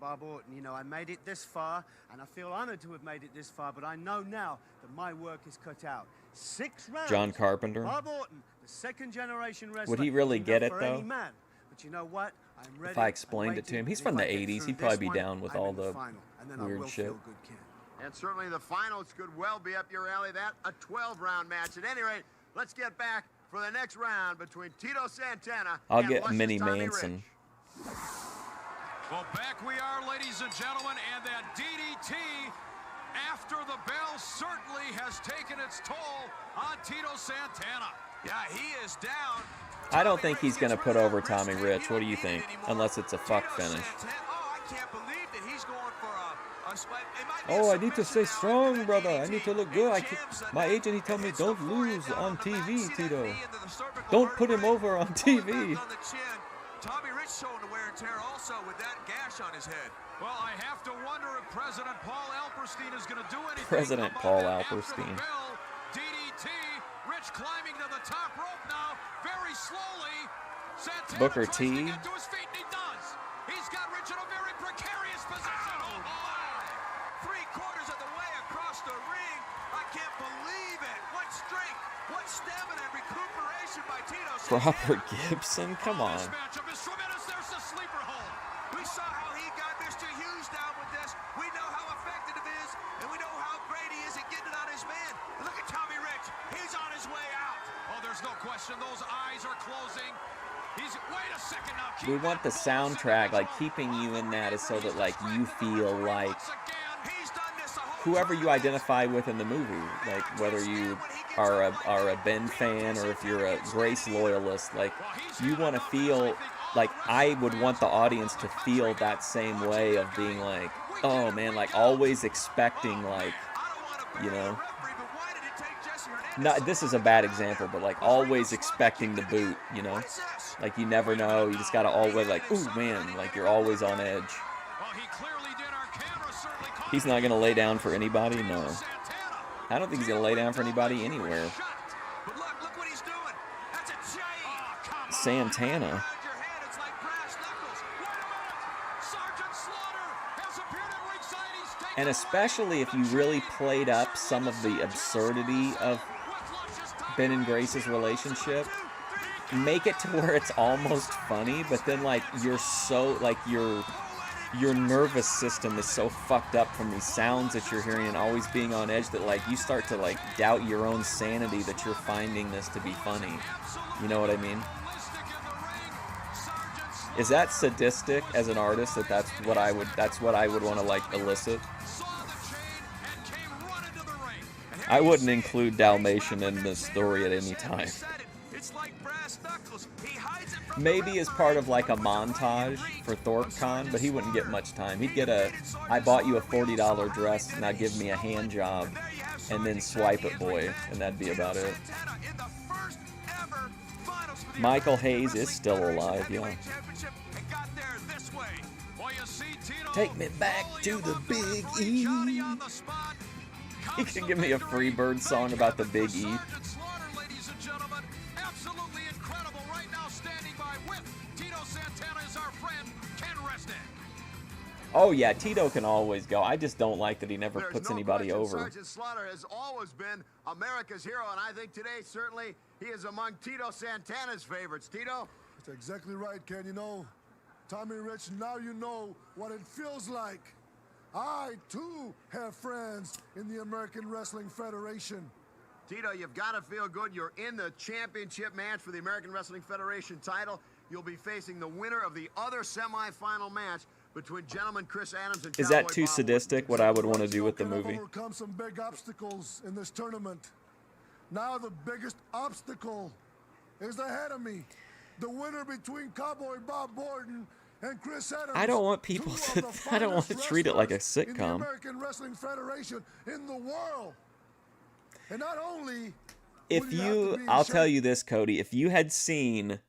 Speaker 6: Bob Orton. You know, I made it this far, and I feel honored to have made it this far, but I know now that my work is cut out. 6 rounds.
Speaker 1: John Carpenter.
Speaker 6: Bob Orton, the second generation wrestler.
Speaker 1: Would he really
Speaker 6: is
Speaker 1: get
Speaker 6: enough
Speaker 1: it,
Speaker 6: for any
Speaker 1: though?
Speaker 6: man. But you know what? I'm ready.
Speaker 1: If I explained
Speaker 6: I'm
Speaker 1: it to him,
Speaker 6: waiting,
Speaker 1: he's
Speaker 6: and
Speaker 1: from
Speaker 6: if
Speaker 1: the
Speaker 6: I get
Speaker 1: 80s,
Speaker 6: through
Speaker 1: he'd probably
Speaker 6: this
Speaker 1: be
Speaker 6: one,
Speaker 1: down with
Speaker 6: I'm
Speaker 1: all
Speaker 6: in
Speaker 1: the
Speaker 6: final, and then I
Speaker 1: weird
Speaker 6: will
Speaker 1: shit.
Speaker 6: feel good, Ken.
Speaker 9: And certainly the finals could well be up your alley. That a 12-round match. At any rate, let's get back for the next round between Tito Santana
Speaker 1: I'll
Speaker 9: and
Speaker 1: get
Speaker 9: Luscious
Speaker 1: Minnie
Speaker 9: Tommy
Speaker 1: Manson.
Speaker 9: Rich.
Speaker 3: Well, back we are, ladies and gentlemen, and that DDT after the bell certainly has taken its toll on Tito Santana.
Speaker 4: Yeah, he is down.
Speaker 1: I don't think he's going to put over Tommy Rich. What do you think? Unless it's a fuck finish.
Speaker 4: Oh, I can't believe that he's going for a split. It might be
Speaker 1: Oh,
Speaker 4: a
Speaker 1: I need to
Speaker 4: submission
Speaker 1: stay
Speaker 4: now
Speaker 1: strong,
Speaker 4: after the
Speaker 1: brother. I
Speaker 4: DDT.
Speaker 1: need to look good.
Speaker 4: It jams the
Speaker 1: My
Speaker 4: neck
Speaker 1: agent, he told
Speaker 4: and
Speaker 1: me,
Speaker 4: hits the
Speaker 1: don't
Speaker 4: forehead
Speaker 1: lose
Speaker 4: down
Speaker 1: on
Speaker 4: the back.
Speaker 1: TV,
Speaker 4: See that
Speaker 1: Tito.
Speaker 4: knee into the cervical
Speaker 1: Don't put him
Speaker 4: vertebrae?
Speaker 1: over on
Speaker 4: Pulling
Speaker 1: TV.
Speaker 4: back on the chin. Tommy Rich showing the wear and tear also with that gash on his head.
Speaker 3: Well, I have to wonder if President Paul Alperstein is going to do anything.
Speaker 1: President
Speaker 3: about
Speaker 1: Paul
Speaker 3: that after the
Speaker 1: Alperstein.
Speaker 3: bell. DDT. Rich climbing to the top rope now, very slowly. Santana
Speaker 1: Booker
Speaker 3: tries
Speaker 1: T.
Speaker 3: to get to his feet, and he does. He's got Rich in a very precarious position. Oh, boy.
Speaker 4: 3/4 of the way across the ring. I can't believe it. What strength, what stamina and recuperation by Tito Santana.
Speaker 1: Robert Gibson? Come on.
Speaker 3: This matchup is tremendous. There's the sleeper hold.
Speaker 4: We saw how he got Mr. Hughes down with this. We know how effective it is, and we know how great he is at getting it on his man. Look at Tommy Rich. He's on his way out.
Speaker 3: Oh, there's no question. Those eyes are closing. Wait a second now. Keep
Speaker 1: We want the
Speaker 3: that ball
Speaker 1: soundtrack, like
Speaker 3: second.
Speaker 1: keeping you in that is so that like you feel like
Speaker 4: He's done this a whole
Speaker 1: whoever you identify with in the movie, like whether you are a Ben fan or if you're a Grace loyalist, like you want to feel like I would want the audience to feel that same way of being like, oh man, like always expecting like, you know, not this is a bad example, but like always expecting the boot, you know, like you never know, you just gotta always like, ooh man, like you're always on edge. He's not gonna lay down for anybody, no. I don't think he's gonna lay down for anybody anywhere. Santana. And especially if you really played up some of the absurdity of Ben and Grace's relationship, make it to where it's almost funny, but then like you're so like your nervous system is so fucked up from these sounds that you're hearing and always being on edge that like you start to like doubt your own sanity that you're finding this to be funny. You know what I mean? Is that sadistic as an artist that's what I would want to like elicit? I wouldn't include Dalmatian in the story at any time. Maybe as part of like a montage for ThorpeCon, but he wouldn't get much time. He'd get a, I bought you a $40 dress, now give me a hand job, and then swipe it boy, and that'd be about it. Michael Hayes is still alive, yeah. Take me back to the Big E. He can give me a Freebird song about the Big E.
Speaker 3: Absolutely incredible right now, standing by with Tito Santana is our friend, Ken Resnick.
Speaker 1: Oh yeah, Tito can always go. I just don't like that he never puts
Speaker 9: no
Speaker 1: anybody
Speaker 9: question,
Speaker 1: over.
Speaker 9: Sergeant Slaughter has always been America's hero, and I think today certainly he is among Tito Santana's favorites. Tito?
Speaker 5: That's exactly right, Ken. You know, Tommy Rich, now you know what it feels like. I, too, have friends in the American Wrestling Federation.
Speaker 9: Tito, you've got to feel good. You're in the championship match for the American Wrestling Federation title. You'll be facing the winner of the other semifinal match between gentleman Chris Adams and
Speaker 1: Is
Speaker 9: Cowboy
Speaker 1: that too
Speaker 9: Bob
Speaker 1: sadistic,
Speaker 9: Woodward.
Speaker 1: what I would want to do with the
Speaker 5: I've
Speaker 1: movie?
Speaker 5: overcome some big obstacles in this tournament. Now the biggest obstacle is ahead of me. The winner between Cowboy Bob Borden and Chris Adams.
Speaker 1: I don't want people to, I don't want to treat it like a
Speaker 5: in the
Speaker 1: sitcom.
Speaker 5: American Wrestling Federation in the world. And not only
Speaker 1: If
Speaker 5: will have to
Speaker 1: you,
Speaker 5: be in
Speaker 1: I'll
Speaker 5: shape-
Speaker 1: tell you this, Cody, if you had seen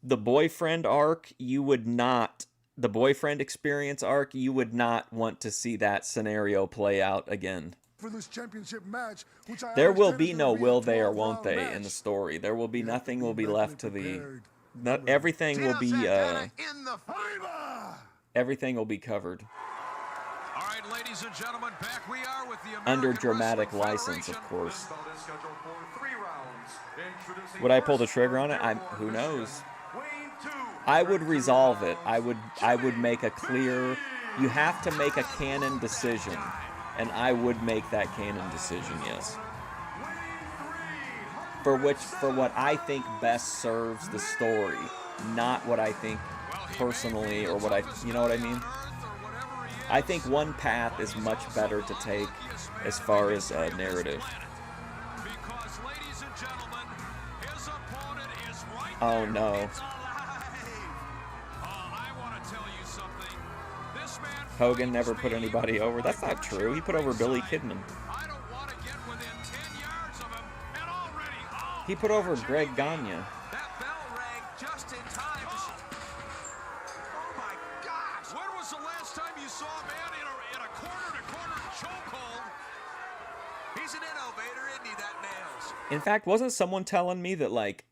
Speaker 1: the boyfriend arc, you would not, the boyfriend experience arc, you would not want to see that scenario play out again.
Speaker 5: for this championship match, which I
Speaker 1: There will
Speaker 5: understand
Speaker 1: be
Speaker 5: is
Speaker 1: no
Speaker 5: gonna be a
Speaker 1: will they or
Speaker 5: 12-round
Speaker 1: won't they
Speaker 5: match.
Speaker 1: in the story. There will be
Speaker 5: You have to
Speaker 1: nothing
Speaker 5: be
Speaker 1: will be
Speaker 5: mentally
Speaker 1: left to the,
Speaker 5: prepared.
Speaker 1: not everything will
Speaker 9: Tito
Speaker 1: be
Speaker 9: Santana in the
Speaker 5: Arriba!
Speaker 1: everything will be covered
Speaker 3: All right, ladies and gentlemen, back we are with the American
Speaker 1: under dramatic
Speaker 3: Wrestling
Speaker 1: license, of
Speaker 3: Federation.
Speaker 1: course.
Speaker 8: This bout is scheduled for 3 rounds. Introducing
Speaker 1: Would I pull the
Speaker 8: first
Speaker 1: trigger on
Speaker 8: from
Speaker 1: it?
Speaker 8: their
Speaker 1: Who knows?
Speaker 8: Wayne 2,
Speaker 1: I would
Speaker 8: for 2
Speaker 1: resolve it.
Speaker 8: rounds.
Speaker 1: I would make a clear. You have to make a canon decision, and I would make that canon decision. Yes. For what I think best serves the story, not what I think personally or what I, you know what I mean? I think one path is much better to take as far as narrative.
Speaker 3: Because, ladies and gentlemen, his opponent is right
Speaker 1: Oh
Speaker 3: there.
Speaker 1: no.
Speaker 3: It's alive. I want to tell you something. This man
Speaker 1: Hogan never
Speaker 3: finds
Speaker 1: put
Speaker 3: me
Speaker 1: anybody over. That's not true. He put over Billy Kidman.
Speaker 3: I don't want to get within 10 yards of him, and already, oh,
Speaker 1: He put over Greg Gagne.
Speaker 4: That bell rang just in time. Oh my gosh!
Speaker 3: when was the last time you saw a man in a corner-to-corner chokehold?
Speaker 4: He's an innovator, isn't he, that Nailz?
Speaker 1: In fact, wasn't someone telling me that like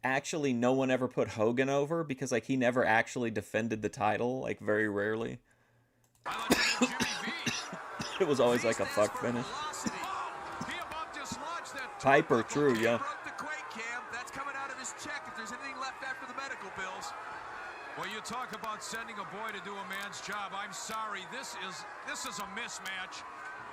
Speaker 1: actually no one ever put Hogan over because like he never actually defended the title, like very rarely.
Speaker 3: I like Jimmy V.
Speaker 1: It was always like a fuck finish.
Speaker 4: Velocity.
Speaker 3: He about dislodged that
Speaker 1: Piper, true, yeah.
Speaker 4: Broke the quake cam. That's coming out of his check if there's anything left after the medical bills.
Speaker 3: Well, you talk about sending a boy to do a man's job. I'm sorry. This is a mismatch.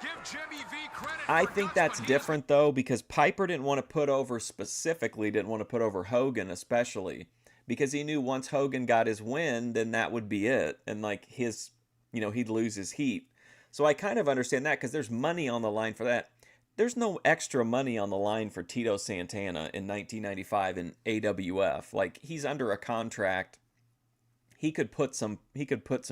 Speaker 3: Give Jimmy V credit.
Speaker 1: I
Speaker 3: for
Speaker 1: think
Speaker 3: guts,
Speaker 1: that's
Speaker 3: but he is-
Speaker 1: different though because Piper didn't want to put over specifically didn't want to put over Hogan especially because he knew once Hogan got his win then that would be it and like his, you know, he'd lose his heat. So I kind of understand that because there's money on the line for that. There's no extra money on the line for Tito Santana in 1995 in AWF. Like, he's under a contract. He could put some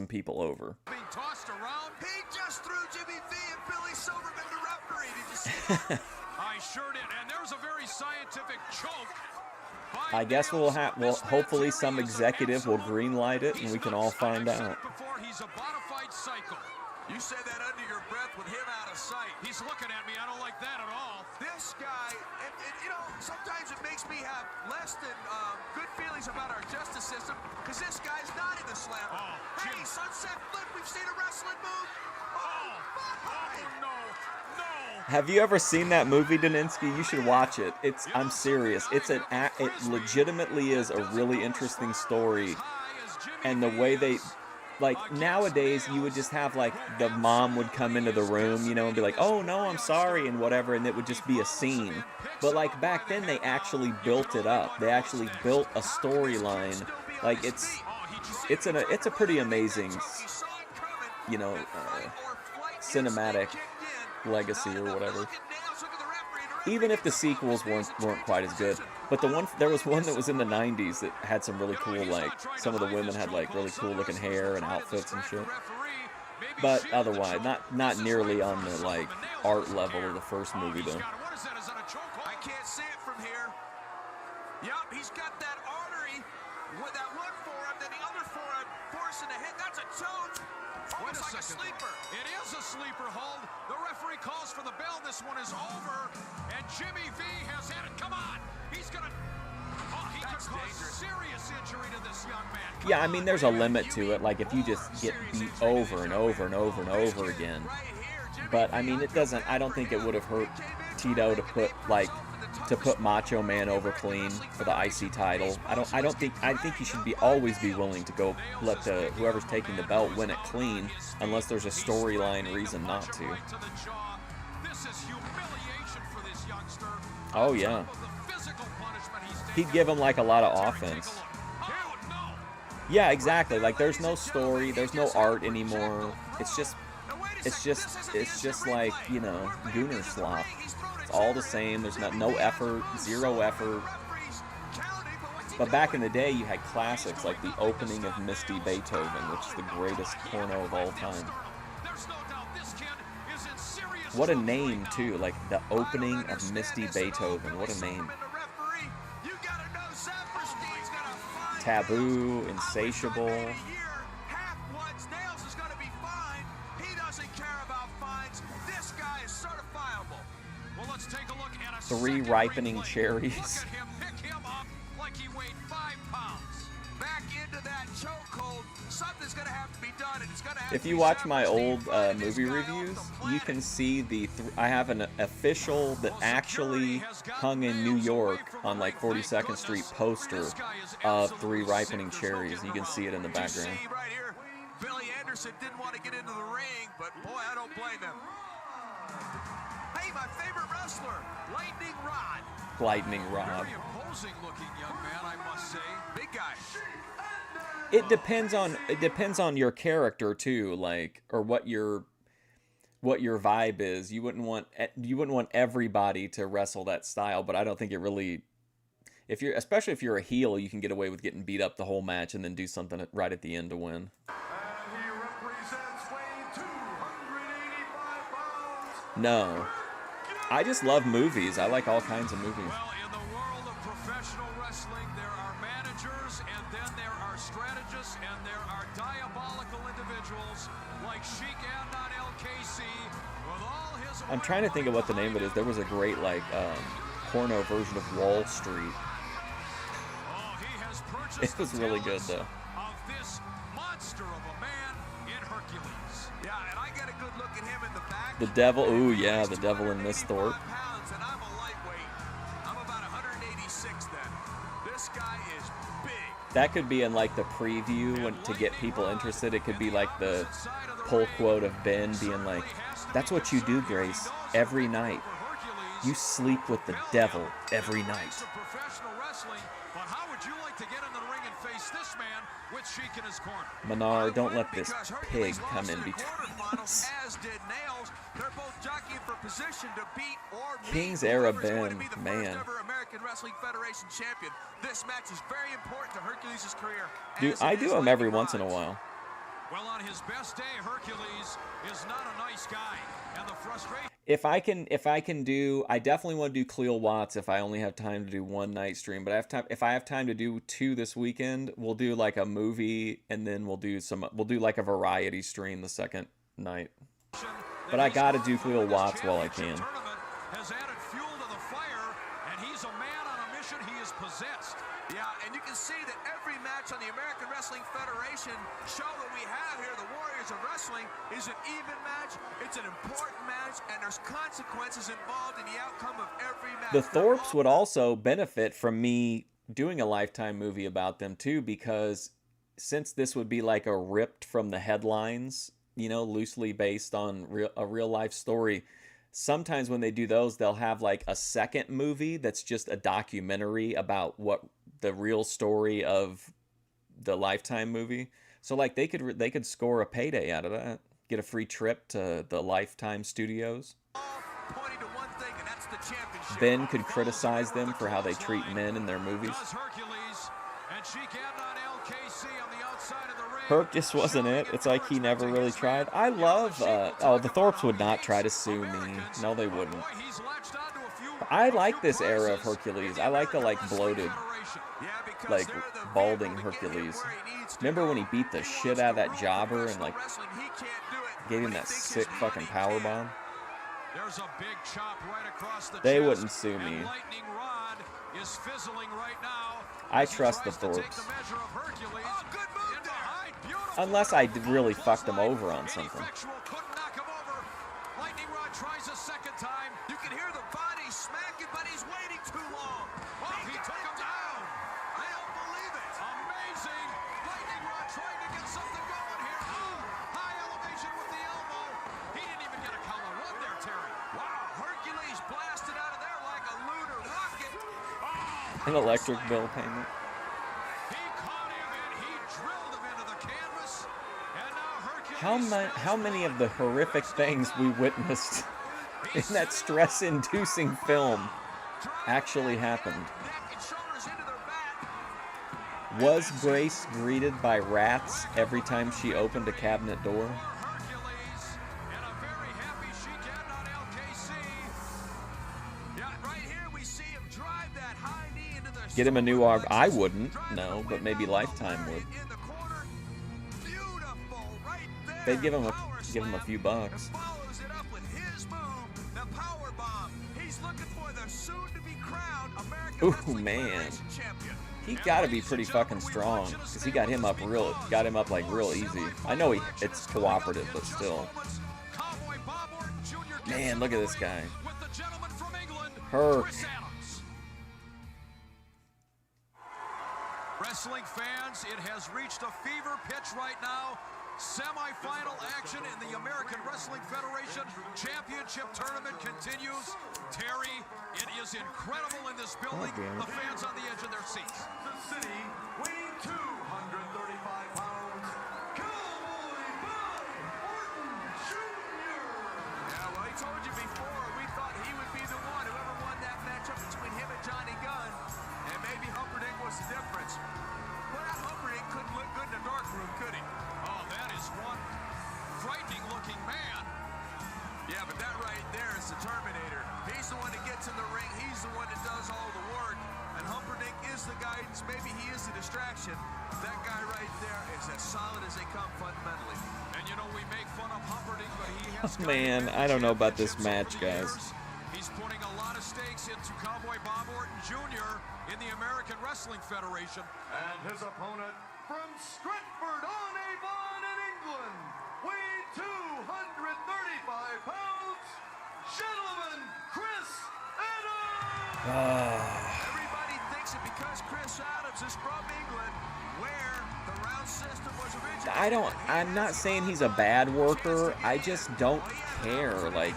Speaker 1: people over.
Speaker 3: Being tossed around.
Speaker 4: He just threw Jimmy V and Billy Silverman to referee. Did you see that?
Speaker 3: I sure did. And there's a very scientific choke.
Speaker 1: I guess we'll hopefully some executive will greenlight it and we can all find out.
Speaker 3: Before he's a bona fide cycle.
Speaker 4: You said that under your breath with him out of sight.
Speaker 3: He's looking at me. I don't like that at all.
Speaker 4: This guy, and you know, sometimes it makes me have less than good feelings about our justice system because this guy's not in the slammer.
Speaker 3: Oh,
Speaker 4: hey, sunset flip, we've seen a wrestling move. Oh,
Speaker 3: no.
Speaker 1: Have you ever seen that movie, Daninsky? You should watch it. I'm serious. It legitimately is a really interesting story. And the way they, like, nowadays you would just have, like, the mom would come into the room, you know, and be like, oh no, I'm sorry, and whatever, and it would just be a scene. But like back then they actually built it up. They actually built a storyline. Like, it's a pretty amazing, you know, cinematic legacy or whatever. Even if the sequels weren't quite as good, but there was one that was in the 90s that had some really cool, like, some of the women had like really cool looking hair and outfits and shit. But otherwise, not nearly on the like art level of the first movie though.
Speaker 4: I can't see it from here. Yup, he's got that artery with that one forearm, then the other forearm forcing a hit. That's a choke. Almost like a sleeper.
Speaker 3: It is a sleeper hold. The referee calls for the bell. This one is over. And Jimmy V has had it. Come on. He's going to... Oh, he could cause serious injury to this young man.
Speaker 1: Yeah, I mean, there's a limit to it. Like, if you just get beat over and over and over and over again. But, I mean, it doesn't... I don't think it would have hurt Tito to put Macho Man over clean for the IC title. I think you should always be willing to go let whoever's taking the belt win it clean, unless there's a storyline reason not to. Oh yeah. He'd give him like a lot of offense. Yeah, exactly. Like, there's no story, there's no art anymore. It's just like, you know, Gooner slop. It's all the same. There's no effort, zero effort. But back in the day, you had classics like the opening of Misty Beethoven, which is the greatest porno of all time. What a name, too. Like, the opening of Misty Beethoven. What a name. Taboo, Insatiable.
Speaker 4: Nailz is going to be fined. He doesn't care about fines. This guy is certifiable.
Speaker 3: Well, let's take a look at a
Speaker 1: 3 ripening cherries.
Speaker 3: Look at him pick him up like he weighed 5 pounds.
Speaker 4: Back into that chokehold. Something's going to have to be done, and it's going to have
Speaker 1: If you watch my old movie reviews, you can see I have an official that actually hung in New York on like 42nd Street poster of 3 ripening cherries. You can see it in the background.
Speaker 4: See right here, Billy Anderson didn't want to get into the ring, but boy, I don't blame him. Hey, my favorite wrestler, Lightning Rod.
Speaker 1: Lightning Rod.
Speaker 3: Very imposing looking young man, I must say.
Speaker 4: Big guy.
Speaker 1: It depends on your character too, like, or what your vibe is. You wouldn't want everybody to wrestle that style, but I don't think it really. Especially if you're a heel, you can get away with getting beat up the whole match and then do something right at the end to win.
Speaker 8: And he represents weighing 285 pounds.
Speaker 1: No, I just love movies. I like all kinds of movies.
Speaker 3: Well, in the world of professional wrestling, there are managers, and then there are strategists, and there are diabolical individuals like Sheik Adnan El-Kaysi with all his...
Speaker 1: I'm trying to think of what the name of it is. There was a great, like, porno version of Wall Street.
Speaker 3: Oh, he has purchased
Speaker 1: It was really good,
Speaker 3: the
Speaker 1: though.
Speaker 3: of this monster of a man in Hercules.
Speaker 4: Yeah, and I got a good look at him in the back.
Speaker 1: The Devil, ooh yeah, the Devil in Miss Thorpe.
Speaker 4: Pounds, and I'm a lightweight. I'm about 186 then. This guy is big.
Speaker 1: That could be in like the preview to get people interested. It could be like the pull quote of Ben being like, "That's what you do, Grace, every night. You sleep with the devil every night.
Speaker 3: Professional wrestling, but how would you like to get in the ring and face this man with Sheik in his corner?
Speaker 1: Menard, don't let this pig come in between us.
Speaker 4: As did Nailz. They're both jockeying for position to beat or meet
Speaker 1: King's Era
Speaker 4: whoever's going to
Speaker 1: Ben,
Speaker 4: be the
Speaker 1: man.
Speaker 4: first ever American Wrestling Federation champion. This match is very important to Hercules' career.
Speaker 1: Dude, I do him every once in a while.
Speaker 3: Well, on his best day, Hercules is not a nice guy, and the frustration.
Speaker 1: If I can do, I definitely want to do Cleo Watts if I only have time to do one night stream. But if I have time to do 2 this weekend, we'll do like a movie, and then we'll do like a variety stream the second night. But I gotta do Cleo Watts while I can.
Speaker 3: Has added fuel to the fire, and he's a man on a mission. He is possessed.
Speaker 4: Yeah, and you can see that every match on the American Wrestling Federation show that we have here, the Warriors of Wrestling, is an even match. It's an important match, and there's consequences involved in the outcome of every match.
Speaker 1: The Thorpes would also benefit from me doing a Lifetime movie about them too, because since this would be like a ripped from the headlines, you know, loosely based on a real life story, sometimes when they do those, they'll have like a second movie that's just a documentary about what the real story of the Lifetime movie. So like they could score a payday out of that, get a free trip to the Lifetime studios. Ben could criticize them for how they treat men in their movies. Herc just wasn't it. It's like he never really tried. I love, the Thorpes would not try to sue me. No, they wouldn't. I like this era of Hercules. I like the, like, bloated, like, balding Hercules. Remember when he beat the shit out of that jobber and, like, gave him that sick fucking powerbomb?
Speaker 3: There's a big chop right across the
Speaker 1: They
Speaker 3: chest,
Speaker 1: wouldn't sue me.
Speaker 3: and Lightning Rod is fizzling right now.
Speaker 1: I trust the Thorpes. Unless I really fucked them over on something.
Speaker 3: Lightning Rod tries a second time.
Speaker 4: You can hear the body smacking, but he's waiting too long.
Speaker 3: Oh, he took him down.
Speaker 4: I don't believe it.
Speaker 3: Amazing. Lightning Rod trying to get something going here. Oh, high elevation with the elbow. He didn't even get a collar run there, Terry.
Speaker 4: Wow, Hercules blasted out of there like a lunar rocket.
Speaker 1: An electric bill payment.
Speaker 3: He caught him and he drilled him into the canvas. And now Hercules.
Speaker 1: How many of the horrific things we witnessed in that stress-inducing film actually happened? Was Grace greeted by rats every time she opened a cabinet door? Get him a new arm. I wouldn't, no, but maybe Lifetime would. They'd give him a few bucks. Ooh, man. He gotta be pretty fucking strong, because he got him up like real easy. I know it's cooperative, but still. Man, look at this guy. Herc.
Speaker 3: Wrestling fans, it has reached a fever pitch right now. Semi-final action in the American Wrestling Federation Championship Tournament continues. Terry, it is incredible in this building. The fans on the edge of their seats.
Speaker 8: The city, weighing 235 pounds, Cowboy Bob Orton Jr.
Speaker 4: Yeah, well, he told you before, we thought he would be the one, whoever won that matchup between him and Johnny Gunn. And maybe Humperdinck was the difference. Well, that Humperdinck couldn't look good in the dark room, could he?
Speaker 3: Oh, that is one frightening-looking man.
Speaker 4: Yeah, but that right there is the Terminator. He's the one that gets in the ring. He's the one that does all the work. And Humperdinck is the guidance. Maybe he is the distraction. That guy right there is as solid as they come fundamentally.
Speaker 3: And you know, we make fun of Humperdinck, but he has...
Speaker 1: Man, I don't know about this match, guys.
Speaker 3: He's putting a lot of stakes into Cowboy Bob Orton Jr. in the American Wrestling Federation.
Speaker 8: And his opponent from Stratford-on-Avon in England, weighing 235 pounds, gentlemen, Chris Adams!
Speaker 4: Everybody thinks that because Chris Adams is from England, where the round system was originated.
Speaker 1: I'm not saying he's a bad worker. I just don't care. Like,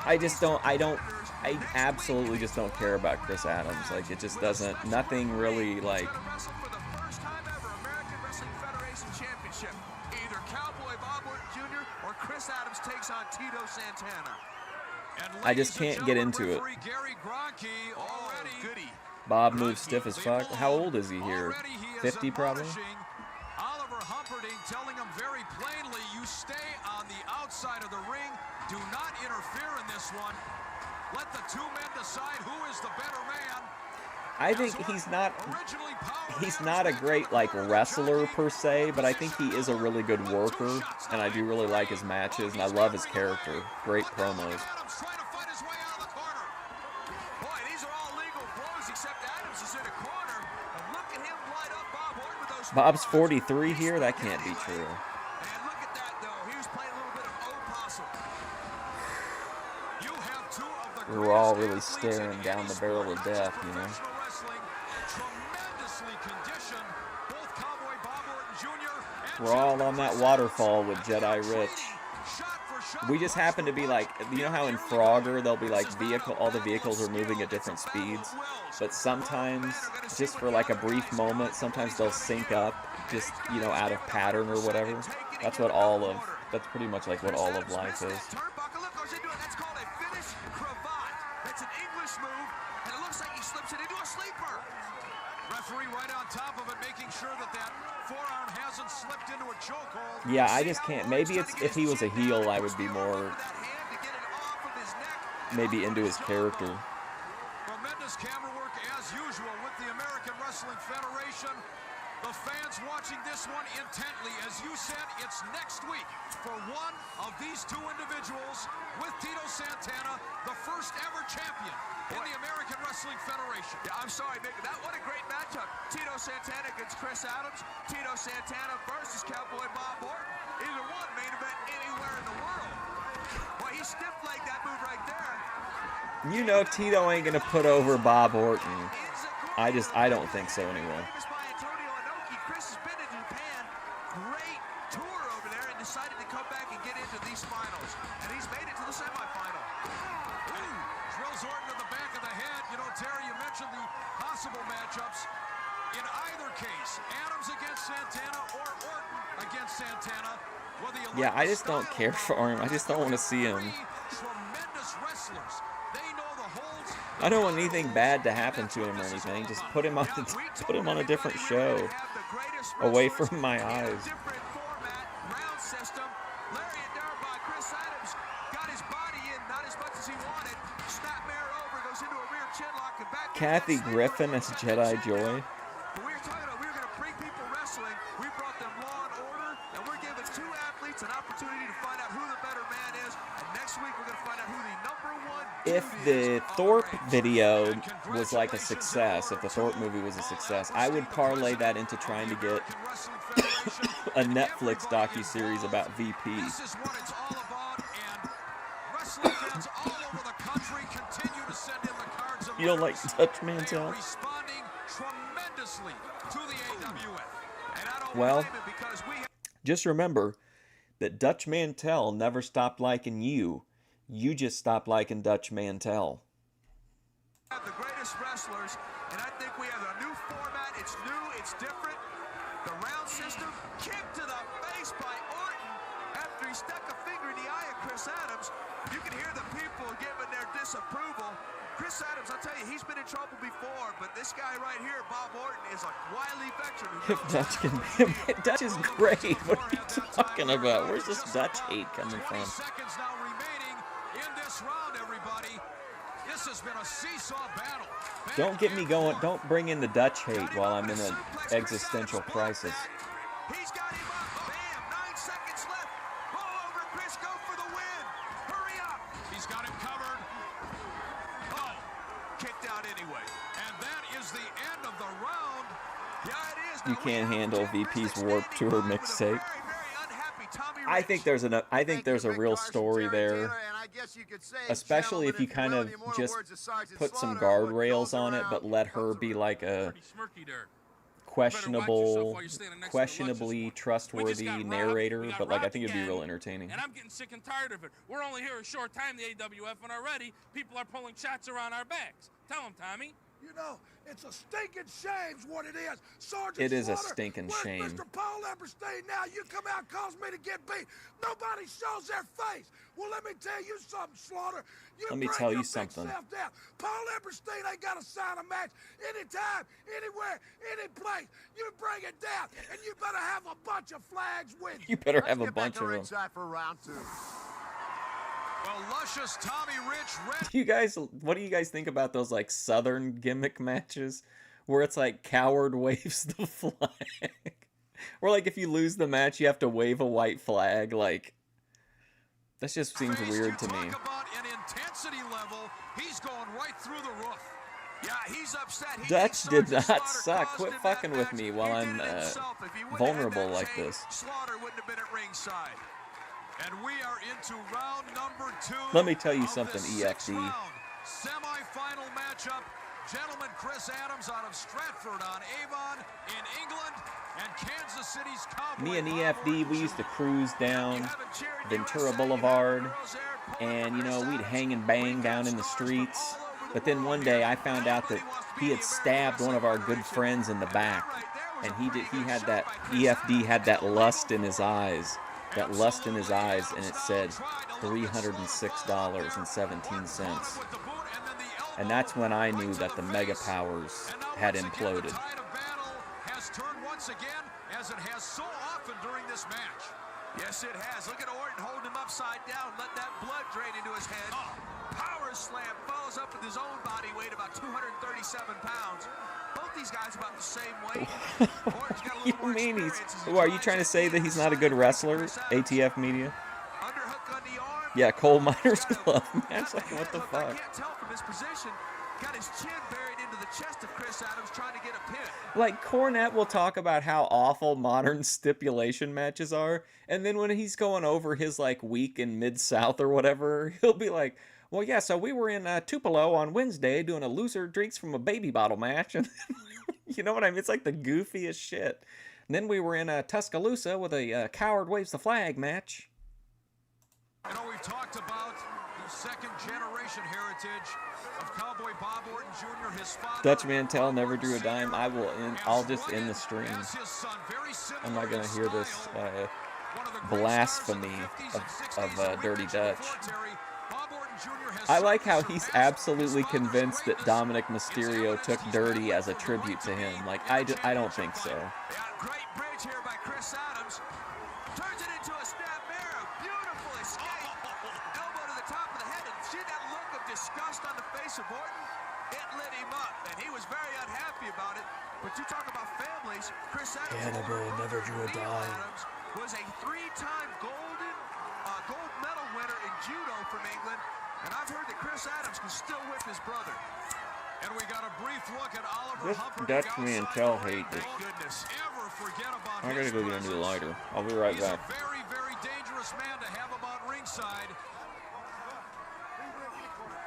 Speaker 1: I just don't. I absolutely just don't care about Chris Adams. Like, it just doesn't. Nothing really like.
Speaker 4: For the first time ever, American Wrestling Federation Championship. Either Cowboy Bob Orton Jr. or Chris Adams takes on Tito Santana.
Speaker 1: I just can't get into it. Bob moves stiff as fuck. How old is he here? 50 probably?
Speaker 3: Oliver Humperdinck telling him very plainly, you stay on the outside of the ring. Do not interfere in this one. Let the two men decide who is the better man.
Speaker 1: I think he's not a great like wrestler per se, but I think he is a really good worker, and I do really like his matches, and I love his character. Great promos. Bob's 43 here? That can't be true.
Speaker 4: And look at that, though. He was playing a little bit of opossum. You have two of the
Speaker 1: We're all really staring down the barrel of death, you know.
Speaker 3: tremendously conditioned. Both Cowboy Bob Orton Jr. and
Speaker 1: We're all on that waterfall with Jedi Rich.
Speaker 3: shot for shot.
Speaker 1: We just happen to be like, you know how in Frogger they'll be like all the vehicles are moving at different speeds, but sometimes just for like a brief moment, sometimes they'll sync up, just, you know, out of pattern or whatever. That's pretty much like what all of life is.
Speaker 4: Turnbuckle, look, goes into it. That's called a finish cravat. That's an English move, and it looks like he slips it into a sleeper.
Speaker 3: Referee right on top of it, making sure that forearm hasn't slipped into a chokehold.
Speaker 1: Yeah, I just can't. Maybe it's if he was a heel, I would be more maybe into his character.
Speaker 3: Tremendous camera work as usual with the American Wrestling Federation. The fans watching this one intently. As you said, it's next week for one of these two individuals with Tito Santana, the first ever champion in the American Wrestling Federation.
Speaker 4: Yeah, I'm sorry, Nick. What a great matchup. Tito Santana against Chris Adams. Tito Santana versus Cowboy Bob Orton. Either one main event anywhere in the world. Well, he stiff-legged that move right there.
Speaker 1: You know Tito ain't gonna put over Bob Orton. I don't think so anyway.
Speaker 4: Chris has been in Japan. Great tour over there and decided to come back and get into these finals. And he's made it to the semifinal.
Speaker 3: Ooh, drills Orton to the back of the head. You know, Terry, you mentioned the possible matchups. In either case, Adams against Santana or Orton against Santana.
Speaker 1: Yeah, I just don't care for him. I just don't want to see him.
Speaker 3: Tremendous wrestlers. They know the holds.
Speaker 1: I don't want anything bad to happen to him or anything. Just put him on a different show, away from my eyes.
Speaker 4: Different format, round system. Lariat down by Chris Adams. Got his body in, not as much as he wanted. Snapmare over, goes into a rear chinlock and back.
Speaker 1: Kathy Griffin as Jedi Joy.
Speaker 4: We were talking about we were going to bring people wrestling. We brought them Law and Order, and we're giving two athletes an opportunity to find out who the better man is. And next week we're going to find out who the #1.
Speaker 1: If the Thorpe video was like a success, if the Thorpe movie was a success, I would parlay that into trying to get a Netflix docuseries about VP.
Speaker 3: This is what it's all about, and wrestling fans all over the country continue to send in the cards of
Speaker 1: You don't like Dutch
Speaker 3: They are
Speaker 1: Mantel?
Speaker 3: responding tremendously to the AWF.
Speaker 4: And I don't
Speaker 1: Well,
Speaker 4: blame him because we
Speaker 1: just remember that Dutch Mantel never stopped liking you. You just stopped liking Dutch Mantel.
Speaker 4: have the greatest wrestlers, and I think we have a new format. It's new, it's different. The round system, kick to the face by Orton after he stuck a finger in the eye of Chris Adams. You can hear the people giving their disapproval. Chris Adams, I'll tell you, he's been in trouble before, but this guy right here, Bob Orton, is a wily veteran.
Speaker 1: If Dutch can be, Dutch is great. What are you talking about? Where's this Dutch hate coming
Speaker 3: 20
Speaker 1: from?
Speaker 3: seconds now remaining in this round, everybody. This has been a seesaw battle.
Speaker 1: Don't get me going. Don't bring in the Dutch hate while I'm in an existential crisis.
Speaker 4: He's got him up. Bam, 9 seconds left. Roll over, Chris, go for the win. Hurry up.
Speaker 3: He's got him covered. Oh,
Speaker 4: Kicked out anyway.
Speaker 3: and that is the end of the round.
Speaker 4: Yeah, it is.
Speaker 1: You can't handle VP's Warped Tour mixtape. I think there's a real story there, especially if you kind of just put some guardrails on it, but let her be like a questionably trustworthy narrator, but like I think it'd be real entertaining.
Speaker 3: And I'm getting sick and tired of it. We're only here a short time, the AWF, and already people are pulling shots around our backs. Tell them, Tommy.
Speaker 2: You know, it's a stinking shame's what it is. Sergeant
Speaker 1: It is a
Speaker 2: Slaughter,
Speaker 1: stinking
Speaker 2: where's
Speaker 1: shame.
Speaker 2: Mr. Paul Eberstein now? You come out and cause me to get beat. Nobody shows their face. Well, let me tell you something, Slaughter.
Speaker 1: Let me
Speaker 2: bring
Speaker 1: tell
Speaker 2: your
Speaker 1: you
Speaker 2: big
Speaker 1: something.
Speaker 2: self down. Paul Eberstein ain't got to sign a match anytime, anywhere, any place. You bring it down, and you better have a bunch of flags with you.
Speaker 1: You better
Speaker 9: Let's
Speaker 1: have a
Speaker 9: get back
Speaker 1: bunch
Speaker 9: to
Speaker 1: of them.
Speaker 9: ringside for round 2.
Speaker 3: Well, luscious Tommy Rich.
Speaker 1: What do you guys think about those like Southern gimmick matches where it's like coward waves the flag? Or like if you lose the match, you have to wave a white flag. Like, that just seems weird to me.
Speaker 3: Talk about an intensity level. He's going right through the roof. Yeah, he's upset.
Speaker 1: Dutch did not suck. Quit fucking with me while I'm vulnerable like this.
Speaker 3: Slaughter wouldn't have been at ringside. And we are into round number 2.
Speaker 1: Let me tell you
Speaker 3: of
Speaker 1: something,
Speaker 3: this 6th
Speaker 1: EFD.
Speaker 3: round. Semi-final matchup. Gentleman Chris Adams out of Stratford on Avon in England, and Kansas City's Cowboy
Speaker 1: Me and
Speaker 3: Bob
Speaker 1: EFD, we
Speaker 3: Orton
Speaker 1: used to
Speaker 3: Jr.
Speaker 1: cruise down Ventura Boulevard, and, you know, we'd hang and bang down in the streets. But then one day I found out that he had stabbed one of our good friends in the back, and he had that, EFD had that lust in his eyes. That lust in his eyes, and it said $306.17. And that's when I knew that the Mega Powers had imploded.
Speaker 3: The tide of battle has turned once again, as it has so often during this match.
Speaker 4: Yes, it has. Look at Orton holding him upside down, let that blood drain into his head. Power slam, follows up with his own body weight, about 237 pounds. Both these guys about the same weight. Orton's got a little more experience.
Speaker 1: Who are you trying to say that he's not a good wrestler? ATF media?
Speaker 4: Underhook on the arm.
Speaker 1: Yeah, coal miner's glove match. Like, what the
Speaker 4: I
Speaker 1: fuck?
Speaker 4: can't tell from his position. Got his chin buried into the chest of Chris Adams trying to get a pin.
Speaker 1: Like, Cornette will talk about how awful modern stipulation matches are, and then when he's going over his, like, week in Mid-South or whatever, he'll be like, well, yeah, so we were in Tupelo on Wednesday doing a loser drinks from a baby bottle match, and you know what I mean? It's like the goofiest shit. And then we were in Tuscaloosa with a coward waves the flag match.
Speaker 3: You know, we've talked about the second generation heritage of Cowboy Bob Orton Jr., his father.
Speaker 1: Dutch Mantel never drew a dime. I'll just end the stream. I'm not gonna hear this blasphemy of Dirty Dutch. I like how he's absolutely convinced that Dominic Mysterio took Dirty as a tribute to him. Like, I don't think so.
Speaker 4: Great bridge here by Chris Adams. Turns it into a snap mirror. Beautiful escape. Elbow to the top of the head. And see that look of disgust on the face of Orton? It lit him up, and he was very unhappy about it. But you talk about families. Chris Adams
Speaker 1: never drew a dime.
Speaker 4: Was a 3-time gold medal winner in judo from England. And I've heard that Chris Adams can still whip his brother.
Speaker 3: And we got a brief look at Oliver
Speaker 1: This
Speaker 3: Humperdinck
Speaker 1: Dutch
Speaker 3: outside
Speaker 1: Mantel
Speaker 3: the ring.
Speaker 1: hate it.
Speaker 3: Don't ever forget about
Speaker 1: I
Speaker 3: his
Speaker 1: gotta go get a new
Speaker 3: presence.
Speaker 1: lighter. I'll be right
Speaker 3: He's
Speaker 1: back.
Speaker 3: a very, very dangerous man to have about ringside.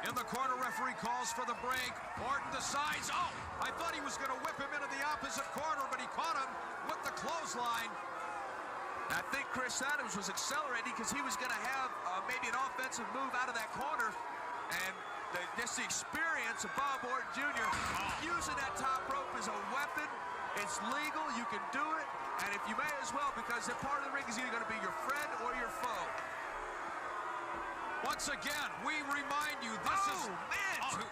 Speaker 3: In the corner, referee calls for the break. Orton decides, I thought he was going to whip him into the opposite corner, but he caught him with the clothesline.
Speaker 4: I think Chris Adams was accelerating because he was going to have maybe an offensive move out of that corner. And just the experience of Bob Orton Jr. using that top rope as a weapon. It's legal. You can do it. And if you may as well, because that part of the ring is either going to be your friend or your foe.
Speaker 3: Once again, we remind you,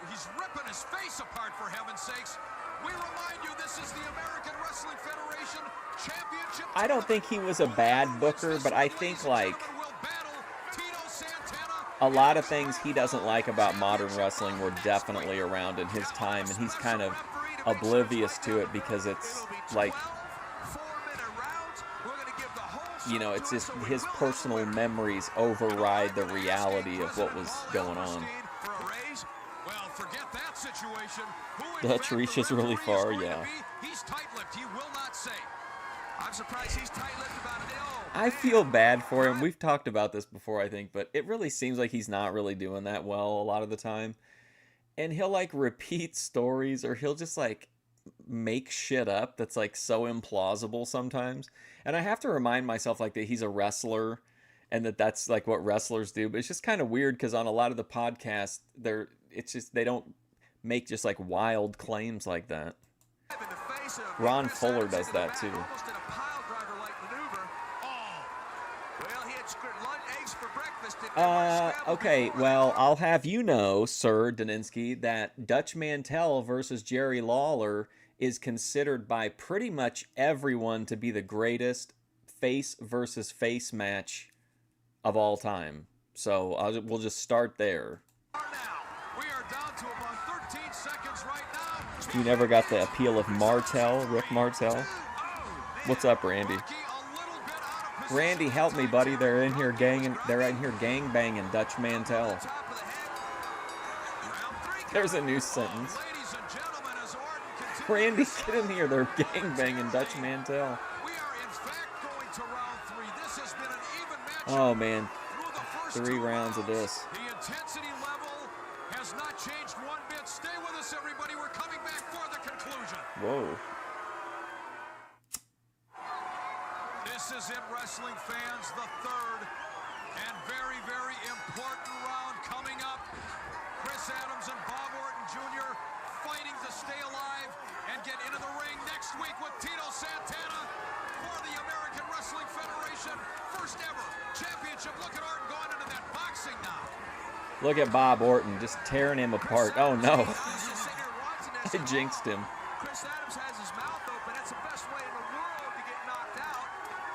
Speaker 3: he's ripping his face apart, for heaven's sakes. We remind you, this is the American Wrestling Federation Championship.
Speaker 1: I don't think he was a bad booker, but I think, like,
Speaker 3: Tito Santana.
Speaker 1: a lot of things he doesn't like about modern wrestling were definitely around in his time, and he's kind of oblivious to it because it's like, you know, it's just his personal memories override the reality of what was going on.
Speaker 3: Well, forget that situation.
Speaker 1: Dutch reaches really far, yeah.
Speaker 3: He's tight-lipped. He will not say.
Speaker 4: I'm surprised he's tight-lipped about it.
Speaker 1: I feel bad for him. We've talked about this before, I think, but it really seems like he's not really doing that well a lot of the time. And he'll, like, repeat stories, or he'll just, like, make shit up that's like so implausible sometimes. And I have to remind myself like that he's a wrestler and that's like what wrestlers do. But it's just kind of weird because on a lot of the podcasts, they don't make just like wild claims like that. Ron Fuller does that too. Okay, well, I'll have you know, Sir Daninsky, that Dutch Mantel versus Jerry Lawler is considered by pretty much everyone to be the greatest face versus face match of all time. So we'll just start there. You never got the appeal of Martel, Rick Martel? What's up, Randy? Randy, help me, buddy. They're in here gang banging Dutch Mantel. There's a new sentence. Randy, get in here. They're gang banging Dutch Mantel. Oh man, 3 rounds of this.
Speaker 3: The intensity level has not changed one bit. Stay with us, everybody. We're coming back for the conclusion.
Speaker 1: Whoa.
Speaker 3: This is it, wrestling fans, the third and very, very important round coming up. Chris Adams and Bob Orton Jr. fighting to stay alive and get into the ring next week with Tito Santana for the American Wrestling Federation. First ever championship. Look at Orton going into that boxing now.
Speaker 1: Look at Bob Orton just tearing him apart. Oh no. I jinxed him.
Speaker 4: Chris Adams has his mouth open. That's the best way in the world to get knocked out.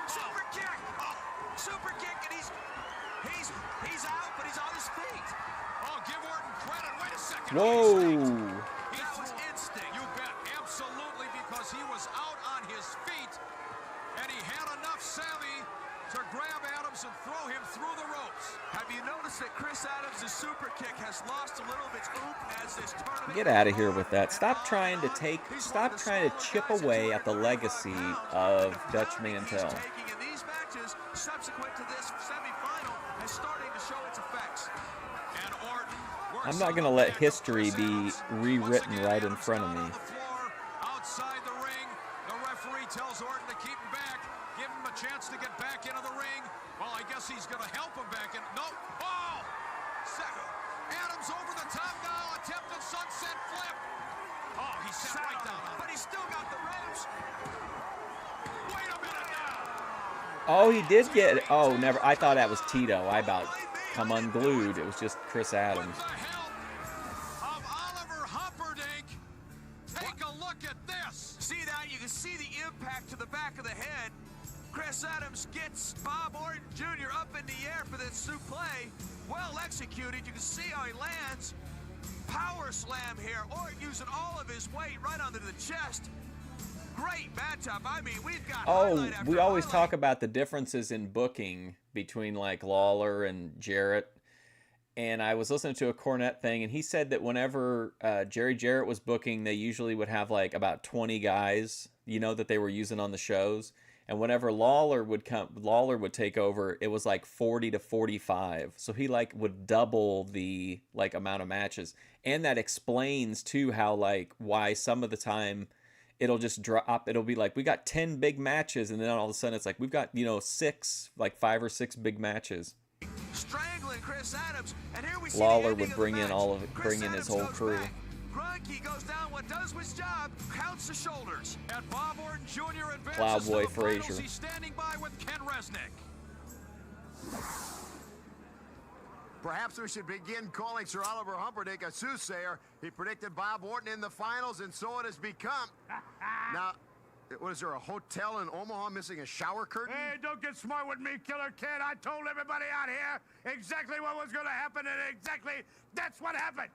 Speaker 4: Super kick! Oh, super kick, and he's out, but he's on his feet.
Speaker 3: Oh, give Orton credit. Wait a second.
Speaker 1: Whoa.
Speaker 3: That was instinct. You bet. Absolutely, because he was out on his feet, and he had enough savvy to grab Adams and throw him through the ropes.
Speaker 4: Have you noticed that Chris Adams' super kick has lost a little of its oomph as this tournament?
Speaker 1: Get out of here with that. Stop trying to chip away at the legacy of Dutch Mantel.
Speaker 4: In these matches subsequent to this semifinal is starting to show its effects.
Speaker 3: And Orton
Speaker 1: I'm not going to let history be rewritten right in front of me.
Speaker 3: Outside the ring, the referee tells Orton to keep him back, give him a chance to get back into the ring. Well, I guess he's going to help him back in. No. Oh! Adams over the top now, attempted sunset flip. Oh, he sat right down.
Speaker 4: But he's still got the ropes.
Speaker 3: Wait a minute now.
Speaker 1: Oh, he did get... Oh, never. I thought that was Tito. I about come unglued. It was just Chris Adams.
Speaker 3: With the help of Oliver Humperdinck. Take a look at this.
Speaker 4: See that? You can see the impact to the back of the head. Chris Adams gets Bob Orton Jr. up in the air for this suplex. Well executed. You can see how he lands. Power slam here. Orton using all of his weight right onto the chest. Great matchup. I mean, we've got highlight after
Speaker 1: we always
Speaker 4: highlight.
Speaker 1: talk about the differences in booking between like Lawler and Jarrett. And I was listening to a Cornette thing, and he said that whenever Jerry Jarrett was booking, they usually would have like about 20 guys, you know, that they were using on the shows. And whenever Lawler would take over, it was like 40 to 45. So he like would double the like amount of matches. And that explains too how like why some of the time it'll just drop. It'll be like we got 10 big matches, and then all of a sudden it's like we've got, you know, 5 or 6 big matches.
Speaker 4: Strangling Chris Adams, and here we see
Speaker 1: Lawler would bring in his whole crew.
Speaker 4: Grunke goes down, what does his job, counts the shoulders.
Speaker 3: And Bob Orton Jr. advances
Speaker 1: Plowboy
Speaker 3: to the finals.
Speaker 1: Frazier.
Speaker 3: He's standing by with Ken Resnick.
Speaker 9: Perhaps we should begin calling Sir Oliver Humperdinck a soothsayer. He predicted Bob Orton in the finals, and so it has become. Now, was there a hotel in Omaha missing a shower curtain?
Speaker 2: Hey, don't get smart with me, Killer Kid. I told everybody out here exactly what was going to happen, and exactly that's what happened.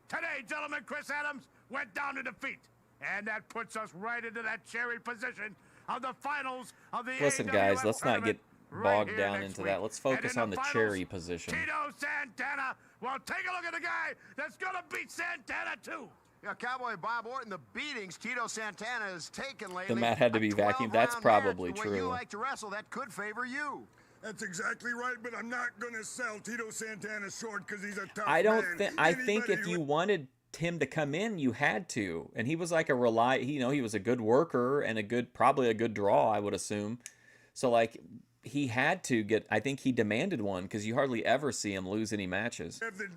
Speaker 2: Today, gentlemen, Chris Adams went down to defeat. And that puts us right into that cherry position of the finals of the
Speaker 1: Listen,
Speaker 2: AWF
Speaker 1: guys, let's not get
Speaker 2: right
Speaker 1: bogged
Speaker 2: here
Speaker 1: down
Speaker 2: next
Speaker 1: into
Speaker 2: week.
Speaker 1: that. Let's focus
Speaker 2: And in
Speaker 1: on the
Speaker 2: finals,
Speaker 1: cherry position.
Speaker 2: Tito Santana. Well, take a look at the guy that's going to beat Santana, too.
Speaker 9: Yeah, Cowboy Bob Orton, the beatings Tito Santana has taken lately.
Speaker 1: The mat had to
Speaker 9: a
Speaker 1: be vacuumed. That's
Speaker 9: 12-round
Speaker 1: probably
Speaker 9: match, the way you
Speaker 1: true.
Speaker 9: like to wrestle, that could favor you.
Speaker 5: That's exactly right, but I'm not going to sell Tito Santana short because he's a tough
Speaker 1: I don't
Speaker 5: man.
Speaker 1: think. I think
Speaker 5: Anybody
Speaker 1: if
Speaker 5: who-
Speaker 1: you wanted him to come in, you had to. And he was like a he was a good worker and probably a good draw, I would assume. So like he had to get, I think he demanded one, because you hardly ever see him lose any matches.
Speaker 5: Have the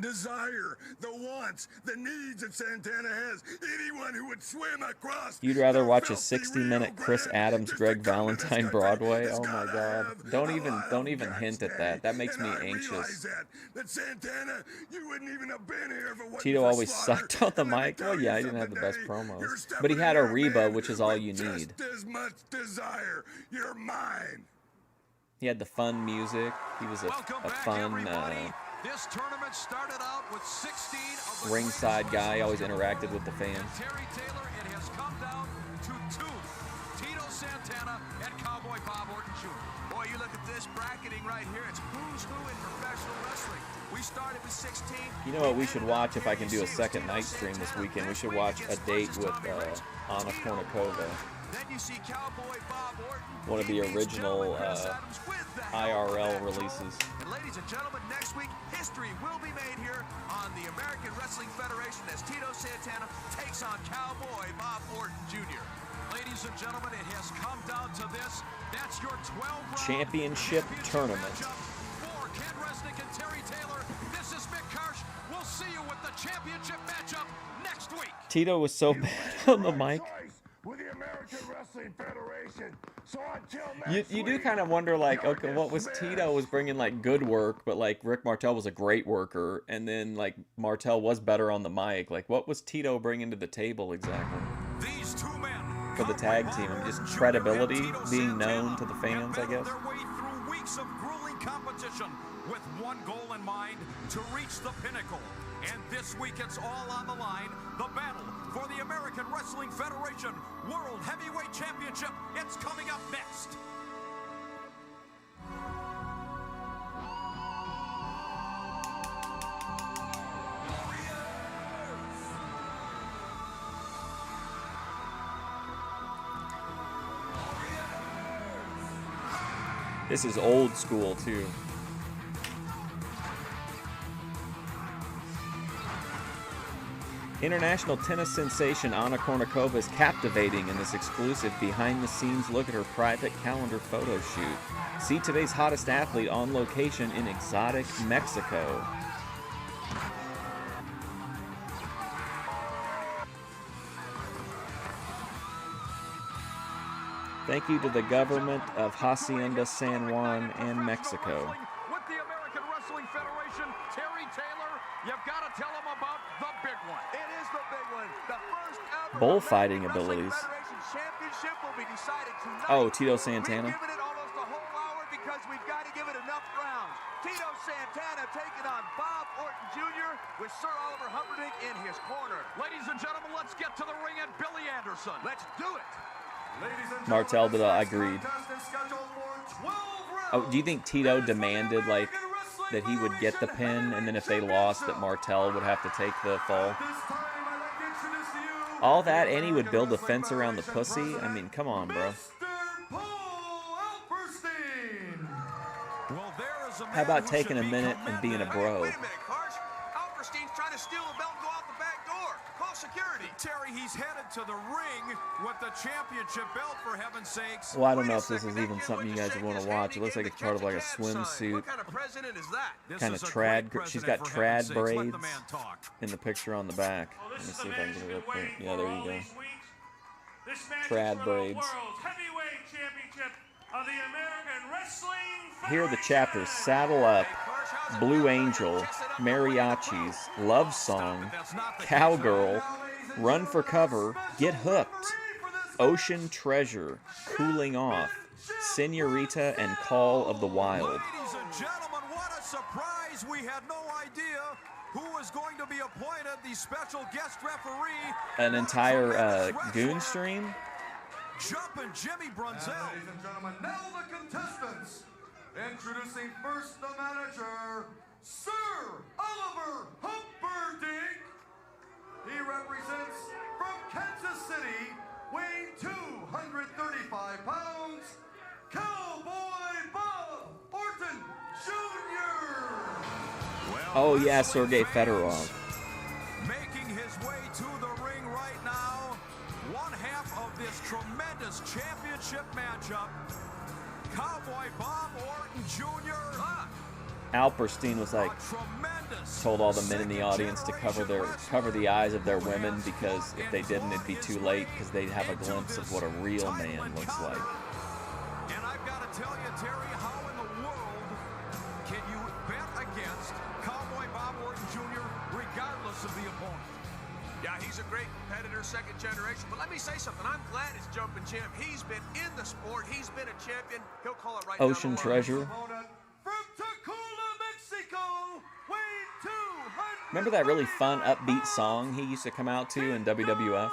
Speaker 5: desire, the wants, the needs that Santana has. Anyone who would swim across.
Speaker 1: You'd rather watch a 60-minute Chris Adams, Greg Valentine Broadway? Oh my God! Don't even hint at that. That makes me anxious.
Speaker 5: That Santana, you wouldn't even have been here if it wasn't
Speaker 1: Tito
Speaker 5: for
Speaker 1: always
Speaker 5: Slaughter.
Speaker 1: sucked on the mic. Well, yeah, he didn't have the best promos, but he had a Reba, which is all you need.
Speaker 5: Just as much desire. You're mine.
Speaker 1: He had the fun music. He was a fun
Speaker 3: This tournament started out with 16 of the
Speaker 1: ringside guy. Always interacted with the fans.
Speaker 3: Terry Taylor, it has come down to 2. Tito Santana and Cowboy Bob Orton Jr.
Speaker 4: Boy, you look at this bracketing right here. It's who's who in professional wrestling. We started with 16.
Speaker 1: You know what we should watch if I can do a second night stream this weekend? We should watch A Date with Anna Kournikova.
Speaker 4: Then you see Cowboy Bob Orton.
Speaker 1: One of the original IRL releases.
Speaker 4: And ladies and gentlemen, next week, history will be made here on the American Wrestling Federation as Tito Santana takes on Cowboy Bob Orton Jr.
Speaker 3: Ladies and gentlemen, it has come down to this. That's your 12-round
Speaker 1: championship tournament.
Speaker 3: For Ken Resnick and Terry Taylor, this is Mick Karsh. We'll see you with the championship matchup next week.
Speaker 1: Tito was so bad on the mic.
Speaker 5: With the American Wrestling Federation. So until
Speaker 1: You do kind of wonder, like, okay, what was Tito was bringing, like, good work, but, like, Rick Martel was a great worker, and then, like, Martel was better on the mic. Like, what was Tito bringing to the table exactly?
Speaker 3: These two men
Speaker 1: For the tag team, just credibility, being known to the fans, I guess.
Speaker 3: their way through weeks of grueling competition with one goal in mind: to reach the pinnacle. And this week it's all on the line. The battle for the American Wrestling Federation World Heavyweight Championship. It's coming up next.
Speaker 1: This is old school, too. International tennis sensation Anna Kournikova is captivating in this exclusive behind-the-scenes look at her private calendar photo shoot. See today's hottest athlete on location in exotic Mexico. Thank you to the government of Hacienda San Juan and Mexico.
Speaker 3: With the American Wrestling Federation, Terry Taylor, you've got to tell them about the big one.
Speaker 4: It is the big one. The first ever
Speaker 1: Bullfighting
Speaker 4: American Wrestling
Speaker 1: abilities.
Speaker 4: Federation Championship will be decided tonight.
Speaker 1: Oh, Tito Santana.
Speaker 4: We've given it almost a whole hour because we've got to give it enough rounds. Tito Santana taking on Bob Orton Jr. with Sir Oliver Humperdinck in his corner.
Speaker 3: Ladies and gentlemen, let's get to the ring and Billy Anderson.
Speaker 4: Let's do it.
Speaker 1: Martel agreed. Oh, do you think Tito demanded, like, that he would get the pin, and then if they lost, that Martel would have to take the fall? All that, and he would build a fence around the pussy? I mean, come on, bro. How about taking a minute and being a bro?
Speaker 4: Wait a minute, Karsh. Alperstein's trying to steal the belt and go out the back door. Call security.
Speaker 3: Terry, he's headed to the ring with the championship belt, for heaven's sakes.
Speaker 1: Well, I don't know if this is even something you guys would want to watch. It looks like it's part of like a swimsuit.
Speaker 4: What kind of president is that?
Speaker 1: Kind of trad. She's got trad braids in the picture on the back. Let me see if I can get it up there. Yeah, there you go. Trad braids. Here are the chapters: Saddle Up, Blue Angel, Mariachis, Love Song, Cowgirl, Run for Cover, Get Hooked, Ocean Treasure, Cooling Off, Senorita, and Call of the Wild.
Speaker 3: Ladies and gentlemen, what a surprise. We had no idea who was going to be appointed the special guest referee.
Speaker 1: An entire goon stream?
Speaker 3: Jumpin' Jimmy Brunzell.
Speaker 8: Ladies and gentlemen, now the contestants. Introducing first the manager, Sir Oliver Humperdinck. He represents from Kansas City, weighing 235 pounds, Cowboy Bob Orton Jr.
Speaker 1: Oh yeah, Sergey Fedorov.
Speaker 3: way to the ring right now. One half of this tremendous championship matchup. Cowboy Bob Orton Jr.
Speaker 1: Alperstein was like, told all the men in the audience to cover the eyes of their women, because if they didn't, it'd be too late, because they'd have a glimpse of what a real man looks like.
Speaker 3: And I've got to tell you, Terry, how in the world can you bet against Cowboy Bob Orton Jr. regardless of the opponent?
Speaker 4: Yeah, he's a great competitor, second generation. But let me say something. I'm glad it's Jumpin' Champ. He's been in the sport. He's been a champion. He'll call it right down the
Speaker 1: Ocean
Speaker 4: line.
Speaker 1: Treasure.
Speaker 8: From Tacoma, Mexico, weighing 200.
Speaker 1: Remember that really fun, upbeat song he used to come out to in WWF?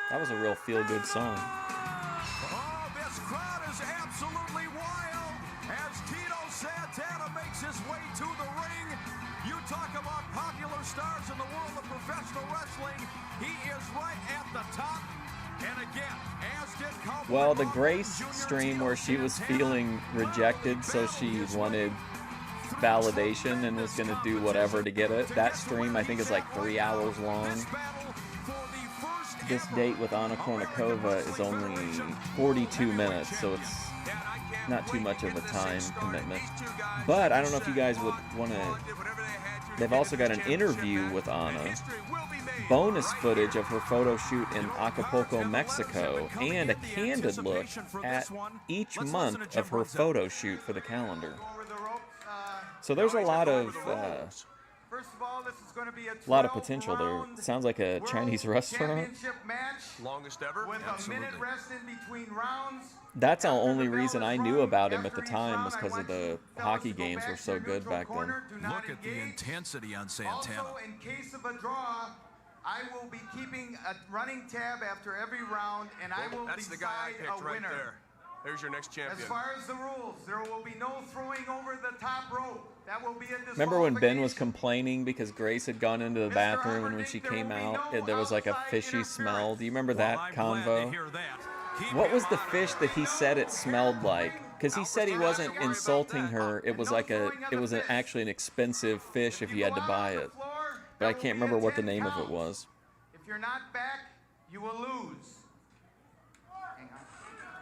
Speaker 1: That was a real feel-good song.
Speaker 3: Oh, this crowd is absolutely wild as Tito Santana makes his way to the ring. You talk about popular stars in the world of professional wrestling. He is right at the top. And again, as did Cowboy
Speaker 1: Well, the
Speaker 3: Bob
Speaker 1: Grace
Speaker 3: Jr.,
Speaker 1: stream
Speaker 3: Tito
Speaker 1: where she was
Speaker 3: Santana.
Speaker 1: feeling rejected, so she wanted validation and was going to do whatever to get it. That stream, I think, is like 3 hours long. This date with Anna Kournikova is only 42 minutes, so it's not too much of a time commitment. But I don't know if you guys would want to... They've also got an interview with Anna, bonus footage of her photo shoot in Acapulco, Mexico, and a candid look at each month of her photo shoot for the calendar. So there's a lot of
Speaker 10: First of all, this is going to be a
Speaker 1: potential there. It sounds like a Chinese restaurant.
Speaker 10: championship match
Speaker 4: Longest ever?
Speaker 10: with a minute rest in between rounds.
Speaker 1: That's the only reason I knew about him at the time, was because of the hockey games were so good back then.
Speaker 3: Look at the intensity on Santana.
Speaker 10: Also, in case of a draw, I will be keeping a running tab after every round, and I will
Speaker 4: That's the guy I
Speaker 10: decide
Speaker 4: picked
Speaker 10: a
Speaker 4: right
Speaker 10: winner.
Speaker 4: there. There's your next champion.
Speaker 10: As far as the rules, there will be no throwing over the top rope. That will be a
Speaker 1: Remember when Ben was
Speaker 10: disqualification.
Speaker 1: complaining because Grace had gone into the bathroom, and when she came out, there was like a fishy smell? Do you remember that
Speaker 3: I'm glad to
Speaker 1: convo?
Speaker 3: hear that. Keep
Speaker 1: What
Speaker 3: him
Speaker 1: was the
Speaker 3: out of
Speaker 1: fish
Speaker 3: it.
Speaker 1: that he said it smelled like? Because he said he wasn't insulting her. It was like actually an expensive fish if you had to buy it. But I can't remember what the name of it was.
Speaker 10: If you're not back, you will lose. Hang on.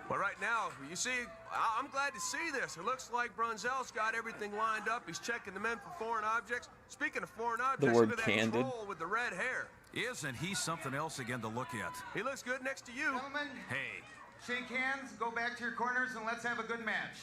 Speaker 4: But right now, you see, I'm glad to see this. It looks like Brunzell's got everything lined up. He's checking the men for foreign objects. Speaking of foreign objects,
Speaker 1: word
Speaker 4: look at that
Speaker 1: candid.
Speaker 4: troll with the red hair.
Speaker 3: Isn't he something else again to look at?
Speaker 4: He looks good next to you.
Speaker 10: Gentlemen,
Speaker 3: Hey.
Speaker 10: shake hands, go back to your corners, and let's have a good match.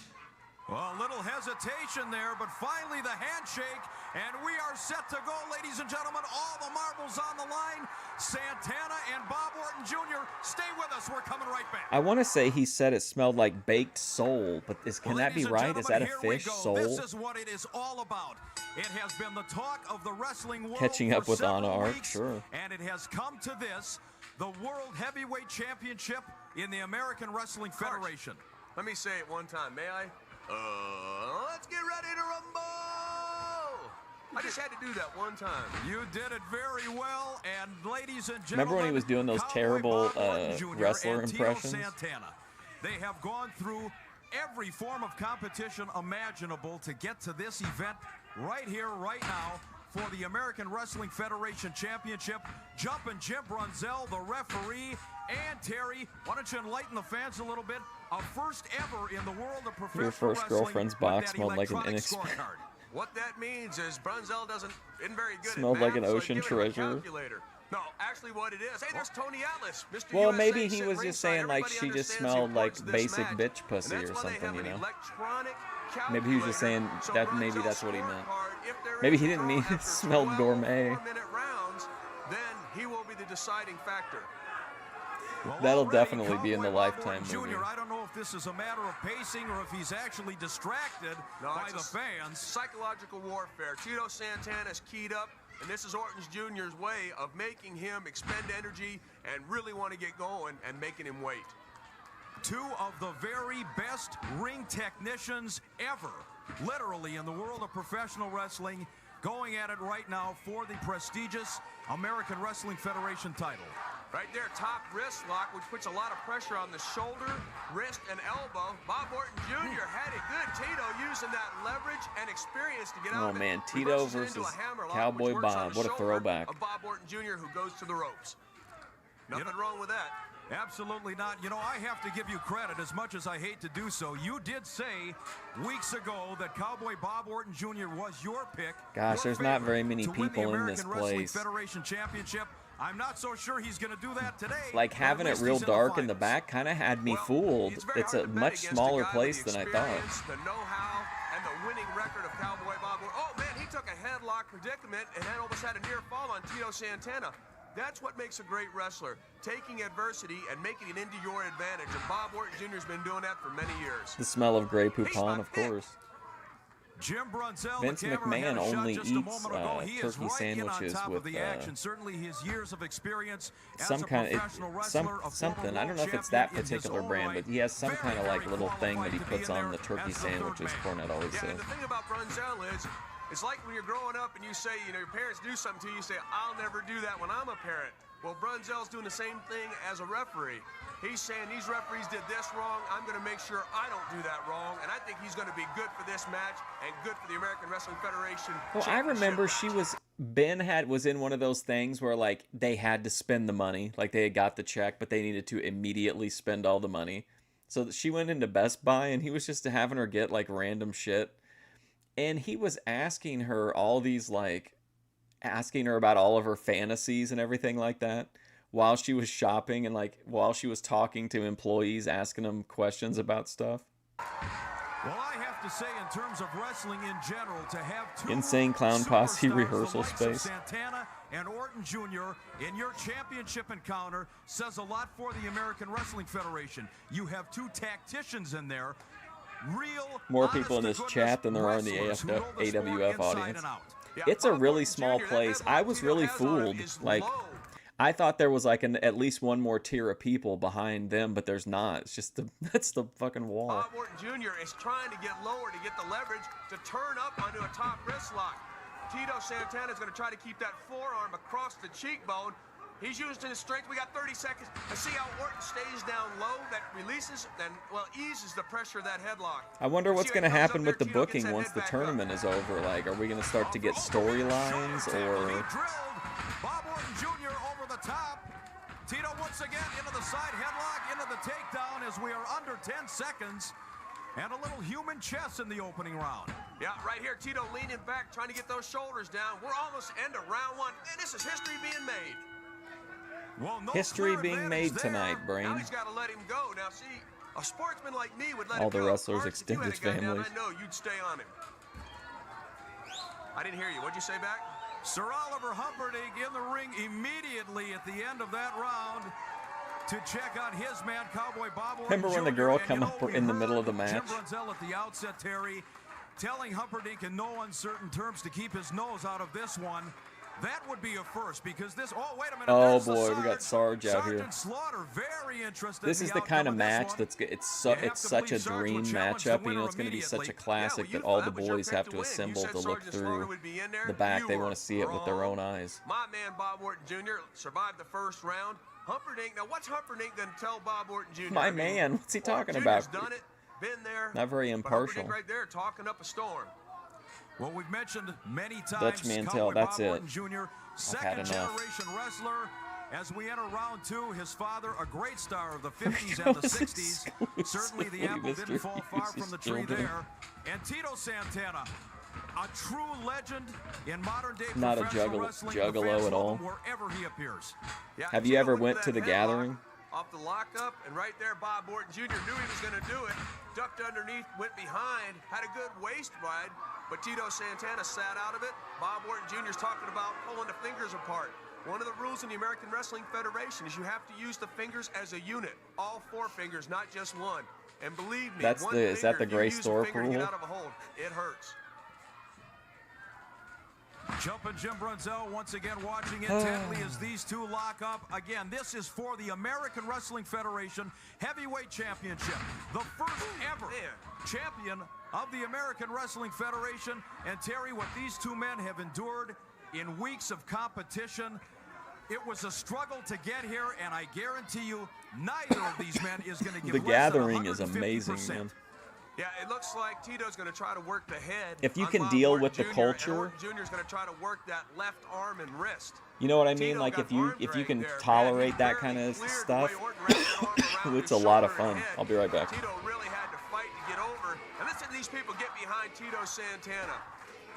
Speaker 3: Well, a little hesitation there, but finally the handshake, and we are set to go, ladies and gentlemen. All the marbles on the line. Santana and Bob Orton Jr. Stay with us. We're coming right back.
Speaker 1: I want to say he said it smelled like baked sole, but can that be
Speaker 3: Ladies and
Speaker 1: right? Is that a
Speaker 3: gentlemen, here we
Speaker 1: fish,
Speaker 3: go.
Speaker 1: sole?
Speaker 3: This is what it is all about. It has been the talk of the wrestling world
Speaker 1: Catching up
Speaker 3: for
Speaker 1: with Anna
Speaker 3: several
Speaker 1: Arc,
Speaker 3: weeks,
Speaker 1: sure.
Speaker 3: and it has come to this, the World Heavyweight Championship in the American Wrestling Federation.
Speaker 4: Let me say it one time, may I? Let's get ready to rumble! I just had to do that one time.
Speaker 3: You did it very well, and ladies and gentlemen,
Speaker 1: Remember when he was doing those
Speaker 3: Cowboy
Speaker 1: terrible,
Speaker 3: Bob Orton Jr.
Speaker 1: wrestler
Speaker 3: and Tito
Speaker 1: impressions?
Speaker 3: Santana. They have gone through every form of competition imaginable to get to this event right here, right now, for the American Wrestling Federation Championship. Jumpin' Jim Brunzell, the referee, and Terry, why don't you enlighten the fans a little bit? A first ever in the world of professional
Speaker 1: Your first
Speaker 3: wrestling
Speaker 1: girlfriend's
Speaker 3: with
Speaker 1: box
Speaker 3: that
Speaker 1: smelled like an
Speaker 3: electronic
Speaker 1: inexpensive...
Speaker 3: scorecard.
Speaker 4: What that means is Brunzell isn't very good
Speaker 1: Smelled
Speaker 4: at
Speaker 1: like
Speaker 4: math,
Speaker 1: an
Speaker 4: so
Speaker 1: ocean
Speaker 4: give him a
Speaker 1: treasure.
Speaker 4: calculator. No, actually what it is. Hey, there's Tony Atlas. Mr.
Speaker 1: Well,
Speaker 4: USA
Speaker 1: maybe he
Speaker 4: sitting
Speaker 1: was just
Speaker 4: ringside.
Speaker 1: saying like
Speaker 4: Everybody
Speaker 1: she just
Speaker 4: understands
Speaker 1: smelled
Speaker 4: the
Speaker 1: like
Speaker 4: importance of this
Speaker 1: basic
Speaker 4: match.
Speaker 1: bitch
Speaker 4: And
Speaker 1: pussy
Speaker 4: that's
Speaker 1: or
Speaker 4: why they
Speaker 1: something,
Speaker 4: have
Speaker 1: you
Speaker 4: an
Speaker 1: know?
Speaker 4: electronic
Speaker 1: Maybe he was just saying
Speaker 4: calculator. So
Speaker 1: that maybe
Speaker 4: Brunzell's
Speaker 1: that's what he meant.
Speaker 4: scorecard, if there
Speaker 1: Maybe
Speaker 4: is
Speaker 1: he
Speaker 4: a
Speaker 1: didn't
Speaker 4: draw
Speaker 1: mean it
Speaker 4: after
Speaker 1: smelled
Speaker 4: 12
Speaker 1: gourmet.
Speaker 4: 4-minute rounds, then he will be the deciding factor.
Speaker 3: Well,
Speaker 1: That'll
Speaker 3: already
Speaker 1: definitely be in the
Speaker 3: Cowboy Bob
Speaker 1: Lifetime
Speaker 3: Orton
Speaker 1: movie.
Speaker 3: Jr., I don't know if this is a matter of pacing or if he's actually distracted by the fans.
Speaker 4: Psychological warfare. Tito Santana is keyed up, and this is Orton Jr.'s way of making him expend energy and really want to get going and making him wait.
Speaker 3: Two of the very best ring technicians ever, literally in the world of professional wrestling, going at it right now for the prestigious American Wrestling Federation title.
Speaker 4: Right there, top wrist lock, which puts a lot of pressure on the shoulder, wrist, and elbow. Bob Orton Jr. had it good. Tito using that leverage and experience to get out of it.
Speaker 1: Oh, man, Tito
Speaker 4: Reverses into
Speaker 1: versus
Speaker 4: a hammerlock,
Speaker 1: Cowboy
Speaker 4: which works on
Speaker 1: Bob.
Speaker 4: the
Speaker 1: What a
Speaker 4: shoulder
Speaker 1: throwback.
Speaker 4: of Bob Orton Jr., who goes to the ropes. Nothing wrong with that.
Speaker 3: Absolutely not. You know, I have to give you credit, as much as I hate to do so. You did say weeks ago that Cowboy Bob Orton Jr. was your pick.
Speaker 1: Gosh, there's not very many
Speaker 3: to win the
Speaker 1: people in this
Speaker 3: American Wrestling
Speaker 1: place.
Speaker 3: Federation Championship. I'm not so sure he's going to do that today.
Speaker 1: Like,
Speaker 3: but
Speaker 1: having
Speaker 3: at
Speaker 1: it
Speaker 3: least
Speaker 1: real
Speaker 3: he's
Speaker 1: dark in the
Speaker 3: finals.
Speaker 1: back kind of had me
Speaker 4: Well,
Speaker 1: fooled.
Speaker 4: very
Speaker 1: It's
Speaker 4: hard
Speaker 1: a
Speaker 4: to bet
Speaker 1: much
Speaker 4: against a
Speaker 1: smaller
Speaker 4: guy with
Speaker 1: place
Speaker 4: the
Speaker 1: than I thought.
Speaker 4: experience, the know-how, and the winning record of Cowboy Bob Orton. Oh, man, he took a headlock predicament and then almost had a near fall on Tito Santana. That's what makes a great wrestler, taking adversity and making it into your advantage. And Bob Orton Jr. has been doing that for many years.
Speaker 1: The smell of Grey
Speaker 4: He's
Speaker 1: Poupon,
Speaker 4: my
Speaker 1: of
Speaker 4: pick.
Speaker 1: course.
Speaker 3: Jim Brunzell,
Speaker 1: Vince
Speaker 3: the camera
Speaker 1: McMahon
Speaker 3: had a shot
Speaker 1: only
Speaker 3: just a
Speaker 1: eats,
Speaker 3: moment ago. He is
Speaker 1: turkey
Speaker 3: right in on
Speaker 1: sandwiches
Speaker 3: top
Speaker 1: with,
Speaker 3: of the action. Certainly his years of experience as
Speaker 1: some
Speaker 3: a
Speaker 1: kind
Speaker 3: professional
Speaker 1: of
Speaker 3: wrestler, a
Speaker 1: something.
Speaker 3: former
Speaker 1: I don't know if
Speaker 3: world
Speaker 1: it's that
Speaker 3: champion in his
Speaker 1: particular
Speaker 3: own
Speaker 1: brand,
Speaker 3: right.
Speaker 1: but he has some
Speaker 3: Very,
Speaker 1: kind of like
Speaker 3: very
Speaker 1: little thing that he
Speaker 3: qualified to be
Speaker 1: puts
Speaker 3: in
Speaker 1: on
Speaker 3: there
Speaker 1: the turkey
Speaker 3: as the third
Speaker 1: sandwiches.
Speaker 3: man.
Speaker 1: Cornette always
Speaker 4: Yeah,
Speaker 1: says.
Speaker 4: and the thing about Brunzell is, it's like when you're growing up and you say, you know, your parents do something to you, you say, I'll never do that when I'm a parent. Well, Brunzell's doing the same thing as a referee. He's saying these referees did this wrong. I'm going to make sure I don't do that wrong. And I think he's going to be good for this match and good for the American Wrestling Federation.
Speaker 1: Well, I remember she was was in one of those things where like they had to spend the money, like they had got the check, but they needed to immediately spend all the money. So she went into Best Buy and he was just having her get like random shit. And he was asking her all these asking her about all of her fantasies and everything like that while she was shopping and like while she was talking to employees, asking them questions about stuff.
Speaker 3: Well, I have to say, in terms of wrestling in general, to have two
Speaker 1: Insane Clown Posse
Speaker 3: superstars,
Speaker 1: rehearsal
Speaker 3: the likes of
Speaker 1: space.
Speaker 3: Santana and Orton Jr. in your championship encounter says a lot for the American Wrestling Federation. You have two tacticians in there. Real,
Speaker 1: More people in this chat than there are in the AWF audience. It's a really small place. I was really fooled. Like, I thought there was like at least one more tier of people behind them, but there's not. It's just that's the fucking wall.
Speaker 4: Bob Orton Jr. is trying to get lower to get the leverage to turn up onto a top wrist lock. Tito Santana is going to try to keep that forearm across the cheekbone. He's using his strength. We got 30 seconds. And see how Orton stays down low. That releases and, well, eases the pressure of that headlock.
Speaker 1: I wonder what's going to happen with the booking once the tournament is over. Like, are we going to start to get storylines or...
Speaker 3: Bob Orton Jr. over the top. Tito once again into the side headlock, into the takedown as we are under 10 seconds. And a little human chess in the opening round.
Speaker 4: Yeah, right here, Tito leaning back, trying to get those shoulders down. We're almost end of round one. Man, this is history being made.
Speaker 3: Well, no
Speaker 1: history being made tonight, Brain.
Speaker 4: Now he's got to let him go. Now, see, a sportsman like me would let
Speaker 1: all
Speaker 4: him go.
Speaker 1: the wrestlers'
Speaker 4: Marks,
Speaker 1: extended
Speaker 4: if you had a gun
Speaker 1: families.
Speaker 4: down, I know you'd stay on him. I didn't hear you. What'd you say back?
Speaker 3: Sir Oliver Humperdinck in the ring immediately at the end of that round to check on his man, Cowboy Bob Orton
Speaker 1: Remember when the
Speaker 3: Jr.
Speaker 1: girl
Speaker 3: And
Speaker 1: come up in the middle of the match?
Speaker 3: Jim Brunzell at the outset, Terry, telling Humperdinck in no uncertain terms to keep his nose out of this one. That would be a first because this. Oh, wait a minute.
Speaker 1: Oh boy, we got Sarge out here.
Speaker 3: Sergeant Slaughter, very interested.
Speaker 1: This is the kind of match that's it's such a dream matchup. You know, it's going to be such a classic that all the boys have to assemble to look through the back. They want to see it with their own eyes.
Speaker 4: My man Bob Orton Jr. survived the first round. Humperdinck. Now, what's Humperdinck going to tell Bob Orton Jr.?
Speaker 1: My man, what's he talking about?
Speaker 4: Done it, been there.
Speaker 1: Not very impartial.
Speaker 4: Humperdinck right there talking up a storm.
Speaker 3: Well, we've mentioned many times
Speaker 1: Dutch Mantel, that's
Speaker 3: Bob
Speaker 1: it.
Speaker 3: Orton Jr., second
Speaker 1: enough.
Speaker 3: generation wrestler. As we enter round two, his father, a great star of the 50s and the 60s. Certainly the apple didn't fall far from the tree there. And Tito Santana, a true legend in modern day
Speaker 1: Not a
Speaker 3: professional wrestling.
Speaker 1: juggalo
Speaker 3: The fans
Speaker 1: at
Speaker 3: love
Speaker 1: all.
Speaker 3: him wherever he appears.
Speaker 4: Yeah,
Speaker 1: Have you
Speaker 4: Tito
Speaker 1: ever
Speaker 4: went
Speaker 1: went
Speaker 4: for
Speaker 1: to the
Speaker 4: that
Speaker 1: gathering?
Speaker 4: headlock off the lockup, and right there, Bob Orton Jr. knew he was going to do it. Ducked underneath, went behind, had a good waist ride, but Tito Santana sat out of it. Bob Orton Jr. is talking about pulling the fingers apart. One of the rules in the American Wrestling Federation is you have to use the fingers as a unit, all four fingers, not just one. And believe me,
Speaker 1: Is that the
Speaker 4: if you
Speaker 1: Gray
Speaker 4: use a
Speaker 1: Store
Speaker 4: finger to get
Speaker 1: rule?
Speaker 4: out of a hold, it hurts.
Speaker 3: Jumping Jim Brunzell once again watching intently as these two lock up. Again, this is for the American Wrestling Federation Heavyweight Championship. The first ever champion of the American Wrestling Federation. And Terry, what these two men have endured in weeks of competition, It was a struggle to get here, and I guarantee you, neither of these men is going to give
Speaker 1: The
Speaker 3: less than
Speaker 1: gathering is amazing,
Speaker 3: 150%.
Speaker 1: man.
Speaker 4: Yeah, it looks like Tito's going to try to work the head.
Speaker 1: If you
Speaker 4: on
Speaker 1: can
Speaker 4: Bob
Speaker 1: deal
Speaker 4: Orton
Speaker 1: with the
Speaker 4: Jr., and
Speaker 1: culture,
Speaker 4: Orton Jr. is going to try to work that left arm and wrist.
Speaker 1: you know what I mean?
Speaker 4: Tito
Speaker 1: Like
Speaker 4: got
Speaker 1: if you
Speaker 4: arm
Speaker 1: can
Speaker 4: drag there.
Speaker 1: tolerate
Speaker 4: Man, he
Speaker 1: that
Speaker 4: barely
Speaker 1: kind of
Speaker 4: cleared the
Speaker 1: stuff,
Speaker 4: way Orton wrapped that arm around
Speaker 1: it's
Speaker 4: his
Speaker 1: a lot of
Speaker 4: shoulder
Speaker 1: fun.
Speaker 4: and head.
Speaker 1: I'll be right back.
Speaker 4: Tito really had to fight to get over. And listen to these people get behind Tito Santana.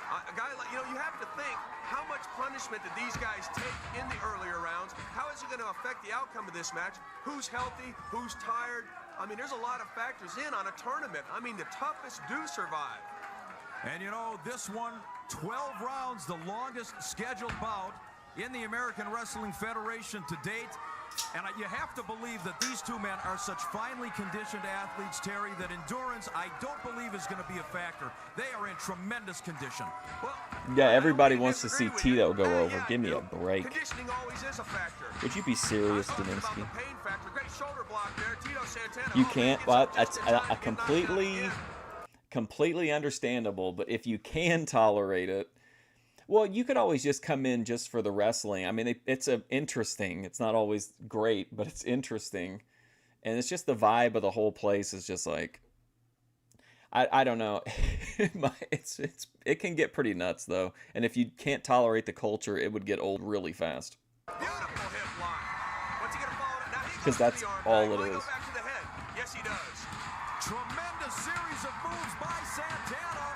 Speaker 4: A guy like, you have to think, how much punishment did these guys take in the earlier rounds? How is it going to affect the outcome of this match? Who's healthy? Who's tired? I mean, there's a lot of factors in on a tournament. I mean, the toughest do survive.
Speaker 3: And this one, 12 rounds, the longest scheduled bout in the American Wrestling Federation to date. And you have to believe that these two men are such finely conditioned athletes, Terry, that endurance, I don't believe, is going to be a factor. They are in tremendous condition.
Speaker 4: Well,
Speaker 1: Yeah, everybody wants to see Tito go over. Give me a break.
Speaker 4: conditioning always is a factor.
Speaker 1: Would you be serious,
Speaker 4: I'm talking about
Speaker 1: Daninsky?
Speaker 4: the pain factor. Great shoulder block there. Tito Santana.
Speaker 1: You
Speaker 4: Oh,
Speaker 1: can't.
Speaker 4: he gets
Speaker 1: Well,
Speaker 4: up
Speaker 1: that's
Speaker 4: just in time to get knocked out
Speaker 1: completely understandable. But if you can tolerate it, well, you could always just come in just for the wrestling. I mean, it's interesting. It's not always great, but it's interesting, and it's just the vibe of the whole place is just like, I don't know. It can get pretty nuts though, and if you can't tolerate the culture, it would get old really fast.
Speaker 4: Beautiful hip line. What's he gonna follow it? Now he goes
Speaker 1: Because
Speaker 4: to
Speaker 1: that's
Speaker 4: the arm
Speaker 1: all
Speaker 4: drag.
Speaker 1: it
Speaker 4: Will he go
Speaker 1: is.
Speaker 4: back to the head? Yes, he does.
Speaker 3: Tremendous series of moves by Santana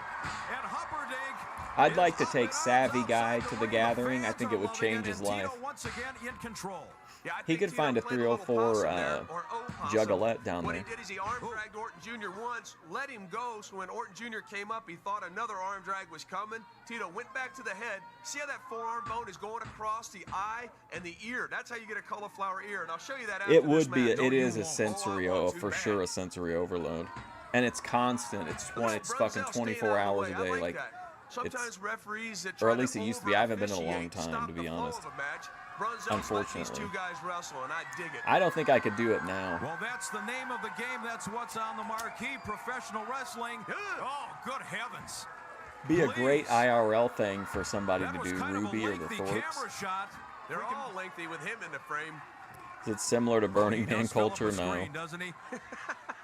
Speaker 3: and Humperdinck.
Speaker 1: I'd like to take Savvy Guy to the gathering. I think it would change his life.
Speaker 3: Once again in control.
Speaker 4: Yeah, I
Speaker 1: He
Speaker 4: think
Speaker 1: could
Speaker 4: Tito
Speaker 1: find a
Speaker 4: played little
Speaker 1: 304
Speaker 4: possum there, or opossum.
Speaker 1: juggalette down
Speaker 4: What
Speaker 1: there.
Speaker 4: he did is he arm dragged Orton Jr. once, let him go, so when Orton Jr. came up, he thought another arm drag was coming. Tito went back to the head. See how that forearm bone is going across the eye and the ear? That's how you get a cauliflower ear, and I'll show you that after
Speaker 1: It
Speaker 4: this
Speaker 1: would be.
Speaker 4: match.
Speaker 1: It is
Speaker 4: You
Speaker 1: a
Speaker 4: won't.
Speaker 1: sensory,
Speaker 4: Oh, I want to,
Speaker 1: for
Speaker 4: man.
Speaker 1: sure, a sensory overload, and it's constant. It's fucking 24 hours a day. Like,
Speaker 4: sometimes referees that
Speaker 1: or
Speaker 4: try
Speaker 1: at least
Speaker 4: to
Speaker 1: it used to be. I haven't been in a long
Speaker 4: over-officiate
Speaker 1: time, to
Speaker 4: stop
Speaker 1: be
Speaker 4: the flow
Speaker 1: honest.
Speaker 4: of a match. Brunzell's let these
Speaker 1: Unfortunately.
Speaker 4: two guys wrestle, and I dig it.
Speaker 1: I don't think I could do it now.
Speaker 3: Well, that's the name of the game. That's what's on the marquee. Professional wrestling. Oh, good heavens.
Speaker 1: Be a great IRL thing for somebody
Speaker 3: That
Speaker 1: to
Speaker 3: was
Speaker 1: do
Speaker 3: kind of a
Speaker 1: Ruby or the
Speaker 3: lengthy
Speaker 1: Thorpes.
Speaker 3: camera shot.
Speaker 4: They're all lengthy with him in the frame.
Speaker 1: Is it similar to Burning
Speaker 3: He
Speaker 1: Man
Speaker 3: does fill up
Speaker 1: culture?
Speaker 3: the
Speaker 1: No.
Speaker 3: screen, doesn't he?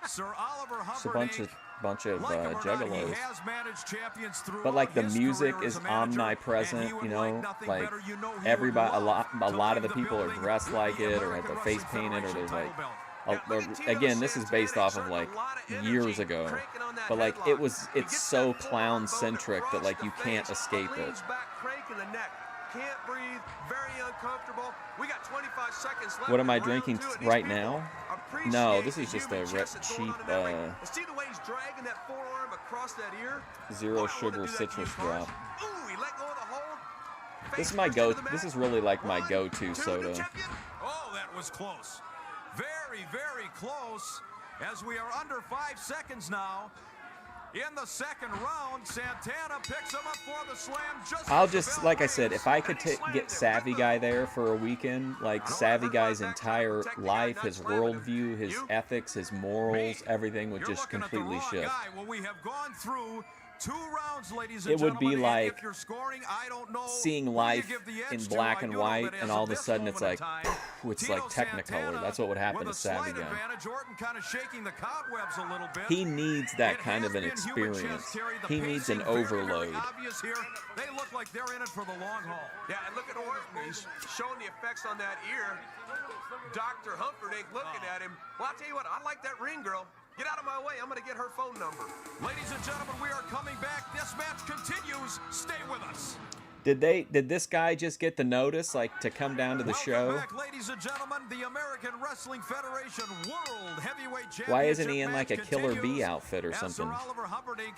Speaker 3: Sir Oliver
Speaker 1: It's a
Speaker 3: Humperdinck.
Speaker 1: bunch of
Speaker 3: Like him or not, he
Speaker 1: juggalos.
Speaker 3: has managed champions throughout
Speaker 1: But like the
Speaker 3: his
Speaker 1: music
Speaker 3: career as
Speaker 1: is
Speaker 3: a manager, and he
Speaker 1: omnipresent,
Speaker 3: would
Speaker 1: you know,
Speaker 3: nothing
Speaker 1: like
Speaker 3: better. You know he would
Speaker 1: everybody, a
Speaker 3: love
Speaker 1: lot of
Speaker 3: to
Speaker 1: the
Speaker 3: leave
Speaker 1: people are
Speaker 3: building
Speaker 1: dressed
Speaker 3: with
Speaker 1: like
Speaker 3: the
Speaker 1: it or
Speaker 3: American
Speaker 1: have their
Speaker 3: Wrestling
Speaker 1: face painted or
Speaker 3: Federation
Speaker 1: there's like,
Speaker 3: title belt.
Speaker 4: Yeah, look at Tito
Speaker 1: again, this is based
Speaker 4: Santana
Speaker 1: off of
Speaker 4: exerting
Speaker 1: like
Speaker 4: a lot of
Speaker 1: years
Speaker 4: energy
Speaker 1: ago,
Speaker 4: cranking on that
Speaker 1: but like
Speaker 4: headlock.
Speaker 1: it was,
Speaker 4: He
Speaker 1: it's
Speaker 4: gets
Speaker 1: so
Speaker 4: that forearm
Speaker 1: clown
Speaker 4: bone
Speaker 1: centric that
Speaker 4: across
Speaker 1: like
Speaker 4: the
Speaker 1: you can't
Speaker 4: face,
Speaker 1: escape it.
Speaker 4: leans back, crank in the neck. Can't breathe, very uncomfortable. We got 25 seconds left.
Speaker 1: What am
Speaker 4: in
Speaker 1: I
Speaker 4: round
Speaker 1: drinking
Speaker 4: two, and these
Speaker 1: right
Speaker 4: people
Speaker 1: now?
Speaker 4: appreciate
Speaker 1: No, this
Speaker 4: the
Speaker 1: is just
Speaker 4: human
Speaker 1: a
Speaker 4: chest that's going
Speaker 1: cheap,
Speaker 4: on in that ring. And see the way he's dragging that forearm across that ear?
Speaker 1: Zero
Speaker 4: Boy, I wanna
Speaker 1: sugar
Speaker 4: do that to
Speaker 1: citrus
Speaker 4: you, Carson.
Speaker 1: drop.
Speaker 4: Ooh, he let go of the hold.
Speaker 1: This is
Speaker 4: Face
Speaker 1: my
Speaker 4: first into
Speaker 1: go.
Speaker 4: the
Speaker 1: This
Speaker 4: mat.
Speaker 1: is really like my
Speaker 4: 1,
Speaker 1: go-to
Speaker 4: 2,
Speaker 1: soda.
Speaker 4: champion.
Speaker 3: Oh, that was close. Very, very close. As we are under 5 seconds now. In the second round, Santana picks him up for the slam.
Speaker 1: I'll just, like I said, if I could get Savvy Guy there for a weekend, like Savvy Guy's entire life, his worldview, his ethics, his morals, everything would
Speaker 3: You're
Speaker 1: just
Speaker 3: looking at the
Speaker 1: completely
Speaker 3: wrong
Speaker 1: shift.
Speaker 3: guy. Well, we have gone through 2 rounds, ladies and
Speaker 1: It would be
Speaker 3: gentlemen, and
Speaker 1: like
Speaker 3: if you're scoring, I don't know
Speaker 1: seeing
Speaker 3: who you
Speaker 1: life
Speaker 3: give the edge
Speaker 1: in
Speaker 3: to.
Speaker 1: black
Speaker 3: I
Speaker 1: and
Speaker 3: do know
Speaker 1: white,
Speaker 3: that as
Speaker 1: and all of a
Speaker 3: this
Speaker 1: sudden it's
Speaker 3: moment
Speaker 1: like,
Speaker 3: in time,
Speaker 1: it's
Speaker 3: Tito
Speaker 1: like Technicolor.
Speaker 3: Santana
Speaker 1: That's what would happen
Speaker 3: with
Speaker 1: to
Speaker 3: a slight
Speaker 1: Savvy Guy.
Speaker 3: advantage. Orton kind of shaking the cobwebs a little bit.
Speaker 1: He needs that
Speaker 3: It
Speaker 1: kind
Speaker 3: has
Speaker 1: of an
Speaker 3: been human
Speaker 1: experience.
Speaker 3: chess, Terry. The
Speaker 1: He needs an
Speaker 3: pacing very, very
Speaker 1: overload.
Speaker 3: obvious here. They look like they're in it for the long haul.
Speaker 4: Yeah, and look at Orton. He's showing the effects on that ear. Dr. Humperdinck looking at him. Well, I'll tell you what, I like that ring girl. Get out of my way. I'm going to get her phone number.
Speaker 3: Ladies and gentlemen, we are coming back. This match continues. Stay with us.
Speaker 1: Did this guy just get the notice, like, to come down to the
Speaker 3: Welcome
Speaker 1: show?
Speaker 3: back, ladies and gentlemen. The American Wrestling Federation World Heavyweight Championship
Speaker 1: Why isn't he in like a
Speaker 3: match
Speaker 1: Killer Bee
Speaker 3: continues
Speaker 1: outfit or
Speaker 3: as
Speaker 1: something?
Speaker 3: Sir Oliver Humperdinck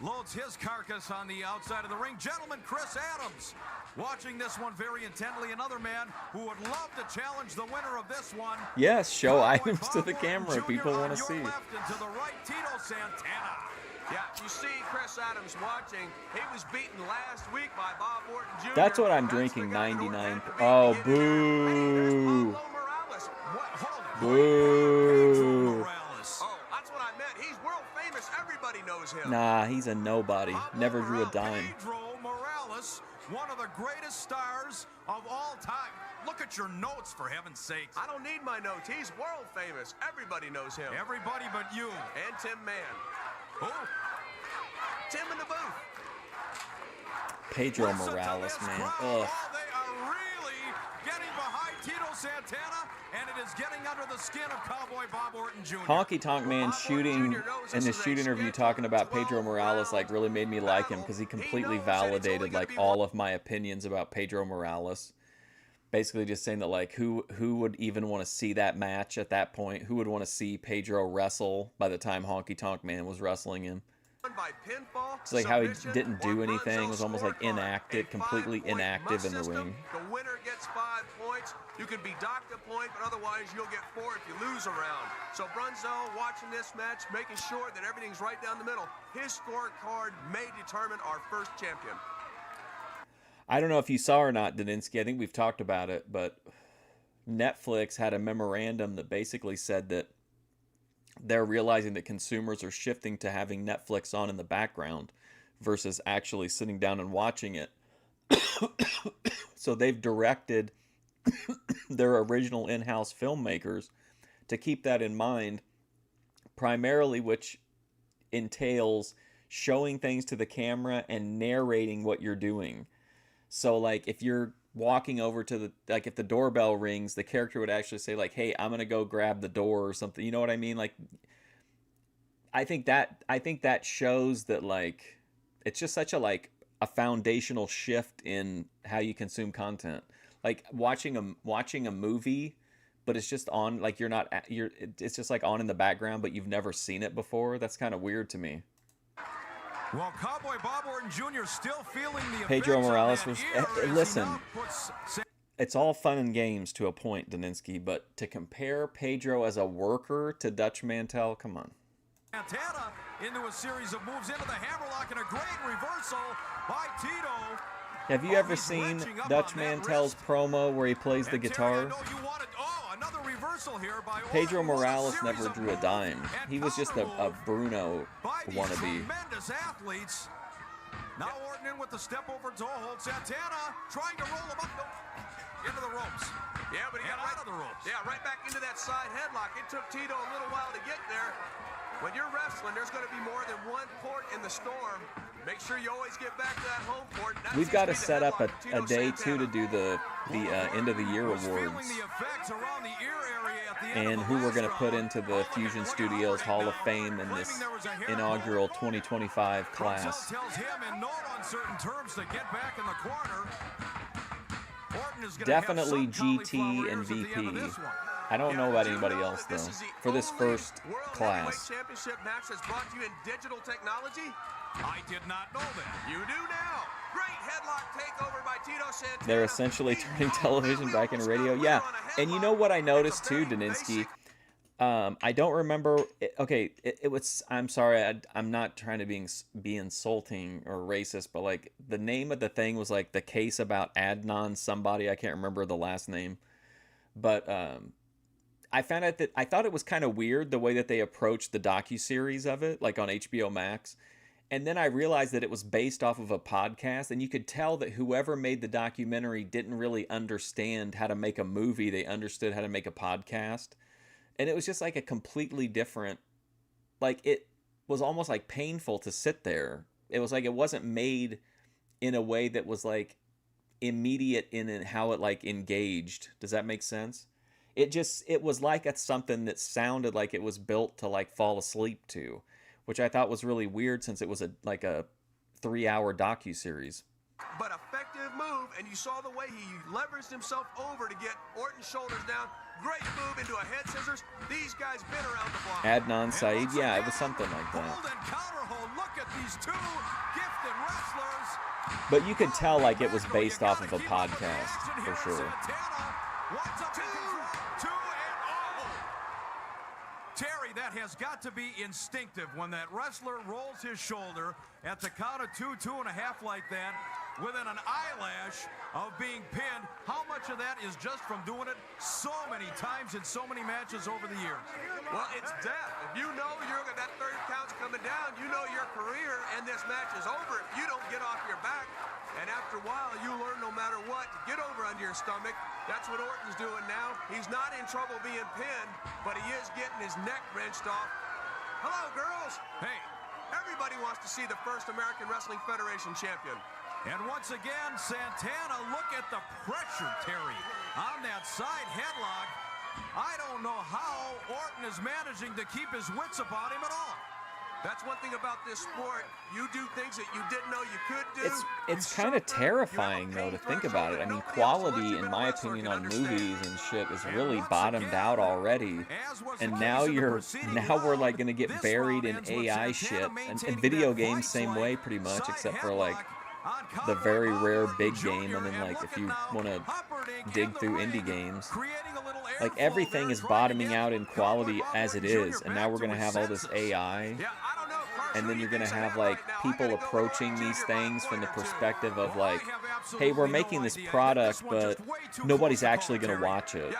Speaker 3: loads his carcass on the outside of the ring. Gentlemen, Chris Adams watching this one very intently. Another man who would love to challenge the winner of this one.
Speaker 1: Yes, show
Speaker 3: Cowboy
Speaker 1: items to
Speaker 3: Bob
Speaker 1: the
Speaker 3: Orton
Speaker 1: camera.
Speaker 3: Jr.
Speaker 1: People
Speaker 3: on
Speaker 1: want to
Speaker 3: your
Speaker 1: see.
Speaker 3: left and to the right, Tito Santana.
Speaker 4: Yeah, you see Chris Adams watching. He was beaten last week by Bob Orton Jr.
Speaker 1: That's what I'm
Speaker 4: the
Speaker 1: drinking,
Speaker 4: guy that Orton
Speaker 1: 99.
Speaker 4: had to beat
Speaker 1: Oh,
Speaker 4: to get in there. Hey, there's
Speaker 1: boo.
Speaker 4: Pablo Morales.
Speaker 3: What? Hold it.
Speaker 1: Boo.
Speaker 3: Morales.
Speaker 4: Oh, that's what I meant. He's world famous. Everybody knows him.
Speaker 1: Nah, he's a nobody.
Speaker 3: Pablo
Speaker 1: Never drew a
Speaker 3: Morales.
Speaker 1: dime.
Speaker 3: Pedro Morales, one of the greatest stars of all time. Look look at your notes, for heaven's sake.
Speaker 4: I don't need my notes. He's world famous. Everybody knows him.
Speaker 3: Everybody but you.
Speaker 4: And Tim Mann.
Speaker 3: Who?
Speaker 4: Tim in the booth.
Speaker 1: Pedro
Speaker 3: Listen to
Speaker 1: Morales,
Speaker 3: this
Speaker 1: man.
Speaker 3: crowd.
Speaker 1: Ugh.
Speaker 3: Oh, they are really getting behind Tito Santana, and it is getting under the skin of Cowboy Bob Orton Jr.
Speaker 1: Honky Tonk Man shooting in the shoot interview talking about Pedro Morales like really made me like him because he completely validated like all of my opinions about Pedro Morales. Basically just saying that like who would even want to see that match at that point? Who would want to see Pedro wrestle by the time Honky Tonk Man was wrestling him?
Speaker 4: By pinfall,
Speaker 1: It's like how he didn't do anything. It was almost like inactive, completely inactive in the ring.
Speaker 4: The winner gets 5 points. You can be docked a point, but otherwise you'll get 4 if you lose a round. So Brunzell watching this match, making sure that everything's right down the middle. His scorecard may determine our first champion.
Speaker 1: I don't know if you saw or not, Daninsky. I think we've talked about it, but Netflix had a memorandum that basically said that they're realizing that consumers are shifting to having Netflix on in the background versus actually sitting down and watching it. So they've directed their original in-house filmmakers to keep that in mind, primarily which entails showing things to the camera and narrating what you're doing. So like if you're walking over to the, like if the doorbell rings, the character would actually say like, hey, I'm gonna go grab the door or something, you know what I mean? Like I think that shows that like it's just such a like a foundational shift in how you consume content. Like watching a movie, but it's just on, like it's just like on in the background, but you've never seen it before. That's kind of weird to me.
Speaker 3: Well, Cowboy Bob Orton Jr. still feeling the
Speaker 1: Pedro Morales was listen.
Speaker 3: Puts
Speaker 1: It's all fun and games to a point, Daninsky, but to compare Pedro as a worker to Dutch Mantel, come on.
Speaker 3: Santana into a series of moves into the hammerlock and a great reversal by Tito.
Speaker 1: Have you ever seen Dutch Mantel's promo where he plays the guitar?
Speaker 3: Another reversal here by
Speaker 1: Pedro Morales never drew a dime. He was just a Bruno wannabe.
Speaker 3: Tremendous athletes. Now Orton in with the step over toe hold. Santana trying to roll him up into the ropes.
Speaker 4: Yeah, but he got
Speaker 3: out of the ropes.
Speaker 4: Yeah, right back into that side headlock. It took Tito a little while to get there. When you're wrestling, there's going to be more than one port in the storm. Make sure you always get back to that home port.
Speaker 1: We've got to set up a day too to do the end of the year awards, and who we're going to put into the Fusion Studios Hall of Fame in this inaugural 2025 class.
Speaker 3: Tells him in no uncertain terms to get back in the corner. Orton is
Speaker 1: Definitely GT and VP. I don't know about anybody else though for this first class.
Speaker 4: Championship match that's brought to you in digital technology.
Speaker 3: I did not know that.
Speaker 4: You do now. Great headlock takeover by Tito Santana.
Speaker 1: They're essentially turning television back into radio. Yeah, and you know what I noticed too, Daninsky? I don't remember. It was. I'm sorry. I'm not trying to be insulting or racist, but like the name of the thing was like the case about Adnan somebody. I can't remember the last name, but I found out that I thought it was kind of weird the way that they approached the docuseries of it, like on HBO Max. And then I realized that it was based off of a podcast, and you could tell that whoever made the documentary didn't really understand how to make a movie. They understood how to make a podcast. And it was just like a completely different, like it was almost like painful to sit there. It was like it wasn't made in a way that was like immediate in how it like engaged. Does that make sense? It was like something that sounded like it was built to like fall asleep to, which I thought was really weird since it was a 3-hour docuseries.
Speaker 4: But effective move, and you saw the way he leveraged himself over to get Orton's shoulders down. Great move into a head scissors. These guys been around the block.
Speaker 1: Adnan Saeed, yeah, it was something like that.
Speaker 3: Look at these two gifted wrestlers.
Speaker 1: But you could tell like it was based off of a podcast for sure.
Speaker 3: Terry, that has got to be instinctive when that wrestler rolls his shoulder at the count of 2, 2.5 like that, within an eyelash of being pinned. How much of that is just from doing it so many times in so many matches over the years?
Speaker 4: Well, it's death. If you know that third count's coming down, you know your career and this match is over if you don't get off your back. And after a while, you learn no matter what to get over under your stomach. That's what Orton's doing now. He's not in trouble being pinned, but he is getting his neck wrenched off. Hello, girls.
Speaker 3: Hey.
Speaker 4: Everybody wants to see the first American Wrestling Federation champion.
Speaker 3: And once again, Santana, look at the pressure, Terry, on that side headlock. I don't know how Orton is managing to keep his wits about him at all.
Speaker 4: That's one thing about this sport. You do things that you didn't know you could do.
Speaker 1: It's kind of terrifying, though, to think about it. I mean, quality, in my opinion, on movies and shit is really bottomed out already. And now we're like gonna get buried in AI shit. And video games, same way, pretty much, except for like the very rare big game, and then like if you want to dig through indie games, like everything is bottoming out in quality as it is, and now we're gonna have all this AI, and then you're gonna have like people approaching these things from the perspective of like, hey, we're making this product, but nobody's actually gonna watch it.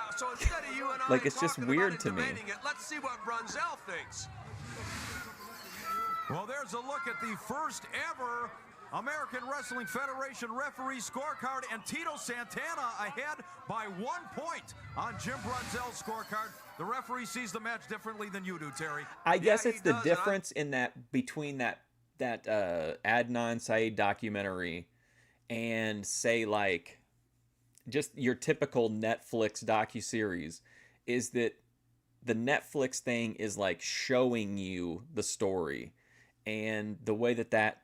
Speaker 1: Like, it's just weird to me.
Speaker 4: Let's see what Brunzell thinks.
Speaker 3: Well, there's a look at the first ever American Wrestling Federation referee scorecard, and Tito Santana ahead by 1 point on Jim Brunzell's scorecard. The referee sees the match differently than you do, Terry.
Speaker 1: I guess it's the difference in that between that Adnan Syed documentary and say like just your typical Netflix docuseries is that the Netflix thing is like showing you the story, and the way that the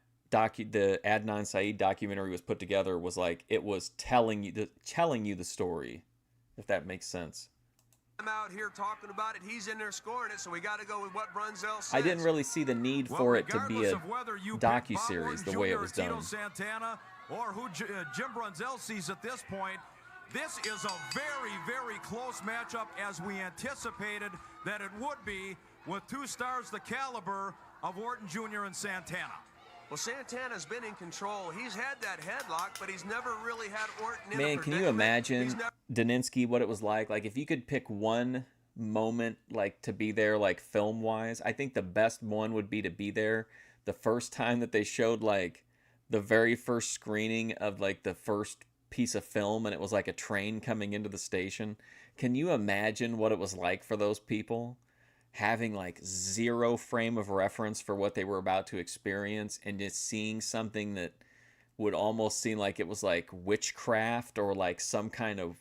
Speaker 1: Adnan Syed documentary was put together was like it was telling you the story, if that makes sense.
Speaker 4: I'm out here talking about it. He's in there scoring it, so we got to go with what Brunzell says.
Speaker 1: I didn't really see the need for it to be a docuseries the way it was done.
Speaker 3: Tito Santana or who Jim Brunzell sees at this point, this is a very, very close matchup, as we anticipated that it would be, with two stars the caliber of Orton Jr. and Santana.
Speaker 4: Well, Santana's been in control. He's had that headlock, but he's never really had Orton in
Speaker 1: Man,
Speaker 4: a
Speaker 1: can you imagine, Daninsky, what it was like? Like, if you could pick one moment, like, to be there, like, film-wise, I think the best one would be to be there the first time that they showed, like, the very first screening of, like, the first piece of film, and it was, like, a train coming into the station. Can you imagine what it was like for those people? Having like zero frame of reference for what they were about to experience, and just seeing something that would almost seem like it was like witchcraft or like some kind of,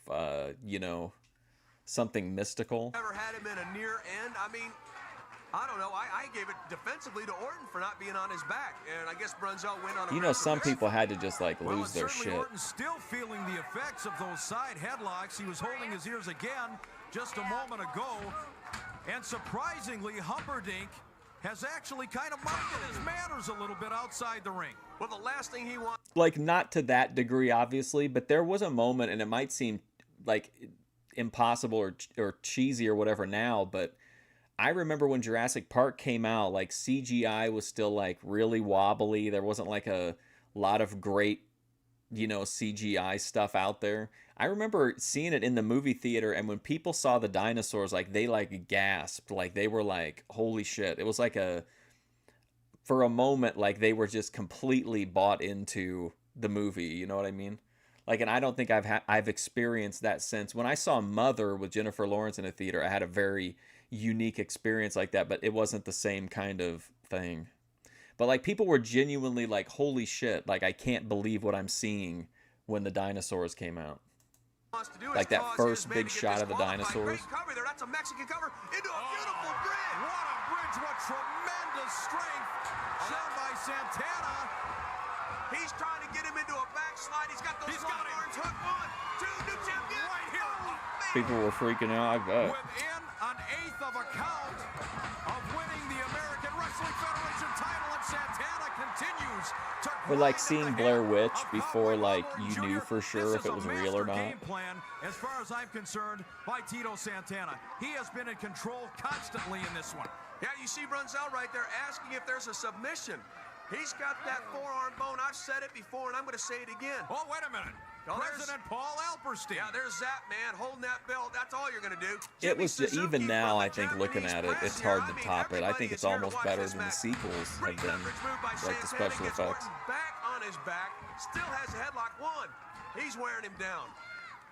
Speaker 1: something mystical.
Speaker 4: Never had him in a near end. I mean, I don't know. I gave it defensively to Orton for not being on his back, and I guess Brunzell went on a
Speaker 1: some people had to just like lose their shit.
Speaker 3: Orton's still feeling the effects of those side headlocks. He was holding his ears again just a moment ago. And surprisingly, Humperdinck has actually kind of minded his manners a little bit outside the ring.
Speaker 4: Well, the last thing he wants...
Speaker 1: Like, not to that degree, obviously, but there was a moment, and it might seem like impossible or cheesy or whatever now, but I remember when Jurassic Park came out, like, CGI was still, like, really wobbly. There wasn't, like, a lot of great, CGI stuff out there. I remember seeing it in the movie theater, and when people saw the dinosaurs, like, they, like, gasped. Like, they were like, holy shit. It was like for a moment, like, they were just completely bought into the movie, you know what I mean? Like, and I don't think I've experienced that since. When I saw Mother with Jennifer Lawrence in a theater, I had a very unique experience like that, but it wasn't the same kind of thing. But, like, people were genuinely like, holy shit, like, I can't believe what I'm seeing when the dinosaurs came out. Like that first big shot of the dinosaurs.
Speaker 4: Great cover there. That's a Mexican cover into a beautiful bridge.
Speaker 3: What a bridge. What tremendous strength shown by Santana.
Speaker 4: He's trying to get him into a backslide. He's got those long arms. Hook, 1, 2, new champion.
Speaker 3: Right here.
Speaker 1: People were freaking out, I bet.
Speaker 3: Within an eighth of a count of winning the American Wrestling Federation title, and Santana continues to
Speaker 1: Or like seeing Blair Witch before, like, you knew for sure if it was real or not.
Speaker 3: Game plan, as far as I'm concerned, by Tito Santana. He has been in control constantly in this one.
Speaker 4: Yeah, you see Brunzell right there asking if there's a submission. He's got that forearm bone. I've said it before, and I'm going to say it again.
Speaker 3: Oh, wait a minute. President Paul Alperstein.
Speaker 4: Yeah, there's that man holding that belt. That's all you're going to do.
Speaker 1: It was just, even now, I think, looking at it, it's hard to top it. I think it's almost better than the sequels have been, like the special effects.
Speaker 4: Back on his back, still has a headlock. 1. He's wearing him down.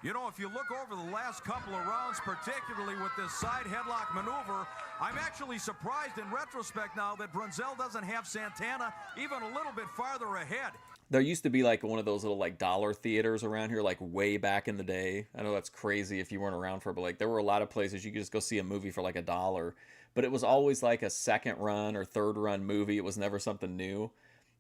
Speaker 3: You know, if you look over the last couple of rounds, particularly with this side headlock maneuver, I'm actually surprised in retrospect now that Brunzell doesn't have Santana even a little bit farther ahead.
Speaker 1: There used to be like one of those little like dollar theaters around here, like way back in the day. I know that's crazy if you weren't around for it, but like there were a lot of places you could just go see a movie for like $1. But it was always like a second run or third run movie. It was never something new.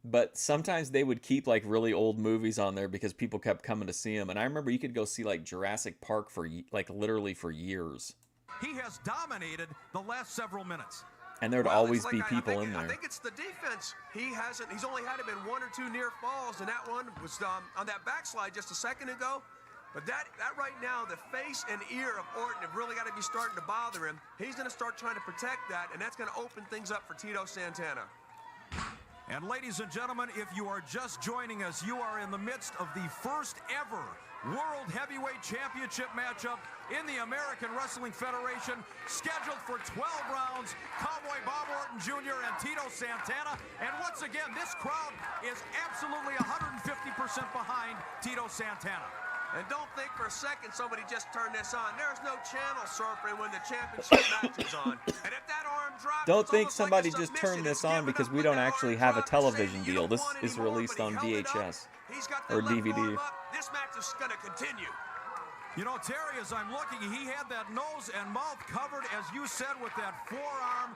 Speaker 1: But sometimes they would keep like really old movies on there because people kept coming to see them. And I remember you could go see like Jurassic Park for like literally for years.
Speaker 3: He has dominated the last several minutes.
Speaker 1: And there'd always be people in there.
Speaker 4: I think it's the defense. He's only had him in 1 or 2 near falls, and that one was on that backslide just a second ago. But that right now, the face and ear of Orton have really got to be starting to bother him. He's going to start trying to protect that, and that's going to open things up for Tito Santana.
Speaker 3: And ladies and gentlemen, if you are just joining us, you are in the midst of the first ever World Heavyweight Championship matchup in the American Wrestling Federation, scheduled for 12 rounds. Cowboy Bob Orton Jr. and Tito Santana. And once again, this crowd is absolutely 150% behind Tito Santana.
Speaker 4: And don't think for a second somebody just turned this on. There's no channel surfing when the championship match is on. And if that arm drops,
Speaker 1: don't think somebody just turned this on because we don't actually have a television deal. This is released on VHS or DVD.
Speaker 4: This match is going to continue.
Speaker 3: You know, Terry, as I'm looking, he had that nose and mouth covered, as you said, with that forearm.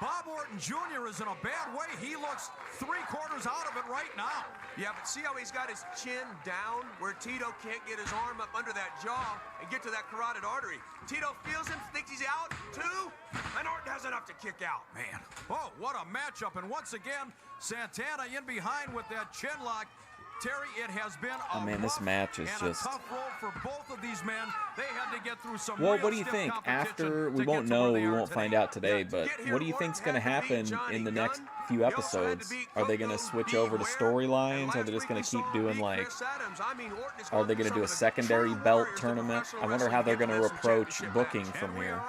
Speaker 3: Bob Orton Jr. is in a bad way. He looks 3/4 out of it right now.
Speaker 4: Yeah, but see how he's got his chin down where Tito can't get his arm up under that jaw and get to that carotid artery. Tito feels him, thinks he's out, 2, and Orton has enough to kick out.
Speaker 3: Man, oh, what a matchup. And once again, Santana in behind with that chin lock. Terry, it has been a
Speaker 1: this match is just
Speaker 3: tough road for both of these men. They had to get through some
Speaker 1: Well, what do you think? After, we won't know, we won't find out today, but what do you think's going to happen in the next few episodes? Are they going to switch over to storylines? Are they just going to keep doing like, are they going to do a secondary belt tournament? I wonder how they're going to approach booking from here.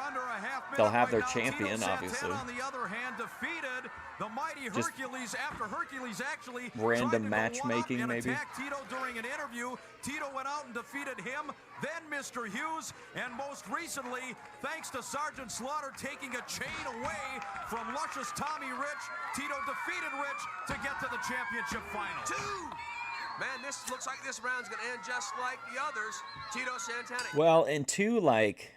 Speaker 1: They'll have their champion, obviously.
Speaker 3: On the other hand, defeated the mighty Hercules after Hercules actually
Speaker 1: random matchmaking, maybe.
Speaker 3: Tito during an interview. Tito went out and defeated him, then Mr. Hughes, and most recently, thanks to Sergeant Slaughter taking a chain away from luscious Tommy Rich, Tito defeated Rich to get to the championship final.
Speaker 4: 2! Man, this looks like this round's going to end just like the others. Tito Santana.
Speaker 1: Well, and 2, like,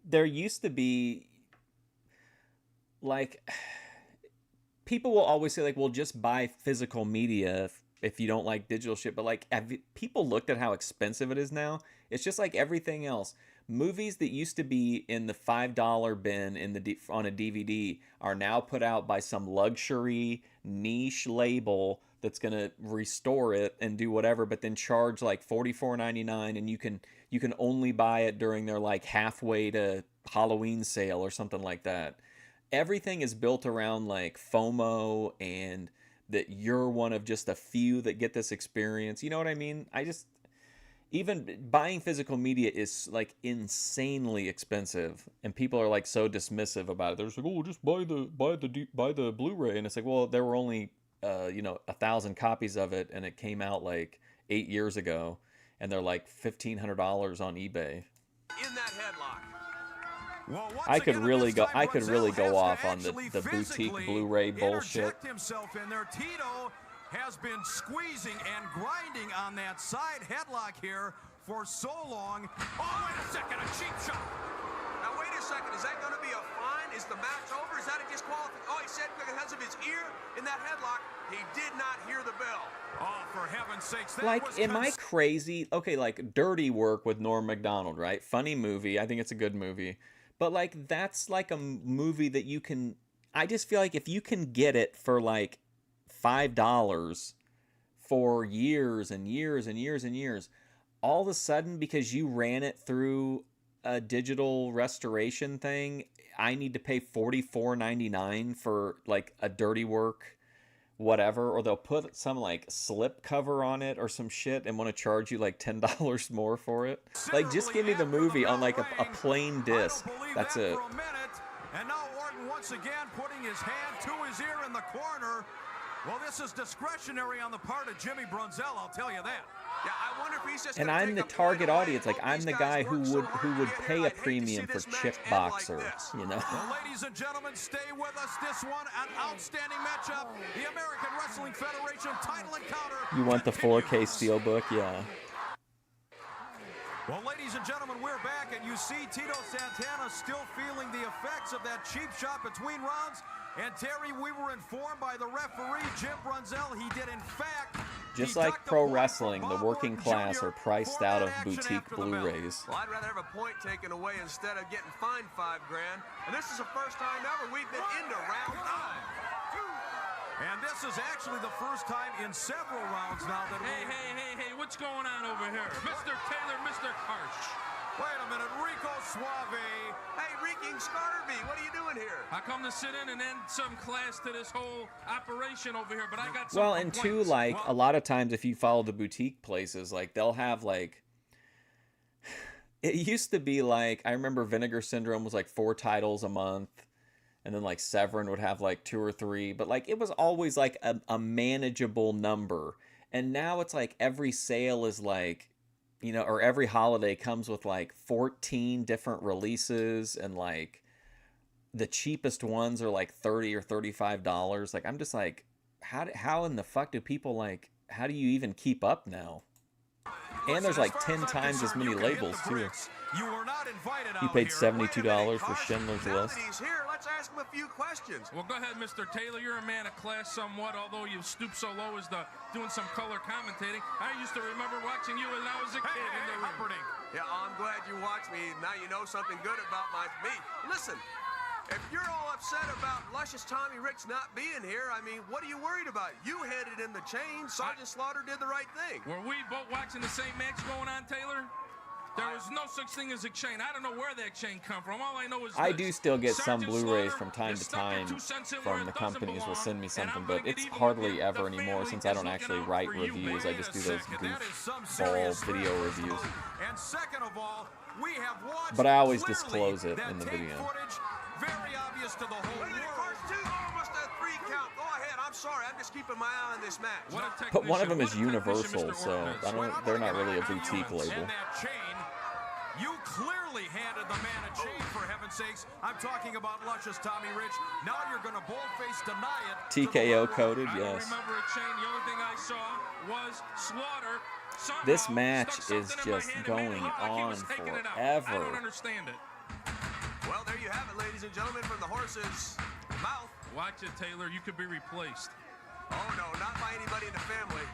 Speaker 1: there used to be, like, people will always say, like, well, just buy physical media if you don't like digital shit. But, like, have people looked at how expensive it is now? It's just like everything else. Movies that used to be in the $5 bin on a DVD are now put out by some luxury niche label that's going to restore it and do whatever, but then charge like $44.99, and you can only buy it during their like halfway to Halloween sale or something like that. Everything is built around like FOMO and that you're one of just a few that get this experience. You know what I mean? Even buying physical media is like insanely expensive, and people are like so dismissive about it. They're just like, oh, just buy the Blu-ray, and it's like, well, there were only 1,000 copies of it, and it came out like 8 years ago, and they're like $1,500 on eBay.
Speaker 4: In that headlock.
Speaker 3: Well,
Speaker 1: I could really go off on the boutique Blu-ray bullshit.
Speaker 3: Himself in there. Tito has been squeezing and grinding on that side headlock here for so long. Oh, wait a second, a cheap shot.
Speaker 4: Now, wait a second, is that going to be a fine? Is the match over? Is that a disqualification? Oh, he said because of his ear in that headlock, he did not hear the bell.
Speaker 3: Oh, for heaven's sakes. That
Speaker 1: like,
Speaker 3: was
Speaker 1: am I crazy? Okay, like Dirty Work with Norm Macdonald, right? Funny movie. I think it's a good movie. But, like, that's like a movie that you can... I just feel like if you can get it for, like, $5 for years and years and years and years, all of a sudden, because you ran it through a digital restoration thing, I need to pay $44.99 for, like, a Dirty Work whatever, or they'll put some like slip cover on it or some shit and want to charge you like $10 more for it. Like, just give me the movie on like a plain disc. That's it.
Speaker 3: And now Orton once again putting his hand to his ear in the corner. Well, this is discretionary on the part of Jimmy Brunzell, I'll tell you that.
Speaker 4: Yeah, I wonder if he's just
Speaker 1: And
Speaker 4: gonna
Speaker 1: I'm
Speaker 4: take
Speaker 1: the
Speaker 4: a point
Speaker 1: target
Speaker 4: away.
Speaker 1: audience. Like,
Speaker 4: Both
Speaker 1: I'm
Speaker 4: these
Speaker 1: the
Speaker 4: guys
Speaker 1: guy who
Speaker 4: work so
Speaker 1: would
Speaker 4: hard
Speaker 1: who
Speaker 4: to
Speaker 1: would
Speaker 4: get
Speaker 1: pay
Speaker 4: here.
Speaker 1: a
Speaker 4: I'd hate to
Speaker 1: premium
Speaker 4: see
Speaker 1: for
Speaker 4: this match
Speaker 1: Chip
Speaker 4: end like
Speaker 1: Boxer,
Speaker 4: this.
Speaker 1: you know.
Speaker 3: Well, ladies and gentlemen, stay with us. This one, an outstanding matchup. The American Wrestling Federation title encounter.
Speaker 1: You want the 4K Steelbook? Yeah.
Speaker 3: Well, ladies and gentlemen, we're back, and you see Tito Santana still feeling the effects of that cheap shot between rounds. And Terry, we were informed by the referee, Jim Brunzell, he did in fact
Speaker 1: Just like
Speaker 3: deduct a
Speaker 1: pro
Speaker 3: point
Speaker 1: wrestling,
Speaker 3: from
Speaker 1: the
Speaker 3: Bob
Speaker 1: working
Speaker 3: Orton
Speaker 1: class
Speaker 3: Jr.
Speaker 1: are priced
Speaker 3: for
Speaker 1: out
Speaker 3: that
Speaker 1: of
Speaker 3: action
Speaker 1: boutique
Speaker 3: after the bell.
Speaker 1: Blu-rays.
Speaker 4: Well, I'd rather have a point taken away instead of getting fined $5 grand. And this is the first time ever we've been into round 9.
Speaker 3: And this is actually the first time in several rounds now that
Speaker 11: Hey, what's going on over here? Mr. Taylor, Mr. Karsh.
Speaker 3: Wait a minute, Rico Suave.
Speaker 4: Hey, Reeking Scarby, what are you doing here?
Speaker 11: I come to sit in and end some class to this whole operation over here, but I got some
Speaker 1: Well, and two,
Speaker 11: complaints.
Speaker 1: like,
Speaker 11: Well,
Speaker 1: a lot of times if you follow the boutique places, like, they'll have, like, it used to be, like, I remember Vinegar Syndrome was, like, 4 titles a month, and then, like, Severin would have, like, 2 or 3, but, like, it was always, like, a manageable number, and now it's, like, every sale is, like, you know, or every holiday comes with, like, 14 different releases, and, like, the cheapest ones are, like, $30 or $35. Like, I'm just like, how in the fuck do people, like, how do you even keep up now? And there's, like, 10 times as many labels, too.
Speaker 3: You were not invited
Speaker 1: You
Speaker 3: out
Speaker 1: paid
Speaker 3: here.
Speaker 1: $72 for Schindler's
Speaker 4: Now
Speaker 1: List.
Speaker 4: that he's here, let's ask him a few questions.
Speaker 11: Well, go ahead, Mr. Taylor. You're a man of class somewhat, although you stoop so low as to doing some color commentating. I used to remember watching you when I was a kid in the ring.
Speaker 4: Yeah, I'm glad you watched me. Now you know something good about me. Listen, if you're all upset about Luscious Tommy Rich not being here, I mean, what are you worried about? You headed in the chain. Sergeant Slaughter did the right thing.
Speaker 11: Were we both watching the same match going on, Taylor? There was no such thing as a chain. I don't know where that chain come from. All I know is
Speaker 1: I
Speaker 11: this.
Speaker 1: do still get some
Speaker 11: Sergeant
Speaker 1: Blu-rays
Speaker 11: Slaughter
Speaker 1: from time
Speaker 11: is
Speaker 1: to
Speaker 11: stuck their
Speaker 1: time
Speaker 11: 2 cents in where
Speaker 1: from
Speaker 11: it
Speaker 1: the
Speaker 11: doesn't
Speaker 1: companies will
Speaker 11: belong,
Speaker 1: send me
Speaker 11: and
Speaker 1: something,
Speaker 11: I'm
Speaker 1: but
Speaker 11: gonna get
Speaker 1: it's
Speaker 11: even
Speaker 1: hardly
Speaker 11: with
Speaker 1: ever
Speaker 11: the
Speaker 1: anymore
Speaker 11: family
Speaker 1: since I don't
Speaker 11: that's
Speaker 1: actually
Speaker 11: looking out
Speaker 1: write
Speaker 11: for you.
Speaker 1: reviews. I
Speaker 11: Wait
Speaker 1: just
Speaker 11: a
Speaker 1: do those
Speaker 11: second, that is some
Speaker 1: goofball
Speaker 11: serious
Speaker 1: video
Speaker 11: threat.
Speaker 1: reviews.
Speaker 3: And second of all, we have watched
Speaker 1: But I always
Speaker 3: clearly
Speaker 1: disclose it
Speaker 3: that
Speaker 1: in the
Speaker 3: tape
Speaker 1: video.
Speaker 3: Footage, very obvious to the whole
Speaker 4: Wait a minute,
Speaker 3: world.
Speaker 4: first 2, almost a 3 count. Go ahead. I'm sorry. I'm just keeping my eye on this match.
Speaker 11: What a
Speaker 1: But one of
Speaker 11: technician,
Speaker 1: them is
Speaker 11: what a technician
Speaker 1: Universal,
Speaker 11: Mr.
Speaker 1: so
Speaker 11: Orton is.
Speaker 1: I don't. They're not really a boutique label.
Speaker 3: And that chain, you clearly handed the man a chain, for heaven's sakes. I'm talking about Luscious Tommy Rich. Now you're going to boldface deny it. to the
Speaker 1: TKO
Speaker 3: world.
Speaker 1: coded,
Speaker 11: I don't
Speaker 1: yes.
Speaker 11: remember a chain. The only thing I saw was Slaughter. Somehow
Speaker 1: This match
Speaker 11: stuck
Speaker 1: is
Speaker 11: something in my
Speaker 1: just
Speaker 11: hand and made it
Speaker 1: going
Speaker 11: look like he
Speaker 1: on
Speaker 11: was taking it out. I don't
Speaker 1: forever.
Speaker 11: understand it.
Speaker 4: Well, there you have it, ladies and gentlemen, from the horse's mouth.
Speaker 11: Watch it, Taylor. You could be replaced.
Speaker 4: Oh, no, not by anybody in the family.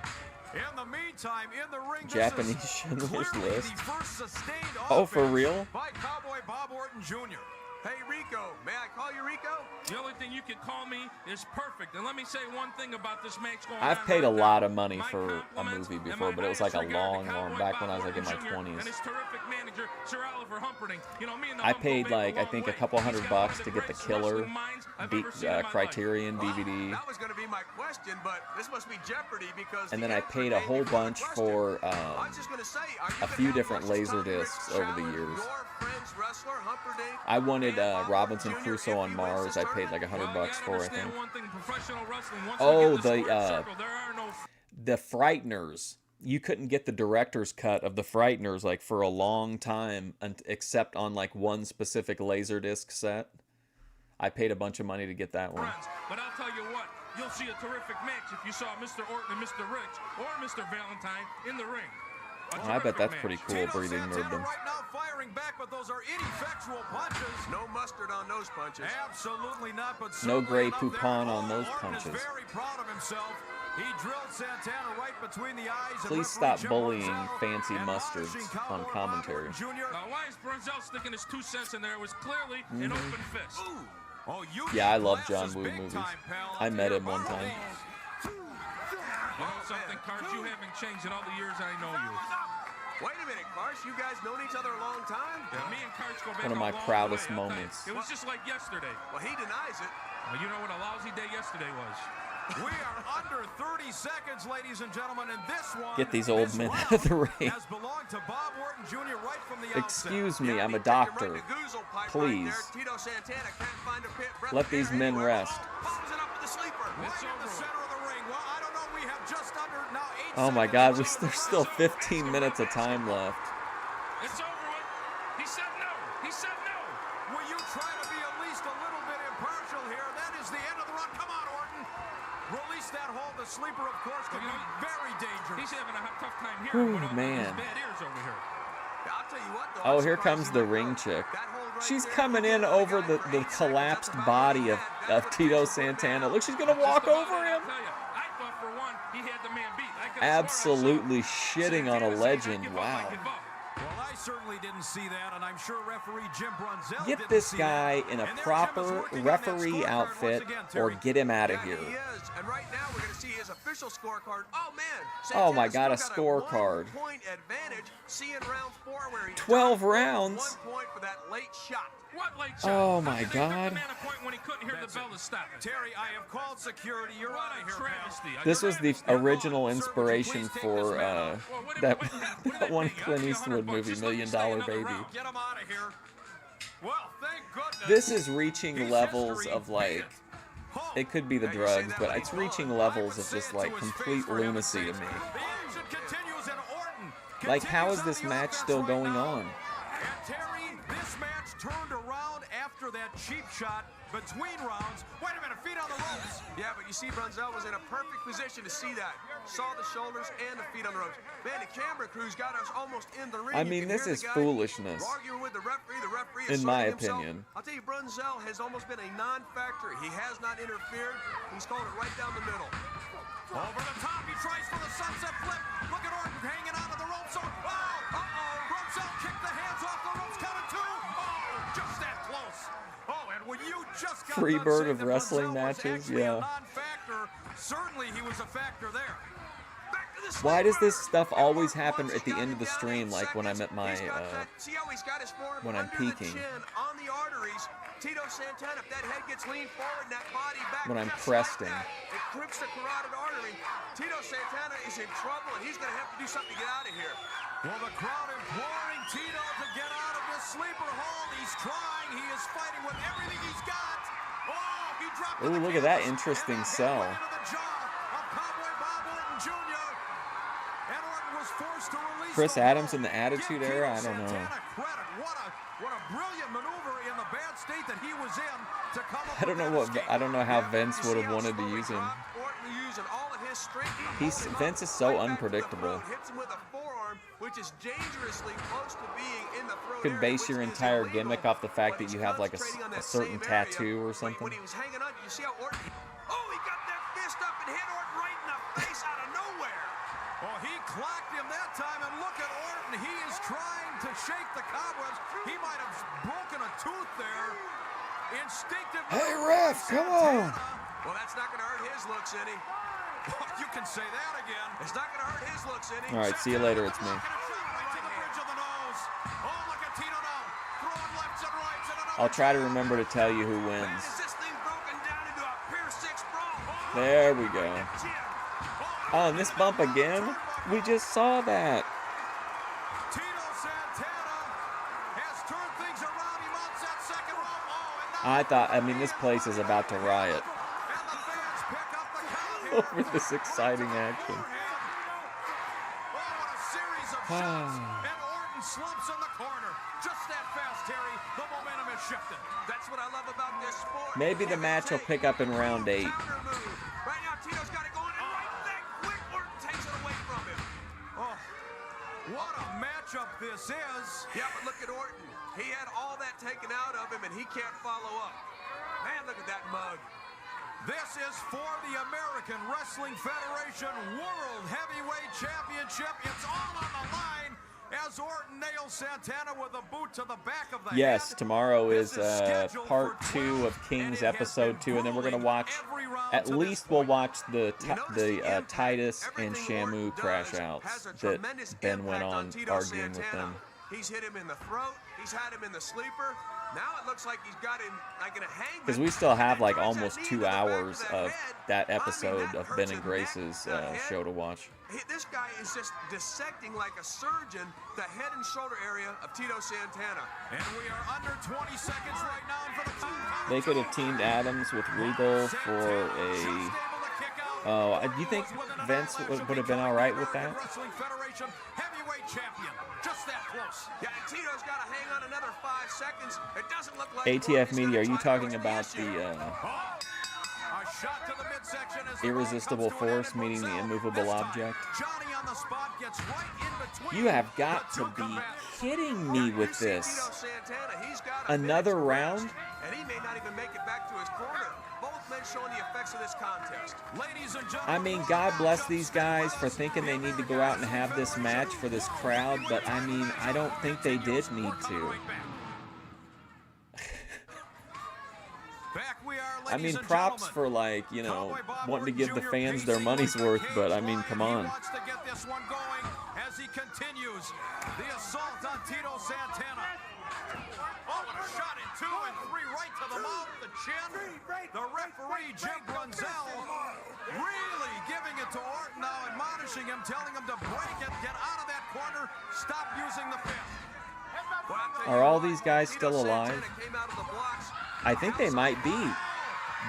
Speaker 3: In the meantime, in the ring,
Speaker 1: Japanese
Speaker 3: this is
Speaker 1: Schindler's
Speaker 3: clearly
Speaker 1: List.
Speaker 3: the first sustained
Speaker 1: Oh, for
Speaker 3: offense
Speaker 1: real?
Speaker 3: by Cowboy Bob Orton Jr.
Speaker 4: Hey, Rico. May I call you Rico?
Speaker 11: The only thing you could call me is perfect. And let me say one thing about this match going
Speaker 1: I've
Speaker 11: on
Speaker 1: paid a
Speaker 11: right
Speaker 1: lot
Speaker 11: now.
Speaker 1: of money
Speaker 11: My
Speaker 1: for a
Speaker 11: compliments
Speaker 1: movie
Speaker 11: and
Speaker 1: before,
Speaker 11: my
Speaker 1: but it was like a
Speaker 11: highest regard to
Speaker 1: long,
Speaker 11: Cowboy
Speaker 1: back when I
Speaker 11: Bob
Speaker 1: was like in my
Speaker 11: Orton Jr.
Speaker 1: 20s.
Speaker 11: And his terrific manager, Sir Oliver Humperdinck. You know, me and the
Speaker 1: I
Speaker 11: Hump
Speaker 1: paid
Speaker 11: go back
Speaker 1: like
Speaker 11: a
Speaker 1: I
Speaker 11: long
Speaker 1: think a
Speaker 11: way.
Speaker 1: couple
Speaker 11: He's
Speaker 1: $100
Speaker 11: got one of
Speaker 1: to
Speaker 11: the
Speaker 1: get the
Speaker 11: greatest
Speaker 1: Killer
Speaker 11: wrestling minds I've ever seen in my life.
Speaker 1: Criterion DVD,
Speaker 4: That was going to be my question, but this must be Jeopardy because.
Speaker 1: and
Speaker 4: the
Speaker 1: then I
Speaker 4: answer
Speaker 1: paid a
Speaker 4: came
Speaker 1: whole
Speaker 4: before the
Speaker 1: bunch
Speaker 4: question.
Speaker 1: for
Speaker 4: I was just going to say, are you
Speaker 1: a
Speaker 4: gonna
Speaker 1: few
Speaker 4: have
Speaker 1: different
Speaker 4: Luscious
Speaker 1: laser
Speaker 4: Tommy Rich
Speaker 1: discs over the
Speaker 4: challenge
Speaker 1: years.
Speaker 4: Your friend's wrestler, Humperdinck,
Speaker 1: I wanted
Speaker 4: and Bob
Speaker 1: Robinson
Speaker 4: Orton Jr.
Speaker 1: Crusoe
Speaker 4: if
Speaker 1: on
Speaker 4: he wins
Speaker 1: Mars.
Speaker 4: this
Speaker 1: I paid like
Speaker 4: tournament?
Speaker 1: $100 for, I think.
Speaker 11: One thing, professional wrestling, once
Speaker 1: Oh,
Speaker 11: they get the
Speaker 1: the
Speaker 11: squared circle, there are no
Speaker 1: the Frighteners. You couldn't get the director's cut of the Frighteners like for a long time, except on like one specific Laserdisc set. I paid a bunch of money to get that one.
Speaker 11: friends. But I'll tell you what, you'll see a terrific match if you saw Mr. Orton and Mr. Rich or Mr. Valentine in the ring.
Speaker 1: I bet that's pretty cool,
Speaker 3: Tito
Speaker 1: breeding
Speaker 3: Santana
Speaker 1: nerddom.
Speaker 3: right now firing back, but those are ineffectual punches.
Speaker 4: No mustard on those punches.
Speaker 3: Absolutely not, but
Speaker 1: No
Speaker 3: certainly
Speaker 1: Grey
Speaker 3: enough
Speaker 1: Poupon
Speaker 3: there.
Speaker 1: on those
Speaker 3: Orton
Speaker 1: punches.
Speaker 3: is very proud of himself. He drilled Santana right between the eyes. and
Speaker 1: Please
Speaker 3: referee
Speaker 1: stop
Speaker 3: Jim
Speaker 1: bullying
Speaker 3: Brunzell
Speaker 1: fancy
Speaker 3: and
Speaker 1: mustards
Speaker 3: admonishing
Speaker 1: on
Speaker 3: Cowboy
Speaker 1: commentary.
Speaker 3: Bob Orton Jr.
Speaker 11: Now, why is Brunzell sticking his 2 cents in there? It was clearly an open fist.
Speaker 3: Oh, you
Speaker 1: Yeah, I
Speaker 3: need
Speaker 1: love
Speaker 3: glasses
Speaker 1: John Woo
Speaker 3: big
Speaker 1: movies.
Speaker 3: time, pal.
Speaker 1: I met
Speaker 3: I'll
Speaker 1: him
Speaker 3: tell you
Speaker 1: one
Speaker 3: about
Speaker 1: time.
Speaker 3: these.
Speaker 11: You know something, Cars? You haven't changed in all the years I know you.
Speaker 4: Wait a minute, Karsh. You guys known each other a long time?
Speaker 11: Yeah, me and Cars go back
Speaker 1: One of
Speaker 11: a
Speaker 1: my
Speaker 11: long
Speaker 1: proudest
Speaker 11: way, I'll tell you.
Speaker 1: moments.
Speaker 11: It was just like yesterday.
Speaker 4: Well, he denies it.
Speaker 11: Well, you know what a lousy day yesterday was.
Speaker 3: We are under 30 seconds, ladies and gentlemen, and this one.
Speaker 1: Get these old
Speaker 3: this
Speaker 1: men
Speaker 3: round
Speaker 1: out of the ring.
Speaker 3: Has belonged to Bob Orton Jr. right from the
Speaker 1: Excuse
Speaker 3: outset.
Speaker 1: me, I'm a
Speaker 4: Take him right
Speaker 1: doctor.
Speaker 4: to Goozle pipe
Speaker 1: Please.
Speaker 4: Right there. Tito Santana can't find a pit. Breath
Speaker 1: Let
Speaker 4: of
Speaker 1: these
Speaker 4: air
Speaker 1: men
Speaker 4: anywhere.
Speaker 1: rest.
Speaker 4: Pulls it up with the sleeper.
Speaker 3: Right in the center of the ring, Well, I don't know. We have just under now 8
Speaker 1: Oh my God,
Speaker 3: seconds.
Speaker 1: there's still 15 minutes of time left.
Speaker 11: It's over with. He said no. He said no.
Speaker 3: Will you try to be at least a little bit impartial here? That is the end of the run. Come on, Orton. Release that hold. The sleeper, of course, could be very dangerous.
Speaker 11: He's having a tough time
Speaker 1: Ooh,
Speaker 11: hearing what
Speaker 1: man.
Speaker 11: his bad ears over here.
Speaker 4: I'll tell you what, though.
Speaker 1: Oh,
Speaker 4: I'm
Speaker 1: here
Speaker 4: surprised
Speaker 1: comes
Speaker 4: he
Speaker 1: the
Speaker 4: let
Speaker 1: ring
Speaker 4: go.
Speaker 1: chick.
Speaker 4: That hold right
Speaker 1: She's
Speaker 4: there,
Speaker 1: coming in
Speaker 4: the
Speaker 1: over
Speaker 4: guy
Speaker 1: the
Speaker 4: for 8 seconds,
Speaker 1: collapsed
Speaker 4: that's the
Speaker 1: body of,
Speaker 4: body he had.
Speaker 1: Tito Santana. Look, she's going to walk over him.
Speaker 11: I tell you, I thought for one he had the man beat. I could've
Speaker 1: Absolutely
Speaker 11: swore I saw
Speaker 1: shitting on a
Speaker 11: Santana say, "I
Speaker 1: legend.
Speaker 11: give up, I
Speaker 1: Wow.
Speaker 11: give up."
Speaker 3: Well, I certainly didn't see that, and I'm sure referee Jim Brunzell
Speaker 1: Get
Speaker 3: didn't
Speaker 1: this
Speaker 3: see
Speaker 1: guy
Speaker 3: that.
Speaker 1: in a
Speaker 3: And there Jim is
Speaker 1: proper
Speaker 3: working on that
Speaker 1: referee
Speaker 3: scorecard
Speaker 1: outfit
Speaker 3: once again,
Speaker 1: or
Speaker 3: Terry.
Speaker 1: get him out of
Speaker 4: Yeah,
Speaker 1: here.
Speaker 4: he is. And right now we're going to see his official scorecard. Oh, man.
Speaker 1: Oh, my
Speaker 4: Santana's
Speaker 1: God,
Speaker 4: still
Speaker 1: a
Speaker 4: got
Speaker 1: scorecard.
Speaker 4: 1-point advantage. See in round 4 where he
Speaker 1: 12
Speaker 4: tied for
Speaker 1: rounds?
Speaker 4: 1 point for that late shot.
Speaker 11: What late shot?
Speaker 1: Oh,
Speaker 11: How
Speaker 1: my
Speaker 11: could they took
Speaker 1: God.
Speaker 11: the man a point when he couldn't hear the bell to stop it?
Speaker 3: Terry, I have called security. You're
Speaker 11: What
Speaker 3: out
Speaker 11: a
Speaker 3: of here, pal.
Speaker 11: travesty.
Speaker 1: This was the original
Speaker 3: Sir, would you
Speaker 1: inspiration
Speaker 3: please take
Speaker 1: for
Speaker 3: this man out?
Speaker 11: Well, what did-
Speaker 1: that,
Speaker 11: what did
Speaker 1: that
Speaker 11: they
Speaker 1: one
Speaker 11: pay you?
Speaker 1: Clint
Speaker 11: I'll give you
Speaker 1: Eastwood
Speaker 11: $100
Speaker 1: movie,
Speaker 11: just
Speaker 1: $1
Speaker 11: let me
Speaker 1: Million
Speaker 11: stay another
Speaker 1: Baby.
Speaker 11: round.
Speaker 3: Get him out of here. Well, thank goodness.
Speaker 1: This is reaching
Speaker 3: He's
Speaker 1: levels
Speaker 3: history.
Speaker 1: of like,
Speaker 3: Oh,
Speaker 1: it could be the
Speaker 4: Now, you say
Speaker 1: drugs,
Speaker 4: that
Speaker 1: but
Speaker 4: like
Speaker 1: it's
Speaker 4: fun.
Speaker 1: reaching
Speaker 3: I
Speaker 1: levels
Speaker 3: would
Speaker 1: of
Speaker 3: say
Speaker 1: just
Speaker 3: it
Speaker 1: like
Speaker 3: to his
Speaker 1: complete
Speaker 3: face, for heaven's
Speaker 1: lunacy to
Speaker 3: sakes.
Speaker 1: me.
Speaker 3: The action continues, and Orton
Speaker 1: Like, how is
Speaker 3: continues
Speaker 1: this
Speaker 3: on the
Speaker 1: match
Speaker 3: offense
Speaker 1: still
Speaker 3: right
Speaker 1: going
Speaker 3: now.
Speaker 1: on?
Speaker 3: And Terry, this match turned around after that cheap shot between rounds. Wait a minute, feet on the ropes.
Speaker 4: Yeah, but you see, Brunzell was in a perfect position to see that. Saw the shoulders and the feet on the ropes. Man, the camera crew's got us almost in the ring.
Speaker 1: I
Speaker 4: You
Speaker 1: mean,
Speaker 4: can
Speaker 1: this
Speaker 4: hear
Speaker 1: is
Speaker 4: the guy
Speaker 1: foolishness.
Speaker 4: arguing with the referee
Speaker 1: In my
Speaker 4: asserting himself.
Speaker 1: opinion.
Speaker 4: I'll tell you, Brunzell has almost been a non-factor. He has not interfered. He's called it right down the middle.
Speaker 3: Over the top, he tries for the sunset flip. Look at Orton hanging onto the ropes. Brunzell kicked the hands off the ropes, counted 2. Oh, just that close. Oh, and when you just got
Speaker 1: Free
Speaker 3: done
Speaker 1: bird
Speaker 3: saying
Speaker 1: of
Speaker 3: that
Speaker 1: wrestling
Speaker 3: Brunzell was
Speaker 1: matches,
Speaker 3: actually a
Speaker 1: yeah.
Speaker 3: non-factor, certainly he was a factor there.
Speaker 4: Back to the
Speaker 1: Why does
Speaker 4: sleeper.
Speaker 1: this stuff
Speaker 4: And
Speaker 1: always
Speaker 4: Orton
Speaker 1: happen
Speaker 4: once
Speaker 1: at the
Speaker 4: got
Speaker 1: end
Speaker 4: him
Speaker 1: of the
Speaker 4: down
Speaker 1: stream,
Speaker 4: 8
Speaker 1: like when I'm
Speaker 4: seconds.
Speaker 1: at my,
Speaker 4: He's got that- see how he's got his forearm
Speaker 1: when I'm
Speaker 4: under
Speaker 1: peaking.
Speaker 4: the chin, on the arteries. Tito Santana, if that head gets leaned forward and that body back,
Speaker 1: When I'm
Speaker 4: just
Speaker 1: cresting.
Speaker 4: like that, it crimps the carotid artery. Tito Santana is in trouble, and he's going to have to do something to get out of here.
Speaker 3: Well, the crowd imploring Tito to get out of this sleeper hold. He's trying. He is fighting with everything he's got. Oh, he dropped to
Speaker 1: Ooh,
Speaker 3: the
Speaker 1: look at that
Speaker 3: canvas,
Speaker 1: interesting
Speaker 3: and that
Speaker 1: sell.
Speaker 3: went into the jaw of Cowboy Bob Orton Jr. And Orton was forced to release
Speaker 1: Chris
Speaker 3: the
Speaker 1: Adams
Speaker 3: hold.
Speaker 1: in the Attitude
Speaker 3: Give
Speaker 1: Era?
Speaker 3: Tito
Speaker 1: I don't know.
Speaker 3: Santana credit. What a brilliant maneuver in the bad state that he was in to come up
Speaker 1: I don't
Speaker 3: with
Speaker 1: know
Speaker 3: that
Speaker 1: what
Speaker 3: escape.
Speaker 1: I don't know how
Speaker 4: Yeah,
Speaker 1: Vince
Speaker 4: you
Speaker 1: would
Speaker 4: see
Speaker 1: have
Speaker 4: how
Speaker 1: wanted to
Speaker 4: slow he
Speaker 1: use him.
Speaker 4: dropped? Orton using all of his strength to
Speaker 1: He's-
Speaker 4: hold him up,
Speaker 1: Vince is so
Speaker 4: right back to the
Speaker 1: unpredictable.
Speaker 4: throat, hits him with a forearm, which is dangerously close to being in the throat
Speaker 1: Could
Speaker 4: area,
Speaker 1: base
Speaker 4: which
Speaker 1: your
Speaker 4: is
Speaker 1: entire
Speaker 4: illegal,
Speaker 1: gimmick off the fact
Speaker 4: but
Speaker 1: that
Speaker 4: he's
Speaker 1: you have like a
Speaker 4: concentrating on that
Speaker 1: certain
Speaker 4: same area.
Speaker 1: tattoo or
Speaker 4: When
Speaker 1: something.
Speaker 4: he was hanging on, you see how Orton... Oh, he got that fist up and hit Orton right in the face out of nowhere.
Speaker 3: Oh, he clocked him that time, and look at Orton. He is trying to shake the cobwebs. He might have broken a tooth there. Instinctive.
Speaker 1: Hey, ref, come on.
Speaker 4: Well, that's not going to hurt his looks any.
Speaker 3: You can say that again.
Speaker 4: It's not going to hurt his looks any.
Speaker 1: All right, see you later. It's me.
Speaker 3: Right to the bridge of the nose. Oh, look at Tito now. Throwing lefts and rights and another
Speaker 1: I'll try to
Speaker 3: jab.
Speaker 1: remember to tell you who
Speaker 4: Man,
Speaker 1: wins.
Speaker 4: is this thing broken down into a pure 6 brawl?
Speaker 1: There we go.
Speaker 4: Jim.
Speaker 1: Oh, and this bump again? We just saw that.
Speaker 3: Tito Santana has turned things around. He mounts that second rope. Oh, and now
Speaker 1: I mean, this place is about to riot
Speaker 3: and the fans pick up the count here.
Speaker 1: over this exciting action.
Speaker 3: Oh, what a series of shots. And Orton slumps in the corner. Just that fast, Terry. The momentum is shifted.
Speaker 4: That's what I love about this sport.
Speaker 1: Maybe the
Speaker 4: Give and
Speaker 1: match will
Speaker 4: take.
Speaker 1: pick up in round 8.
Speaker 4: Counter move. Right now, Tito's got it going, and right there, quick, Orton takes it away from him.
Speaker 3: Oh, what a matchup this is.
Speaker 4: Yeah, but look at Orton. He had all that taken out of him, and he can't follow up. Man, look at that mug.
Speaker 3: This is for the American Wrestling Federation World Heavyweight Championship. It's all on the line as Orton nails Santana with a boot to the back of the
Speaker 1: Yes,
Speaker 3: head.
Speaker 1: tomorrow is
Speaker 3: scheduled
Speaker 1: part
Speaker 3: for
Speaker 1: 2
Speaker 3: 12,
Speaker 1: of King's
Speaker 3: and it has
Speaker 1: episode
Speaker 3: been
Speaker 1: 2, and then we're gonna
Speaker 3: grueling
Speaker 1: watch.
Speaker 3: every round
Speaker 1: At
Speaker 3: to this
Speaker 1: least we'll
Speaker 3: point.
Speaker 1: watch the
Speaker 4: You notice the impact.
Speaker 1: Titus and
Speaker 4: Everything
Speaker 1: Shamu
Speaker 4: Orton
Speaker 1: crash
Speaker 4: does
Speaker 1: outs
Speaker 4: has a
Speaker 1: that
Speaker 4: tremendous
Speaker 1: Ben went
Speaker 4: impact
Speaker 1: on
Speaker 4: Tito
Speaker 1: arguing with
Speaker 4: Santana.
Speaker 1: them.
Speaker 4: He's hit him in the throat. He's had him in the sleeper. Now it looks like he's got him like in a hangman.
Speaker 1: Because we still have like
Speaker 4: Drives that
Speaker 1: almost
Speaker 4: knee
Speaker 1: 2
Speaker 4: to the back
Speaker 1: hours
Speaker 4: of
Speaker 1: of
Speaker 4: head.
Speaker 1: that
Speaker 4: I mean,
Speaker 1: episode
Speaker 4: that
Speaker 1: of
Speaker 4: hurts
Speaker 1: Ben
Speaker 4: a
Speaker 1: and
Speaker 4: neck,
Speaker 1: Grace's
Speaker 4: the head.
Speaker 1: show to watch.
Speaker 4: This guy is just dissecting like a surgeon the head and shoulder area of Tito Santana.
Speaker 3: And we are under 20 seconds right now for the two.
Speaker 1: They could have teamed Adams with Regal for
Speaker 3: Just
Speaker 1: a
Speaker 3: able to kick out.
Speaker 1: Oh, do you think Vince would have been all right with that?
Speaker 3: Wrestling Federation heavyweight champion. Just that close.
Speaker 4: Yeah, and Tito's got to hang on another 5 seconds. It doesn't look like
Speaker 1: ATF Media, are you talking about the
Speaker 3: A shot to the midsection as the
Speaker 1: irresistible
Speaker 3: rope comes to an
Speaker 1: force
Speaker 3: end.
Speaker 1: meeting the
Speaker 3: Brunzell,
Speaker 1: immovable
Speaker 3: this time,
Speaker 1: object?
Speaker 3: Johnny on the spot gets right in between.
Speaker 1: You have got
Speaker 3: the
Speaker 1: to
Speaker 3: two
Speaker 1: be
Speaker 3: combatants.
Speaker 1: kidding me with
Speaker 4: You see
Speaker 1: this.
Speaker 4: Tito Santana, he's got a
Speaker 1: Another
Speaker 4: minute to rest,
Speaker 1: round?
Speaker 4: and he may not even make it back to his corner. Both men showing the effects of this contest.
Speaker 3: Ladies and gentlemen,
Speaker 1: I mean, God bless these guys for thinking they need to go out and have this match for this crowd, but I mean, I don't think they did need to.
Speaker 3: Back we are,
Speaker 1: I mean,
Speaker 3: ladies and
Speaker 1: props
Speaker 3: gentlemen.
Speaker 1: for, like, you know,
Speaker 3: Cowboy Bob
Speaker 1: wanting to give the
Speaker 3: Orton
Speaker 1: fans
Speaker 3: Jr.
Speaker 1: their money's
Speaker 3: pacing
Speaker 1: worth,
Speaker 3: with
Speaker 1: but I
Speaker 3: cage
Speaker 1: mean,
Speaker 3: line.
Speaker 1: come
Speaker 3: He
Speaker 1: on.
Speaker 3: wants to get this one going as he continues the assault on Tito Santana. Oh, and a shot in 2 and 3 right to the mouth, the chin. The referee, Jim Brunzell, really giving it to Orton now, admonishing him, telling him to break it, get out of that corner, stop using the fist.
Speaker 1: Are all these guys still alive?
Speaker 4: Santana came out of the blocks.
Speaker 1: I think they might be.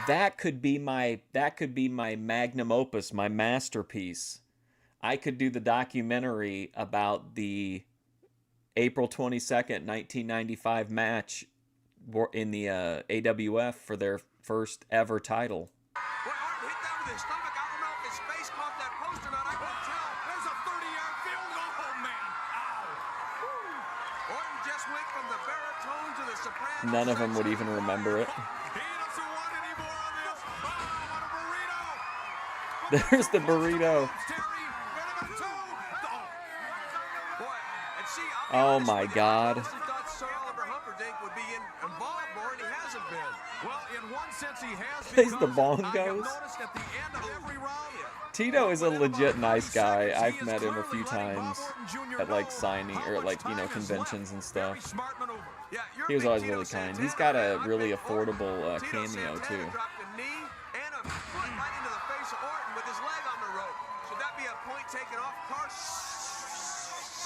Speaker 1: That could be my magnum opus, my masterpiece. I could do the documentary about the April 22nd, 1995 match in the AWF for their first ever title.
Speaker 4: Well, Orton hit that with his stomach. I don't know if his face caught that post or not. I couldn't tell.
Speaker 3: There's a 30-yard field goal. Oh, man. Ow.
Speaker 4: Orton just went from the baritone to the soprano.
Speaker 1: None of them would even remember it.
Speaker 3: He doesn't want any more of this. Oh, what a burrito.
Speaker 1: There's the burrito.
Speaker 3: Terry, number 2.
Speaker 4: Boy, and see, I'll be
Speaker 1: Oh
Speaker 4: honest
Speaker 1: my
Speaker 4: with you,
Speaker 1: God.
Speaker 4: I honestly thought Sir Oliver Humperdinck would be involved more, and he hasn't been.
Speaker 3: Well, in one sense, he has
Speaker 1: Plays the
Speaker 3: because
Speaker 1: bongos.
Speaker 3: I have noticed at the end of every round,
Speaker 1: Tito is a legit nice guy. I've met him a few times at like signing or at like, you know, conventions and
Speaker 3: very
Speaker 1: stuff.
Speaker 3: smart maneuver.
Speaker 4: Yeah, you're
Speaker 1: He was
Speaker 4: big
Speaker 1: always
Speaker 4: Tito
Speaker 1: really kind.
Speaker 4: Santana
Speaker 1: He's got a
Speaker 4: fan.
Speaker 1: really
Speaker 4: I'm big Orton.
Speaker 1: affordable
Speaker 4: Tito
Speaker 1: cameo
Speaker 4: Santana
Speaker 1: too.
Speaker 4: dropped a knee and a foot right into the face of Orton with his leg on the rope. Should that be a point taken off?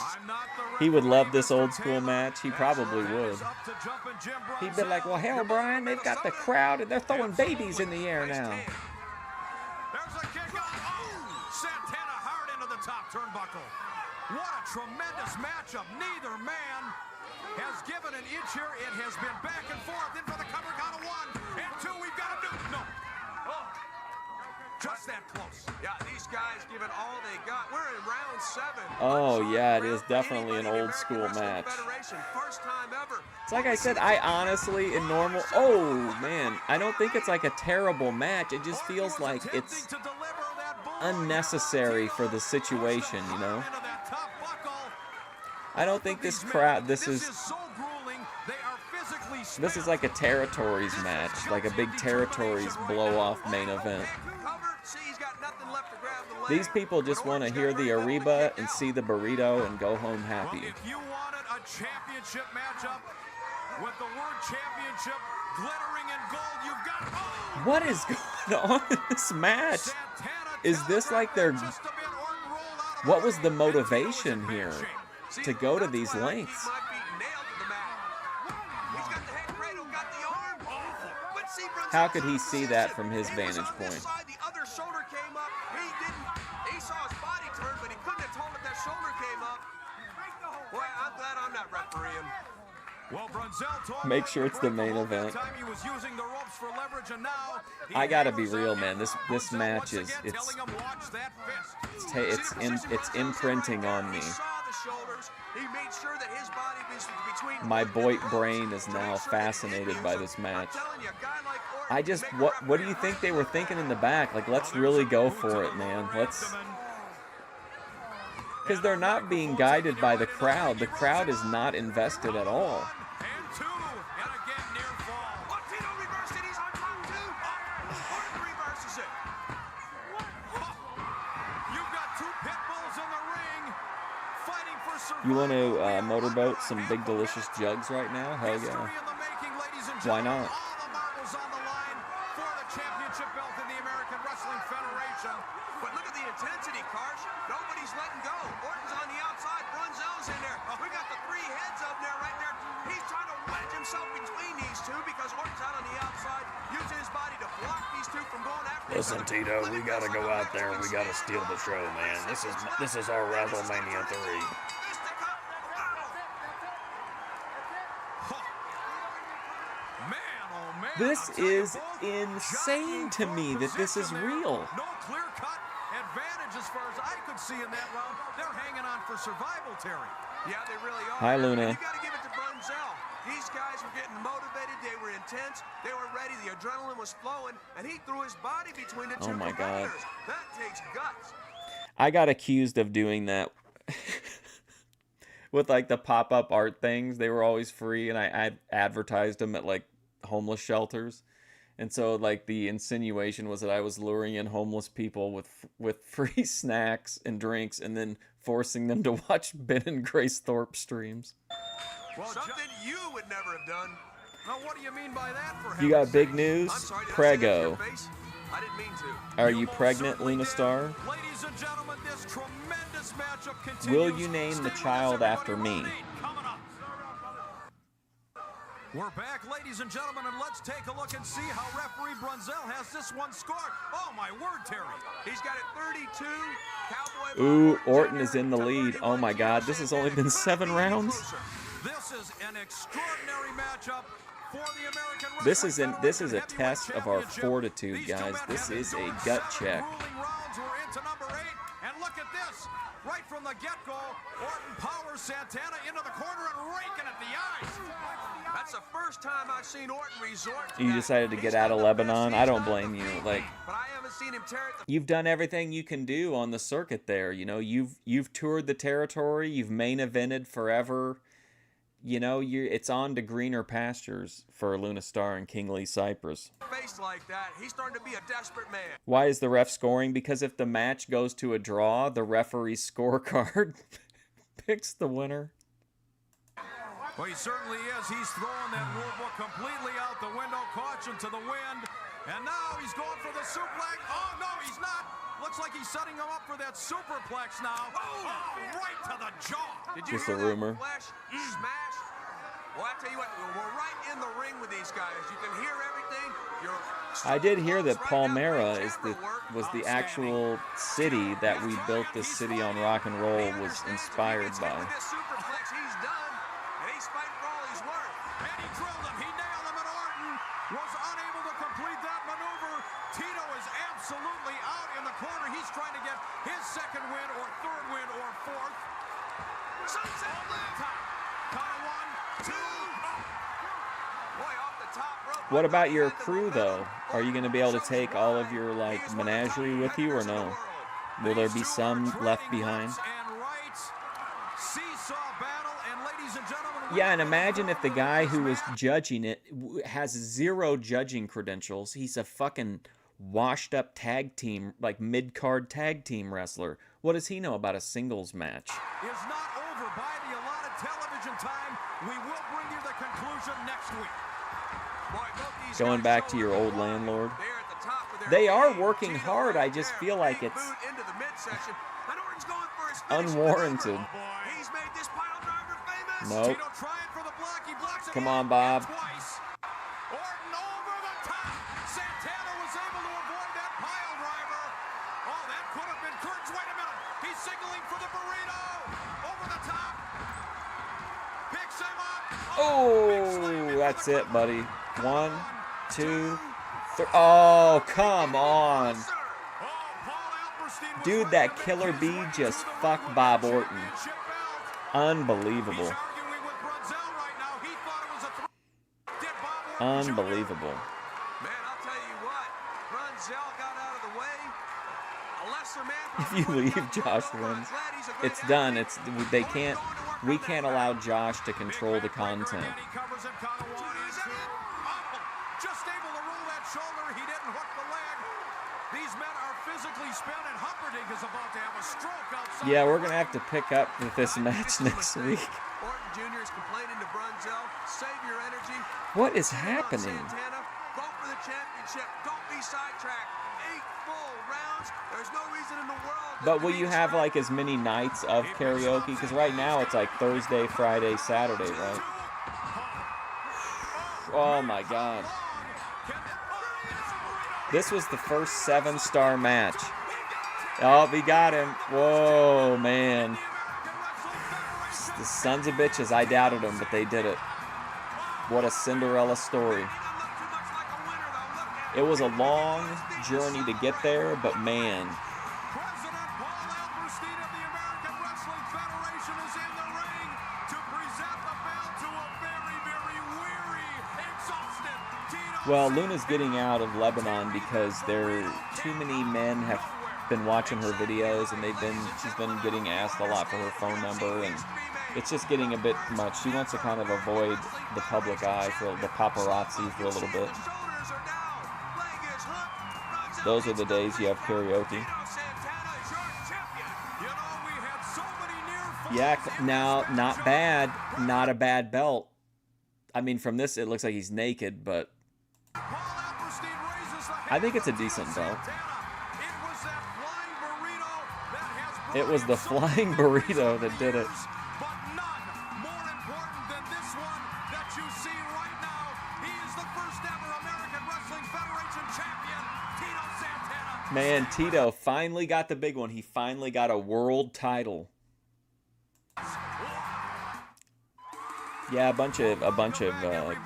Speaker 3: I'm not the
Speaker 1: He would love
Speaker 3: referee,
Speaker 1: this
Speaker 3: Mr.
Speaker 1: old school
Speaker 3: Taylor.
Speaker 1: match. He
Speaker 3: As
Speaker 1: probably
Speaker 3: that
Speaker 1: would.
Speaker 3: is up to jumping Jim
Speaker 1: He'd be like, well, hell, Brian, they've got the crowd and they're throwing babies in the air now.
Speaker 3: There's a kick out. Oh! Santana hard into the top turnbuckle. What a tremendous matchup. Neither man has given an inch here. It has been back and forth. In for the cover. Count of 1 and 2. We've got to do. No. Oh. Just that close.
Speaker 4: Yeah, these guys giving all they got. We're in round 7.
Speaker 1: Oh,
Speaker 4: Uncharted
Speaker 1: yeah, it
Speaker 4: ground
Speaker 1: is
Speaker 4: for
Speaker 1: definitely
Speaker 4: anybody
Speaker 1: an
Speaker 4: in the
Speaker 1: old
Speaker 4: American
Speaker 1: school
Speaker 4: Wrestling
Speaker 1: match.
Speaker 4: Federation. First time ever.
Speaker 1: It's like I said, I honestly, in normal, oh man, I don't think it's like a terrible match. It just feels like it's unnecessary for the situation, you know? I don't think this crowd, this is like a territories match, like a big territories blow-off main event. These people just want to hear the Ariba and see the burrito and go home happy.
Speaker 3: If you wanted a championship matchup with the word championship glittering in gold, you've got. Oh!
Speaker 1: What is going on in this match? Is this like their... What was the motivation here to go to these lengths? How could he see that from his vantage point?
Speaker 4: The other shoulder came up. He didn't. He saw his body turn, but he couldn't have told if that shoulder came up. Boy, I'm glad I'm not refereeing.
Speaker 3: Well, Brunzell told
Speaker 1: Make sure it's the main event.
Speaker 3: he was using the ropes for leverage, and now
Speaker 1: I gotta be real, man. This match is it's imprinting on me. My boy brain is now fascinated by this match. I just what do you think they were thinking in the back? Like, let's really go for it, man. Let's, because they're not being guided by the crowd. The crowd is not invested at all. You want to motorboat some big delicious jugs right now? Hell yeah. Why not?
Speaker 4: But look at the intensity, Karsh. Nobody's letting go. Orton's on the outside. Brunzell's in there. We got the 3 heads up there right there. He's trying to wedge himself between these two. because Orton's out on the outside, using his body to block these two from going after each
Speaker 1: Listen,
Speaker 4: other.
Speaker 1: Tito, we gotta go out there and we gotta steal the show, man. This is our WrestleMania 3. This is insane to me that this is real.
Speaker 3: No clear-cut advantage as far as I could see in that round. They're hanging on for survival, Terry.
Speaker 4: Yeah, they really are.
Speaker 1: Hi, Luna.
Speaker 4: You got to give it to Brunzell. These guys were getting motivated. They were intense. They were ready. The adrenaline was flowing, and he threw his body between the two competitors. That takes guts.
Speaker 1: I got accused of doing that with like the pop-up art things. They were always free, and I advertised them at like homeless shelters. And so like the insinuation was that I was luring in homeless people with free snacks and drinks and then forcing them to watch Ben and Grace Thorpe streams.
Speaker 4: Well, something you would never have done.
Speaker 3: Now, what do you mean by that? For
Speaker 1: You got big news? Prego.
Speaker 4: I didn't mean to.
Speaker 1: Are you pregnant, Luna Star?
Speaker 3: Ladies and gentlemen, this tremendous matchup continues.
Speaker 1: Will you name the child after me?
Speaker 3: We're back, ladies and gentlemen, and let's take a look and see how referee Brunzell has this one scored. Oh, my word, Terry.
Speaker 4: He's got it 32. Cowboy
Speaker 1: Ooh, Orton is in the lead. Oh my God, this has only been 7 rounds.
Speaker 3: This is an extraordinary matchup for the American
Speaker 1: This is a test of our fortitude, guys. This is a gut check.
Speaker 3: Rounds. We're into number 8, and look at this. Right from the get-go, Orton powers Santana into the corner and raking at the eyes.
Speaker 4: That's the first time I've seen Orton resort to
Speaker 1: You
Speaker 4: that.
Speaker 1: decided to get out of Lebanon. I don't blame you. Like,
Speaker 4: But I haven't seen him tear it.
Speaker 1: you've done everything you can do on the circuit there. You know, you've toured the territory. You've main evented forever. You know, it's on to greener pastures for Luna Star and King Lee Cypress.
Speaker 4: Face like that, he's starting to be a desperate man.
Speaker 1: Why is the ref scoring? Because if the match goes to a draw, the referee's scorecard picks the winner.
Speaker 3: Well, he certainly is. He's throwing that rule book completely out the window. Caution to the wind. And now he's going for the suplex. Oh, no, he's not. Looks like he's setting him up for that superplex now. Oh, right to the jaw.
Speaker 4: Did you
Speaker 1: Just
Speaker 4: hear
Speaker 1: a
Speaker 4: that
Speaker 1: rumor.
Speaker 4: flash smash? Well, I tell you what, we're right in the ring with these guys. You can hear everything.
Speaker 1: I did hear that Palmyra was the actual city that we built this city on rock and roll was inspired by.
Speaker 4: This superplex he's done, and he's fighting for all he's worth.
Speaker 3: And he drilled him. He nailed him, and Orton was unable to complete that maneuver. Tito is absolutely out in the corner. He's trying to get his second win or third win or fourth.
Speaker 4: Sunset flip.
Speaker 3: Count of 1, 2.
Speaker 4: Boy, off the top rope.
Speaker 1: What about your crew, though? Are you going to be able to take all of your, like, menagerie with you or no? Will there be some left behind? Yeah, and imagine if the guy who was judging it has 0 judging credentials. He's a fucking washed-up tag team, like mid-card tag team wrestler. What does he know about a singles match?
Speaker 3: Is not over by the allotted television time. We will bring you the conclusion next week.
Speaker 1: Going back to your old landlord. They are working hard. I just feel like it's unwarranted. Nope. Come on, Bob.
Speaker 3: Orton over the top. Santana was able to avoid that pile driver. Oh, that could have been Kurtz. Wait a minute. He's signaling for the burrito. Over the top. Picks him up.
Speaker 1: Oh, that's it, buddy. 1, 2, 3. Oh, come on. Dude, that Killer Bee just fucked Bob Orton. Unbelievable. Unbelievable.
Speaker 4: Man, I'll tell you what. Brunzell got out of the way. A lesser man.
Speaker 1: If you leave, Josh wins. It's done. We can't allow Josh to control the content.
Speaker 3: Just able to roll that shoulder. He didn't hook the leg. These men are physically spent, and Humperdinck is about to have a stroke outside.
Speaker 1: Yeah, we're going to have to pick up with this match next week.
Speaker 4: Orton Jr. is complaining to Brunzell. Save your energy.
Speaker 1: What is happening?
Speaker 4: Santana, go for the championship. Don't be sidetracked. 8 full rounds. There's no reason in the world.
Speaker 1: But will you have like as many nights of karaoke? Because right now it's like Thursday, Friday, Saturday, right? Oh my God. This was the first 7-star match. Oh, he got him. Whoa, man. The sons of bitches, I doubted them, but they did it. What a Cinderella story. It was a long journey to get there, but man. Well, Luna's getting out of Lebanon because too many men have been watching her videos, and she's been getting asked a lot for her phone number, and it's just getting a bit much. She wants to kind of avoid the public eye, for the paparazzi for a little bit. Those are the days you have karaoke. Yeah, now, not bad. Not a bad belt. I mean, from this, it looks like he's naked, but I think it's a decent belt. It was the flying burrito that did it.
Speaker 3: But none more important than this one that you see right now. He is the first ever American Wrestling Federation champion, Tito Santana.
Speaker 1: Man, Tito finally got the big one. He finally got a world title. Yeah, a bunch of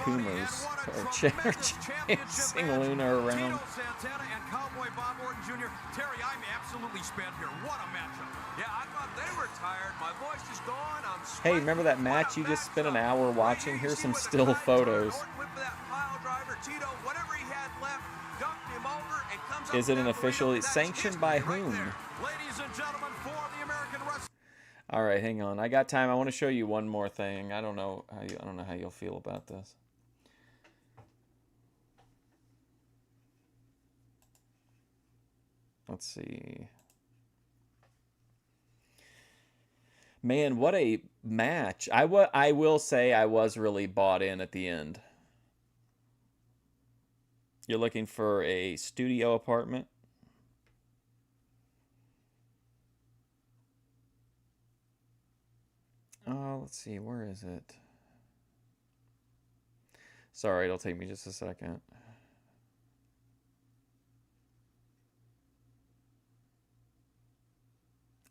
Speaker 1: Coomers are chasing Luna around.
Speaker 3: Santana and Cowboy Bob Orton Jr. Terry, I'm absolutely spent here. What a matchup.
Speaker 4: Yeah, I thought they were tired. My voice is gone. I'm
Speaker 1: Hey, remember that match you just spent an hour watching? Here's some still photos. Is it an officially sanctioned by whom?
Speaker 3: Ladies and gentlemen, for the American Wrestling.
Speaker 1: All right, hang on. I got time. I want to show you one more thing. I don't know how you'll feel about this. Let's see. Man, what a match. I will say I was really bought in at the end. You're looking for a studio apartment? Oh, let's see. Where is it? Sorry, it'll take me just a second.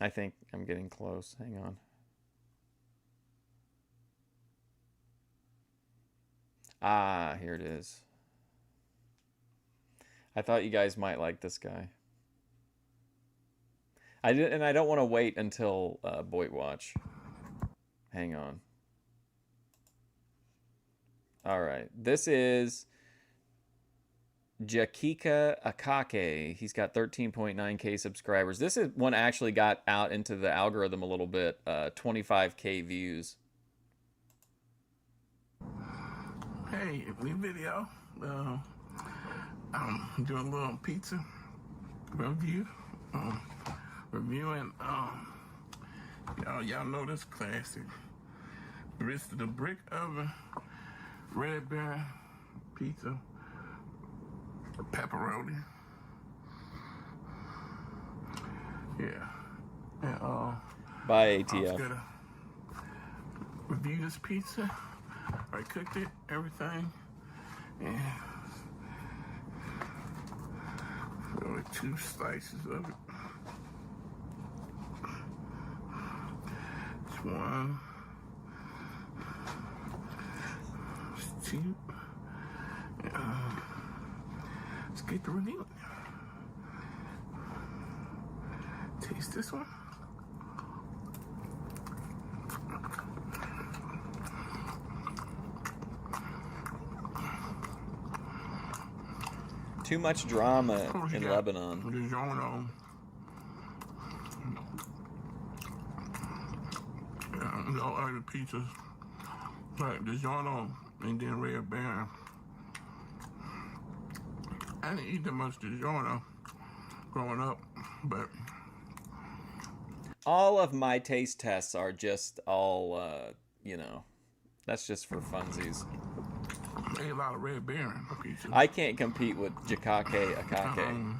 Speaker 1: I think I'm getting close. Hang on. Ah, here it is. I thought you guys might like this guy. I don't want to wait until Boyd Watch. Hang on. All right. This is Jakika Akake. He's got 13.9K subscribers. This is one actually got out into the algorithm a little bit. 25K views.
Speaker 12: Hey, new video. I'm doing a little pizza review. Reviewing, y'all know this classic. Wrist of the brick oven, red bear pizza, pepperoni. Yeah. And,
Speaker 1: by
Speaker 12: I was
Speaker 1: ATF.
Speaker 12: gonna review this pizza. I cooked it, everything, and there were 2 slices of it. It's one. It's 2. Let's get the review. Taste this one.
Speaker 1: Too much drama in Lebanon.
Speaker 12: DiGiorno. No other pizzas. Like DiGiorno and then Red Baron. I didn't eat that much DiGiorno growing up, but
Speaker 1: All of my taste tests are just all, that's just for funsies.
Speaker 12: I ate a lot of Red Baron pizza.
Speaker 1: I can't compete with Jakake Akake.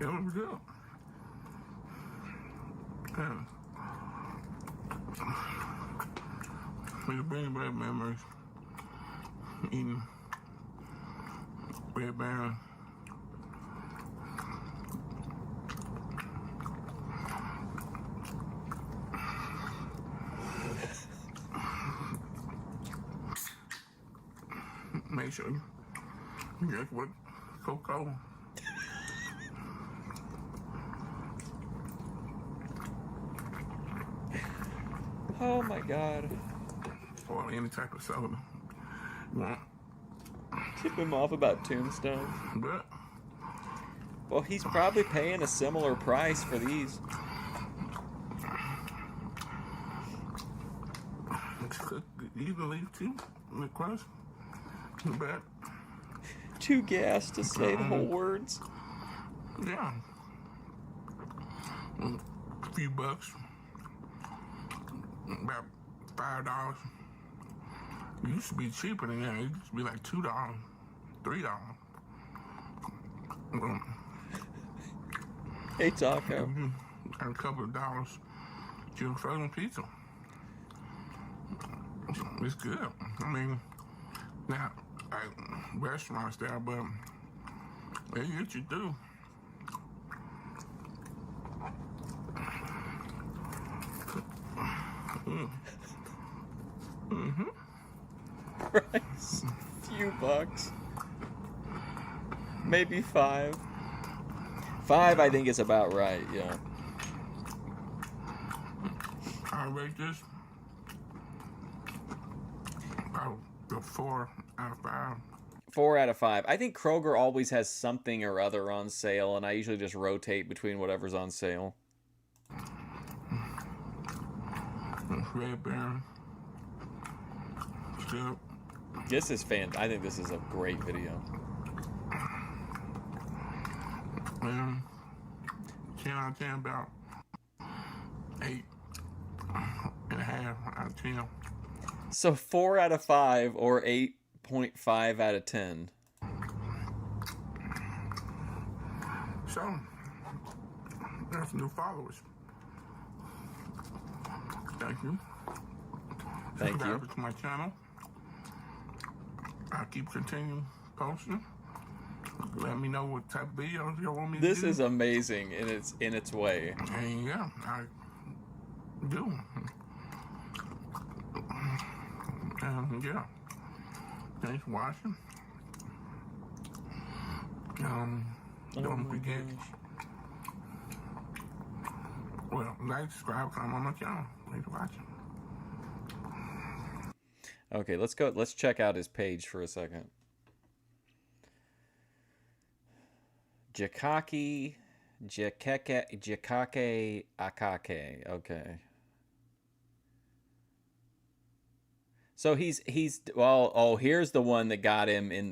Speaker 12: It was good. Yeah. It'll bring back memories. Eating Red Baron. Make sure you drink with cocoa.
Speaker 1: Oh my god.
Speaker 12: Or any type of soda you want.
Speaker 1: Tip him off about Tombstone.
Speaker 12: But
Speaker 1: well, he's probably paying a similar price for these.
Speaker 12: it's cooked evenly too in the crust. But
Speaker 1: Too gas to say the whole words.
Speaker 12: yeah. A few bucks. About $5. It used to be cheaper than that. It used to be like $2, $3.
Speaker 1: Hey, Taco.
Speaker 12: And a couple of dollars to frozen pizza. It's good. I mean, not like restaurant style, but they get you through.
Speaker 1: Price. Few bucks. Maybe $5. $5, I think, is about right, yeah.
Speaker 12: I rate this about a 4 out of 5.
Speaker 1: 4 out of 5. I think Kroger always has something or other on sale, and I usually just rotate between whatever's on sale.
Speaker 12: Red Baron. Still.
Speaker 1: This is I think this is a great video.
Speaker 12: 10 out of 10, about 8.5 out of 10.
Speaker 1: So 4 out of 5 or 8.5 out of 10.
Speaker 12: So, there's new followers. Thank you.
Speaker 1: Thank you.
Speaker 12: Subscribe to my channel. I'll keep continuing posting. Let me know what type of videos you want me to do.
Speaker 1: This is amazing in its way.
Speaker 12: And yeah, I do. And yeah, thanks for watching. Don't forget. Well, like, subscribe, comment on my channel. Thanks for watching.
Speaker 1: Okay, let's go. Let's check out his page for a second. Jakake Akake. Okay. So he's well, oh, here's the one that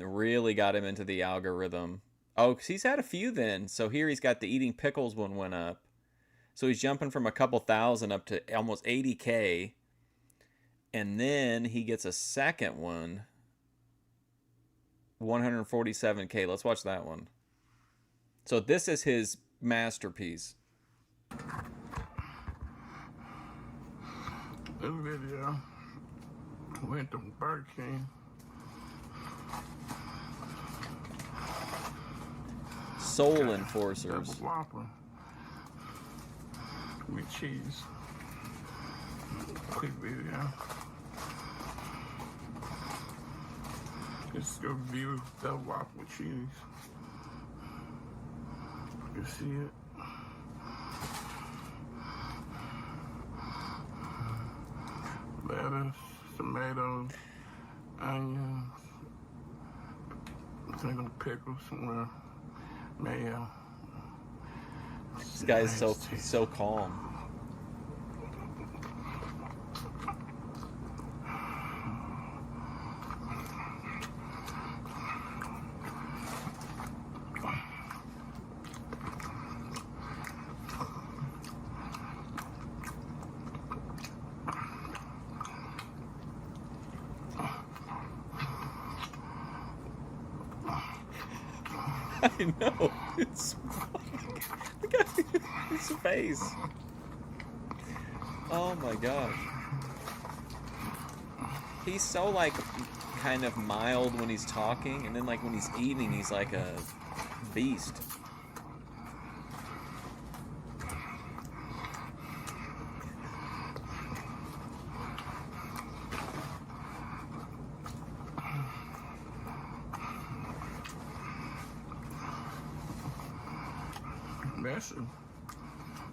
Speaker 1: really got him into the algorithm. Oh, 'cause he's had a few then. So here he's got the eating pickles one went up. So he's jumping from a couple thousand up to almost 80K. And then he gets a second one. 147K. Let's watch that one. So this is his masterpiece.
Speaker 12: This video went to Burger King.
Speaker 1: Soul Enforcers.
Speaker 12: Double Whopper with cheese. Quick video. Just go review Double Whopper with cheese. You see it? Lettuce, tomatoes, onions, I think pickles somewhere, mayo.
Speaker 1: This guy is so calm. I know. It's look at his face. Oh my gosh. He's so, like, kind of mild when he's talking, and then, like, when he's eating, he's like a beast.
Speaker 12: Messy,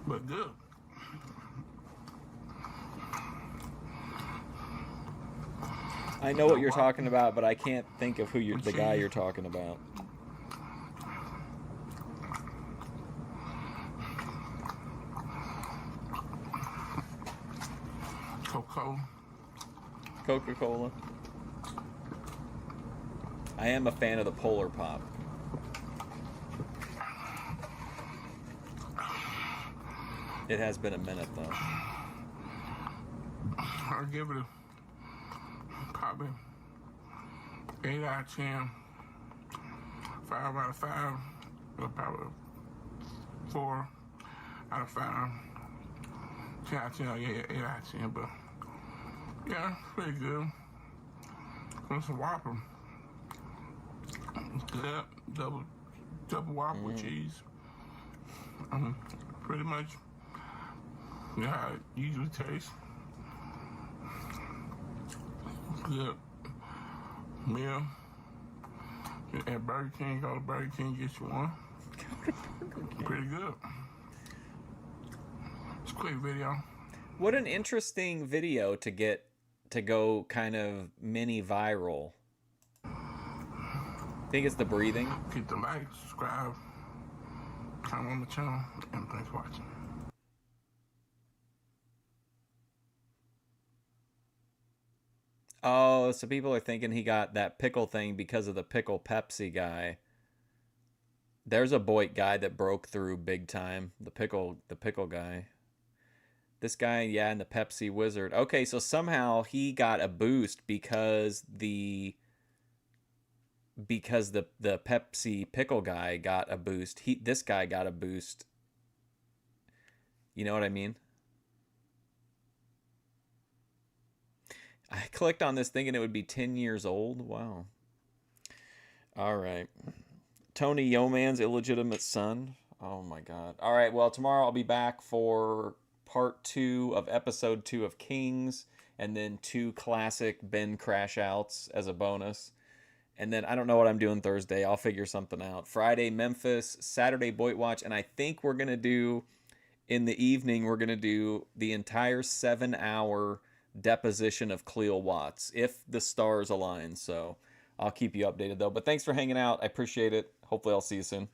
Speaker 12: but good.
Speaker 1: I know what you're talking about, but I can't think of who the guy you're talking about. Coca-Cola. I am a fan of the Polar Pop. It has been a minute, though.
Speaker 12: I'll give it probably 8 out of 10, 5 out of 5, or probably 4 out of 5, 10 out of 10, yeah, 8 out of 10, but yeah, pretty good. It's a Whopper. Good, double Whopper with cheese. Pretty much, yeah, how it usually tastes. Good meal. At Burger King, go to Burger King, get you one. Pretty good. It's a quick video.
Speaker 1: What an interesting video to get to go kind of mini viral. I think it's the breathing.
Speaker 12: Hit the like, subscribe, comment on the channel, and thanks for watching.
Speaker 1: Oh, so people are thinking he got that pickle thing because of the pickle Pepsi guy. There's a Boyd guy that broke through big time. The pickle guy. This guy, yeah, and the Pepsi wizard. Okay, so somehow he got a boost because the Pepsi pickle guy got a boost. This guy got a boost. You know what I mean? I clicked on this thinking it would be 10 years old. Wow. All right. Tony Yeoman's illegitimate son. Oh, my God. All right, well, tomorrow I'll be back for part 2 of episode 2 of Kings, and then 2 classic Ben crash outs as a bonus. And then I don't know what I'm doing Thursday. I'll figure something out. Friday, Memphis. Saturday, Boyd Watch. And I think we're going to do, in the evening, we're going to do the entire 7-hour deposition of Cleo Watts, if the stars align. So I'll keep you updated, though. But thanks for hanging out. I appreciate it. Hopefully I'll see you soon.